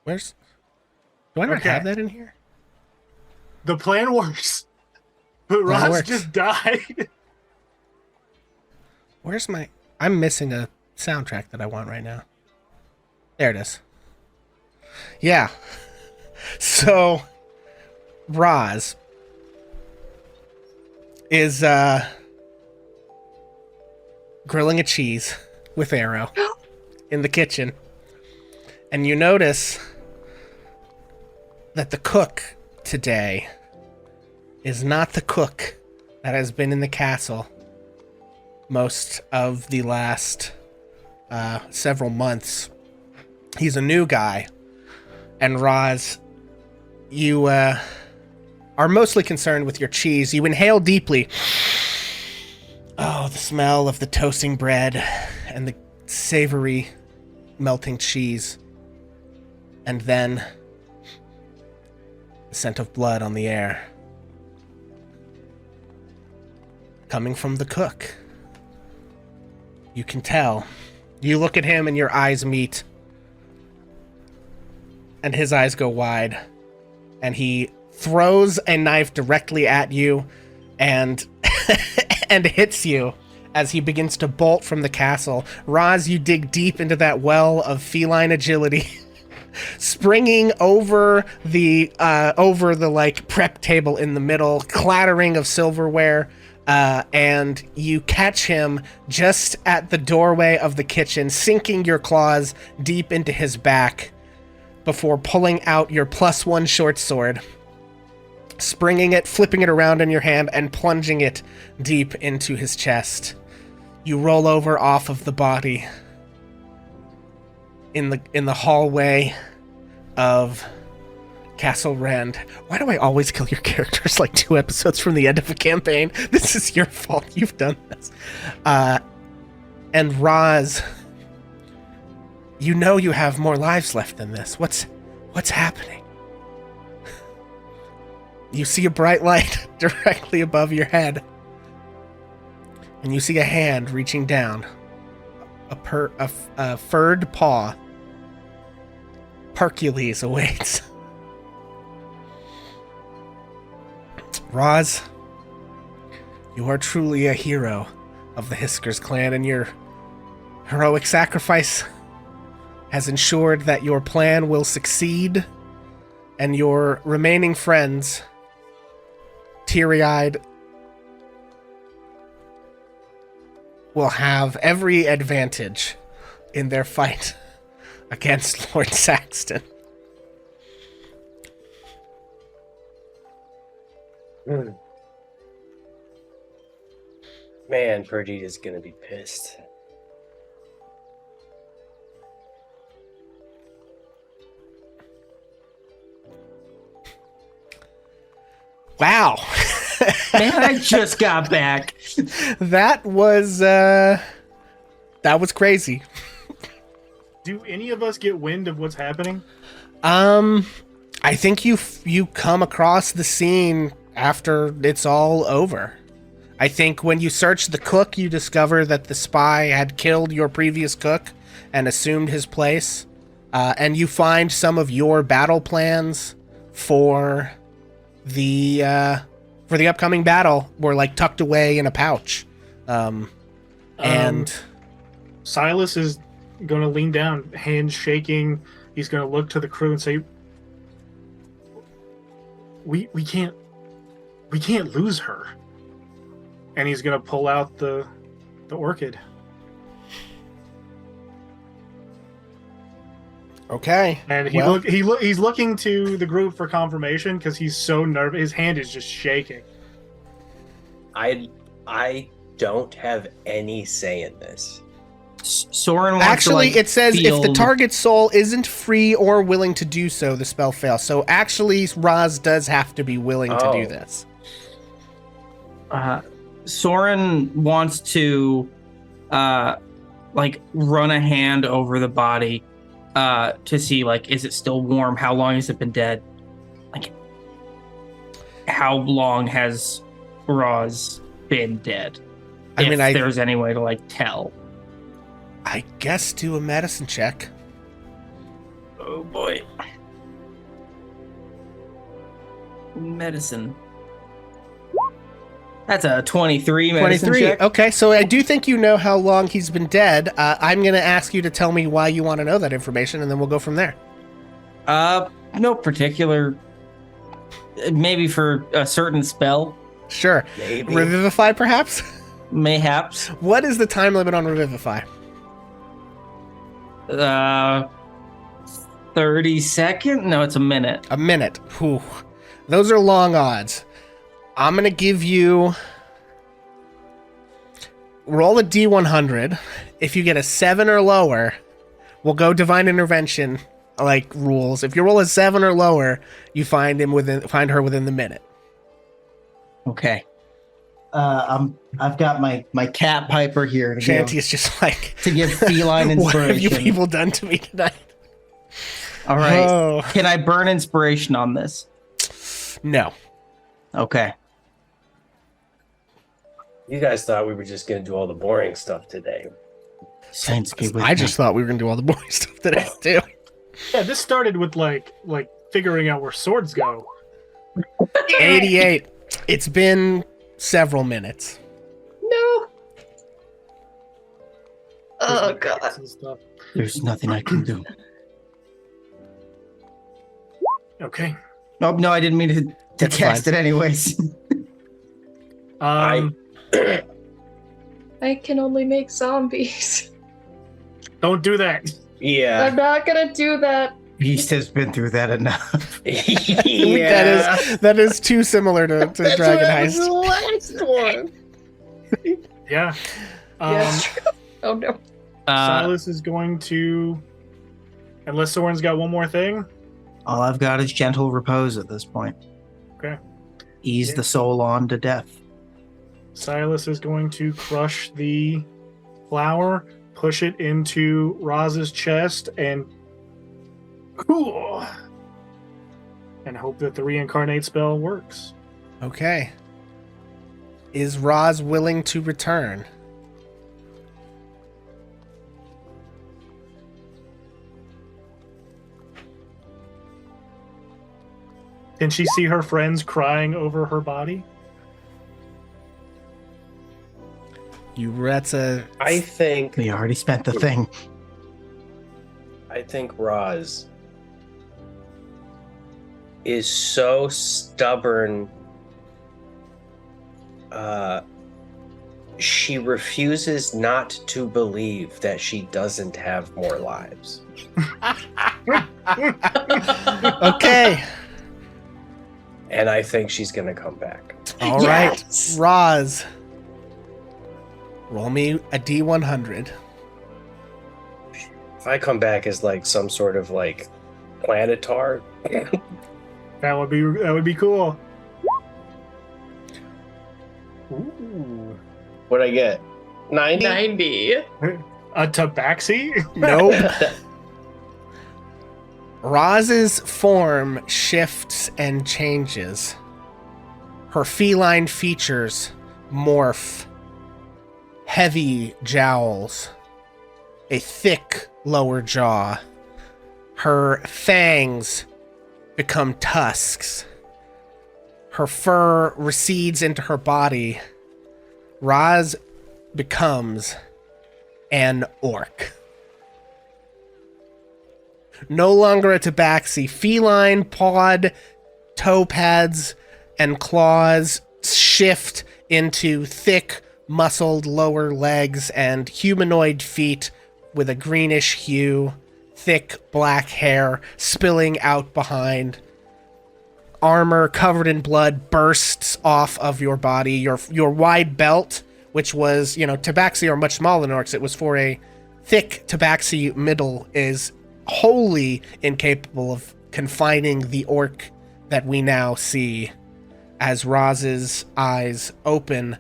where's? Do I not Okay. have that in here? The plan works. But Well, it Roz works. just died. Where's my? I'm missing a soundtrack that I want right now. There it is. Yeah. So, Roz is grilling a cheese with Arrow in the kitchen. And you notice that the cook today is not the cook that has been in the castle most of the last several months. He's a new guy. And Roz, you are mostly concerned with your cheese. You inhale deeply. Oh, the smell of the toasting bread and the savory melting cheese. And then the scent of blood on the air. Coming from the cook. You can tell. You look at him and your eyes meet. And his eyes go wide. And he throws a knife directly at you and and hits you as he begins to bolt from the castle. Roz, you dig deep into that well of feline agility, springing over the like prep table in the middle, clattering of silverware. And you catch him just at the doorway of the kitchen, sinking your claws deep into his back before pulling out your +1 short sword springing it, flipping it around in your hand, and plunging it deep into his chest. You roll over off of the body in the hallway of Castle Rand. Why do I always kill your characters like 2 episodes from the end of a campaign? This is your fault. You've done this. And Roz, you know you have more lives left than this. What's happening? You see a bright light directly above your head. And you see a hand reaching down. A furred paw. Hercules awaits. Roz, you are truly a hero of the Hiskers clan, and your heroic sacrifice has ensured that your plan will succeed, and your remaining friends, teary-eyed, will have every advantage in their fight against Lord Saxton. Man, Perdita's gonna be pissed. Wow. Man, I just got back. That was crazy. Do any of us get wind of what's happening? I think you come across the scene after it's all over. I think when you search the cook, you discover that the spy had killed your previous cook and assumed his place. And you find some of your battle plans for the upcoming battle were like tucked away in a pouch. And Silas is going to lean down, hands shaking. He's going to look to the crew and say, "We can't lose her." And he's going to pull out the orchid. Okay. And he's looking to the group for confirmation because he's so nervous. His hand is just shaking. I don't have any say in this. Soren wants actually, to, it says if the target's soul isn't free or willing to do so, the spell fails. So actually, Roz does have to be willing to do this. Soren wants to run a hand over the body to see, is it still warm? How long has it been dead? How long has Roz been dead? If there's any way to tell. I guess do a medicine check. Oh boy. Medicine. That's a 23 medicine 23. check. Okay, so I do think you know how long he's been dead. I'm going to ask you to tell me why you want to know that information, and then we'll go from there. No particular. Maybe for a certain spell. Sure. Maybe. Revivify, perhaps? Mayhaps. What is the time limit on Revivify? 30 seconds? No, it's a minute. A minute. Whew. Those are long odds. I'm going to give you... Roll a D100. If you get a 7 or lower, we'll go Divine Intervention rules. If you roll a 7 or lower, you find her within the minute. Okay. I've got my cat Piper here to Shanty is just to give feline inspiration. What have you people done to me tonight? All right. Oh. Can I burn inspiration on this? No. Okay. You guys thought we were just going to do all the boring stuff today. Saints be with I me. just thought we were going to do all the boring stuff today, too. Yeah, this started with figuring out where swords go. 88. It's been several minutes. No. Oh god. And stuff. There's nothing I can do. Okay. Oh, no, I didn't mean to That's cast fine. it anyways. I can only make zombies. Don't do that. Yeah. I'm not gonna do that. Beast has been through that enough. Yeah. that is too similar to That's Dragon what was Heist. the last one. Yeah. Yes. Oh no. Silas is going to, unless Soren's got one more thing. All I've got is gentle repose at this point. Okay. Ease Yeah. the soul on to death. Silas is going to crush the flower, push it into Roz's chest, and hope that the reincarnate spell works. Okay. Is Roz willing to return? Can she see her friends crying over her body? That's a. I think We already spent the thing. Roz is so stubborn. She refuses not to believe that she doesn't have more lives. Okay. And I think she's going to come back. All right. Yes. Roz. Roll me a D100. If I come back as like some sort of like planetar, That would be cool. Ooh. what'd I get? 90? 90. A tabaxi? Nope. Roz's form shifts and changes. Her feline features morph. Heavy jowls. A thick lower jaw. Her fangs become tusks. Her fur recedes into her body. Roz becomes an orc. No longer a tabaxi. Feline, pawed, toe pads, and claws shift into thick, muscled lower legs and humanoid feet with a greenish hue, thick black hair spilling out behind. Armor covered in blood bursts off of your body. Your wide belt, which was, tabaxi are much smaller than orcs. It was for a thick tabaxi middle, is wholly incapable of confining the orc that we now see. As Roz's eyes open,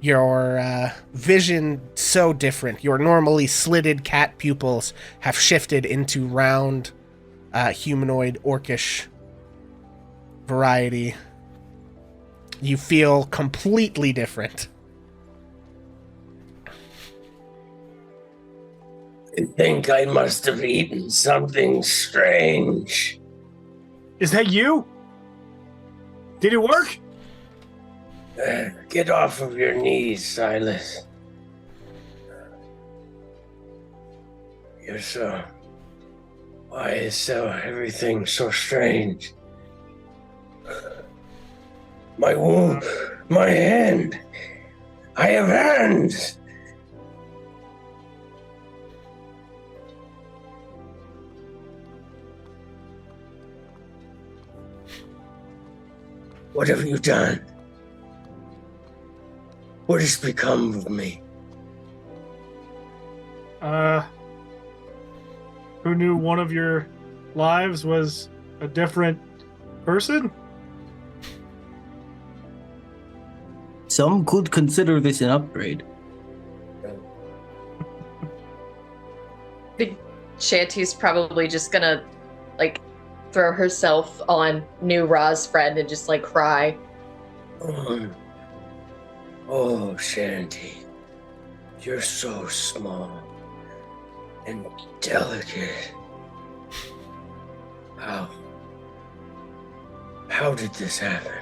your vision so different. Your normally slitted cat pupils have shifted into round, humanoid, orcish variety. You feel completely different. I think I must have eaten something strange. Is that you? Did it work? Get off of your knees, Silas. Why is everything so strange? My womb, my hand. I have hands. What have you done? What has become of me? Who knew one of your lives was a different person? Some could consider this an upgrade. Shanty's probably just gonna, throw herself on new Ra's friend and just, cry. Oh, Shanty. You're so small and delicate. How did this happen?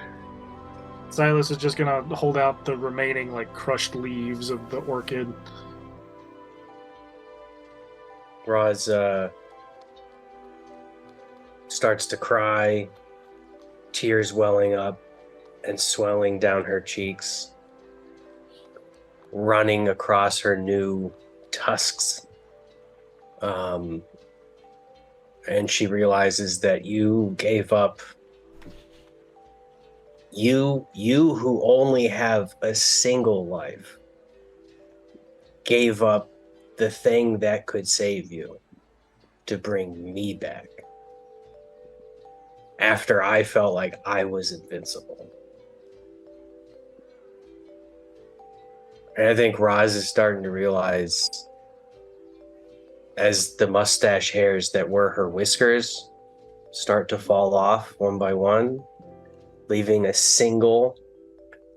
Silas is just gonna hold out the remaining, crushed leaves of the orchid. Roz starts to cry, tears welling up and swelling down her cheeks, running across her new tusks. and she realizes that you gave up. You who only have a single life gave up the thing that could save you to bring me back after I felt like I was invincible. And I think Roz is starting to realize, as the mustache hairs that were her whiskers start to fall off one by one, leaving a single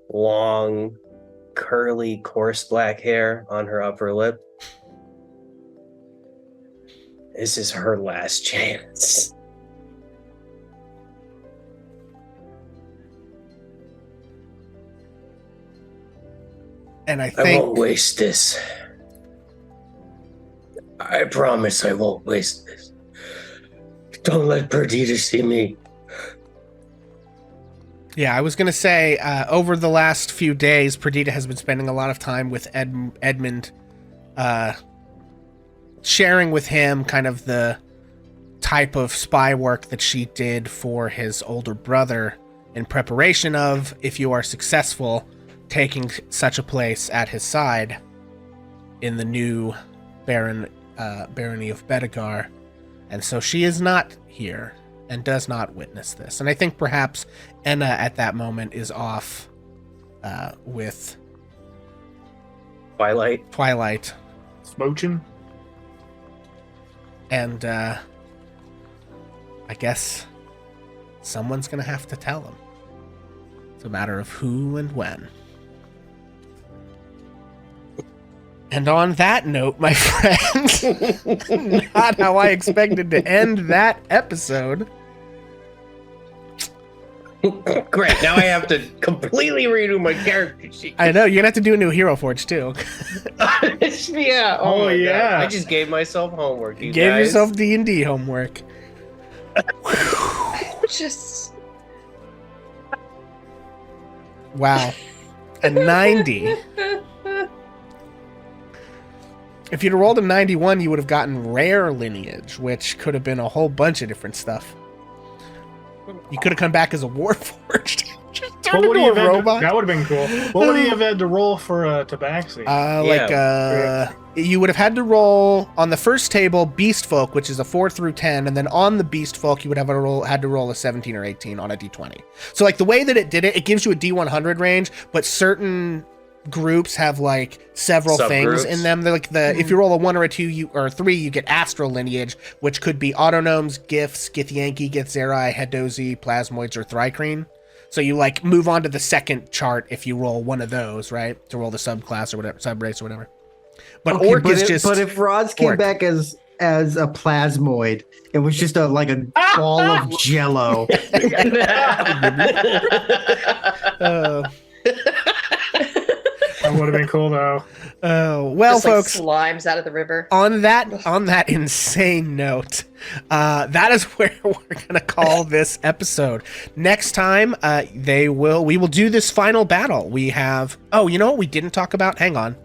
long, curly, coarse black hair on her upper lip. This is her last chance. And I I won't waste this. I promise I won't waste this. Don't let Perdita see me. Yeah, I was going to say, over the last few days, Perdita has been spending a lot of time with Edmund, sharing with him kind of the type of spy work that she did for his older brother in preparation of, if you are successful, taking such a place at his side in the new barony of Bedegar. And so she is not here and does not witness this. And I think perhaps Enna at that moment is off with Twilight. Smooching. And I guess someone's going to have to tell him. It's a matter of who and when. And on that note, my friends, not how I expected to end that episode. Great, now I have to completely redo my character sheet. I know, you're going to have to do a new Hero Forge, too. Yeah. Oh, yeah. God. I just gave myself homework, you Gave guys. yourself D&D homework. Just Wow. A 90. If you'd have rolled a 91, you would have gotten rare lineage, which could have been a whole bunch of different stuff. You could have come back as a Warforged. Just turned into a robot. That would have been cool. What would he have had to roll for Tabaxi? You would have had to roll on the first table Beast Folk, which is a 4 through 10, and then on the Beast Folk you would have had to roll a 17 or 18 on a D20. So like the way that it did it, it gives you a D100 range, but certain groups have like several things in them. They're like if you roll a 1 or a 2 or a 3, you get astral lineage, which could be autonomes, gifts, Githyanki, Githzerai, Hedozi, Plasmoids, or Thrycreen. So you like move on to the second chart if you roll one of those, right? To roll the subclass or whatever, subrace or whatever. But Okay, Orc is But if Roz came Orc. back as a plasmoid, it was just a ball of jello. That would have been cool, though. Oh, well, just folks. like slimes out of the river. On that insane note, that is where we're gonna call this episode. Next time, we will do this final battle. We have. Oh, you know what we didn't talk about? Hang on.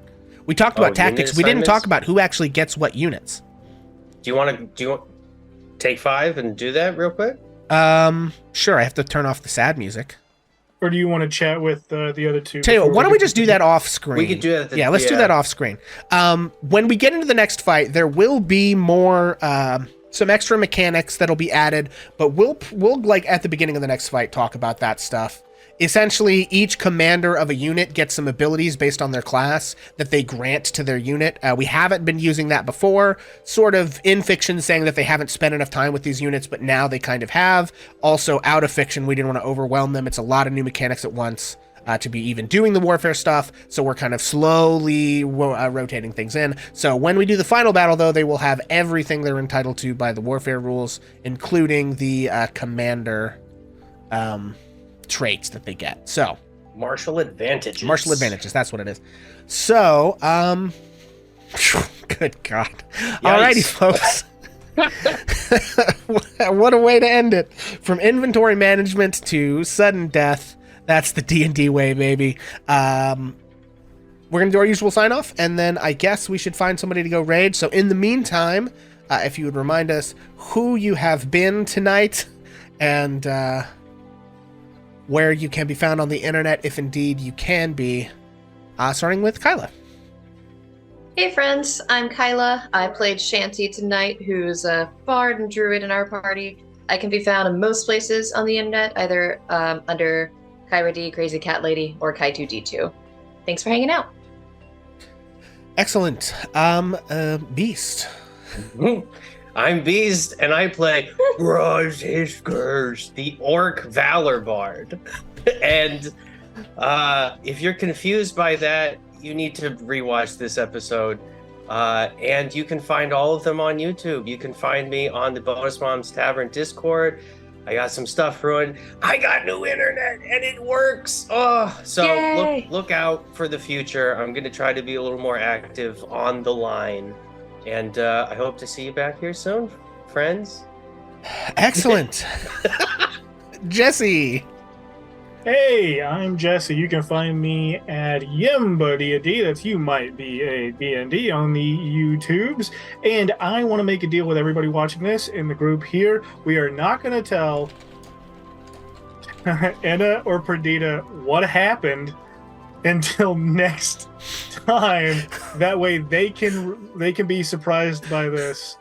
We talked about tactics. We didn't talk about who actually gets what units. Do you want to take 5 and do that real quick? Sure. I have to turn off the sad music. Or do you want to chat with the other two? Tell you what, why don't we just do that off screen? We could do that. Let's do that off screen. When we get into the next fight, there will be more, some extra mechanics that'll be added, but we'll like at the beginning of the next fight talk about that stuff. Essentially, each commander of a unit gets some abilities based on their class that they grant to their unit. We haven't been using that before, sort of in fiction saying that they haven't spent enough time with these units, but now they kind of have. Also, out of fiction, we didn't want to overwhelm them. It's a lot of new mechanics at once to be even doing the warfare stuff, so we're kind of slowly rotating things in. So when we do the final battle, though, they will have everything they're entitled to by the warfare rules, including the commander traits that they get. So Martial advantages, that's what it is. So good God. Yikes. Alrighty, folks. What a way to end it. From inventory management to sudden death. That's the D&D way, baby. We're gonna do our usual sign off, and then I guess we should find somebody to go raid. So in the meantime, if you would remind us who you have been tonight and where you can be found on the internet, if indeed you can be, starting with Kyla. Hey friends, I'm Kyla. I played Shanty tonight, who's a bard and druid in our party. I can be found in most places on the internet, either under Kyra D, Crazy Cat Lady, or Kai2D2. Thanks for hanging out. Excellent. Beast. I'm Beast, and I play Rise His Curse, the Orc Valor Bard. And if you're confused by that, you need to rewatch this episode. And you can find all of them on YouTube. You can find me on the Bonus Moms Tavern Discord. I got some stuff ruined. I got new internet and it works. Oh, so look out for the future. I'm going to try to be a little more active on the line. And I hope to see you back here soon, friends. Excellent. Jesse. Hey, I'm Jesse. You can find me at YimbaDD. That's You Might Be a BND on the YouTubes. And I want to make a deal with everybody watching this in the group here. We are not going to tell Anna or Perdita what happened until next time. That way they can be surprised by this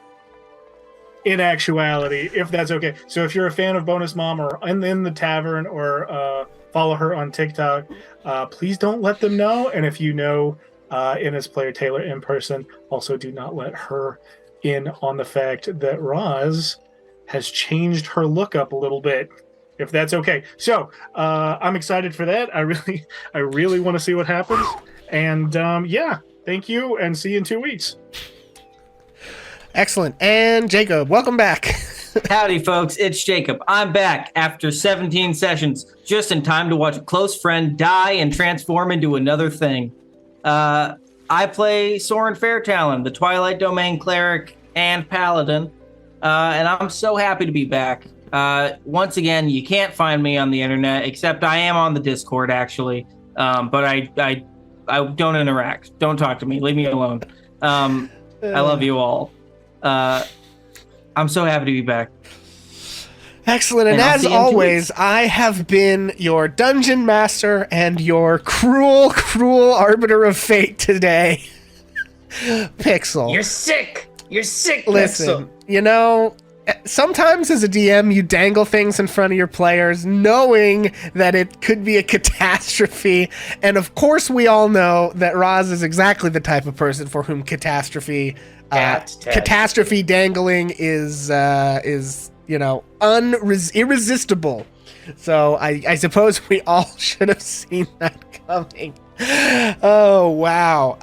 in actuality, if that's okay. So if you're a fan of Bonus Mom or in the tavern or follow her on TikTok, please don't let them know. And if you know Inna's player Taylor in person, also do not let her in on the fact that Roz has changed her look up a little bit, if that's okay. So I'm excited for that. I really want to see what happens. And yeah, thank you, and see you in 2 weeks. Excellent. And Jacob, welcome back. Howdy, folks. It's Jacob. I'm back after 17 sessions, just in time to watch a close friend die and transform into another thing. I play Soren Fairtalon, the Twilight Domain cleric and paladin, and I'm so happy to be back. Once again, you can't find me on the internet, except I am on the Discord, actually, but I don't interact. Don't talk to me. Leave me alone. I love you all. I'm so happy to be back. Excellent. And as always, I have been your dungeon master and your cruel, cruel arbiter of fate today. Pixel. You're sick. You're sick, Listen, Pixel. Sometimes as a DM, you dangle things in front of your players, knowing that it could be a catastrophe. And of course, we all know that Roz is exactly the type of person for whom catastrophe dangling is irresistible. So I suppose we all should have seen that coming. Oh wow.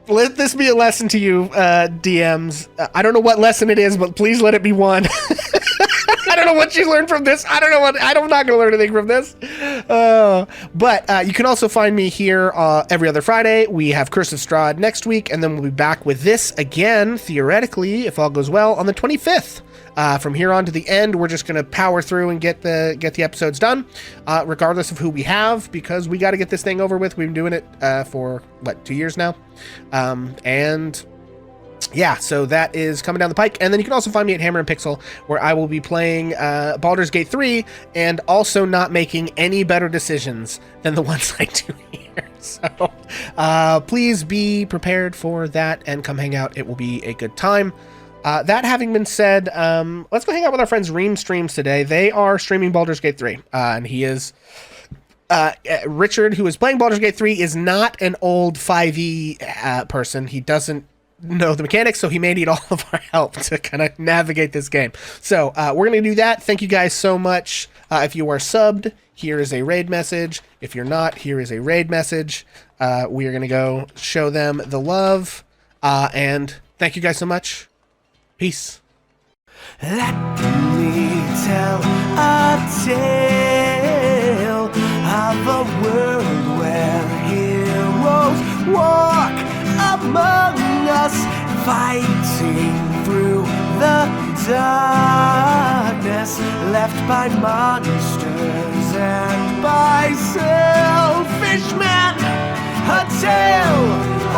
Let this be a lesson to you, DMs. I don't know what lesson it is, but please let it be one. I don't know what you learned from this. I'm not going to learn anything from this. But you can also find me here every other Friday. We have Curse of Strahd next week, and then we'll be back with this again, theoretically, if all goes well, on the 25th. From here on to the end, we're just going to power through and get the episodes done, regardless of who we have, because we got to get this thing over with. We've been doing it for 2 years now, and yeah, so that is coming down the pike. And then you can also find me at Hammer and Pixel, where I will be playing Baldur's Gate 3 and also not making any better decisions than the ones I do here. So please be prepared for that and come hang out. It will be a good time. That having been said, let's go hang out with our friends Ream Streams today. They are streaming Baldur's Gate 3, and he is Richard, who is playing Baldur's Gate 3, is not an old 5e person. He doesn't know the mechanics, so he may need all of our help to kind of navigate this game. So we're going to do that. Thank you guys so much. If you are subbed, here is a raid message. If you're not, here is a raid message. We are going to go show them the love, and thank you guys so much. Peace. Let me tell a tale of a world where heroes walk among us, fighting through the darkness left by monsters and by selfish men. A tale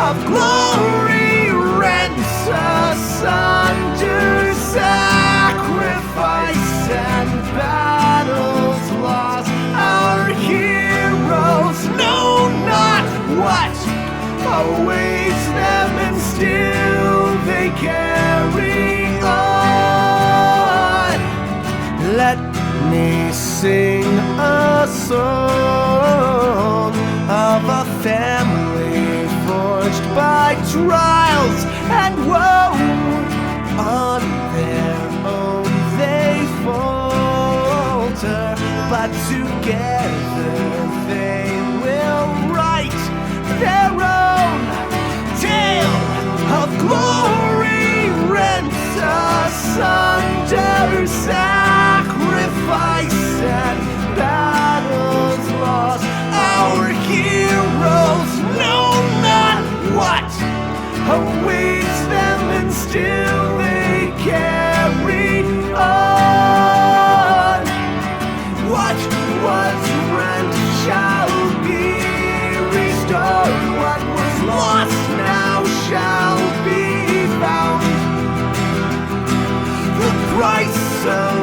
of glory rents asunder. still they carry on. Let me sing a song of a family forged by trials and woe. On their own they falter, but together they will write their own tale of glory rent asunder, sacrifice and battles lost. Our heroes know not what awaits them, and still they carry on. What was rent shall be restored. What was lost now shall be found. The price of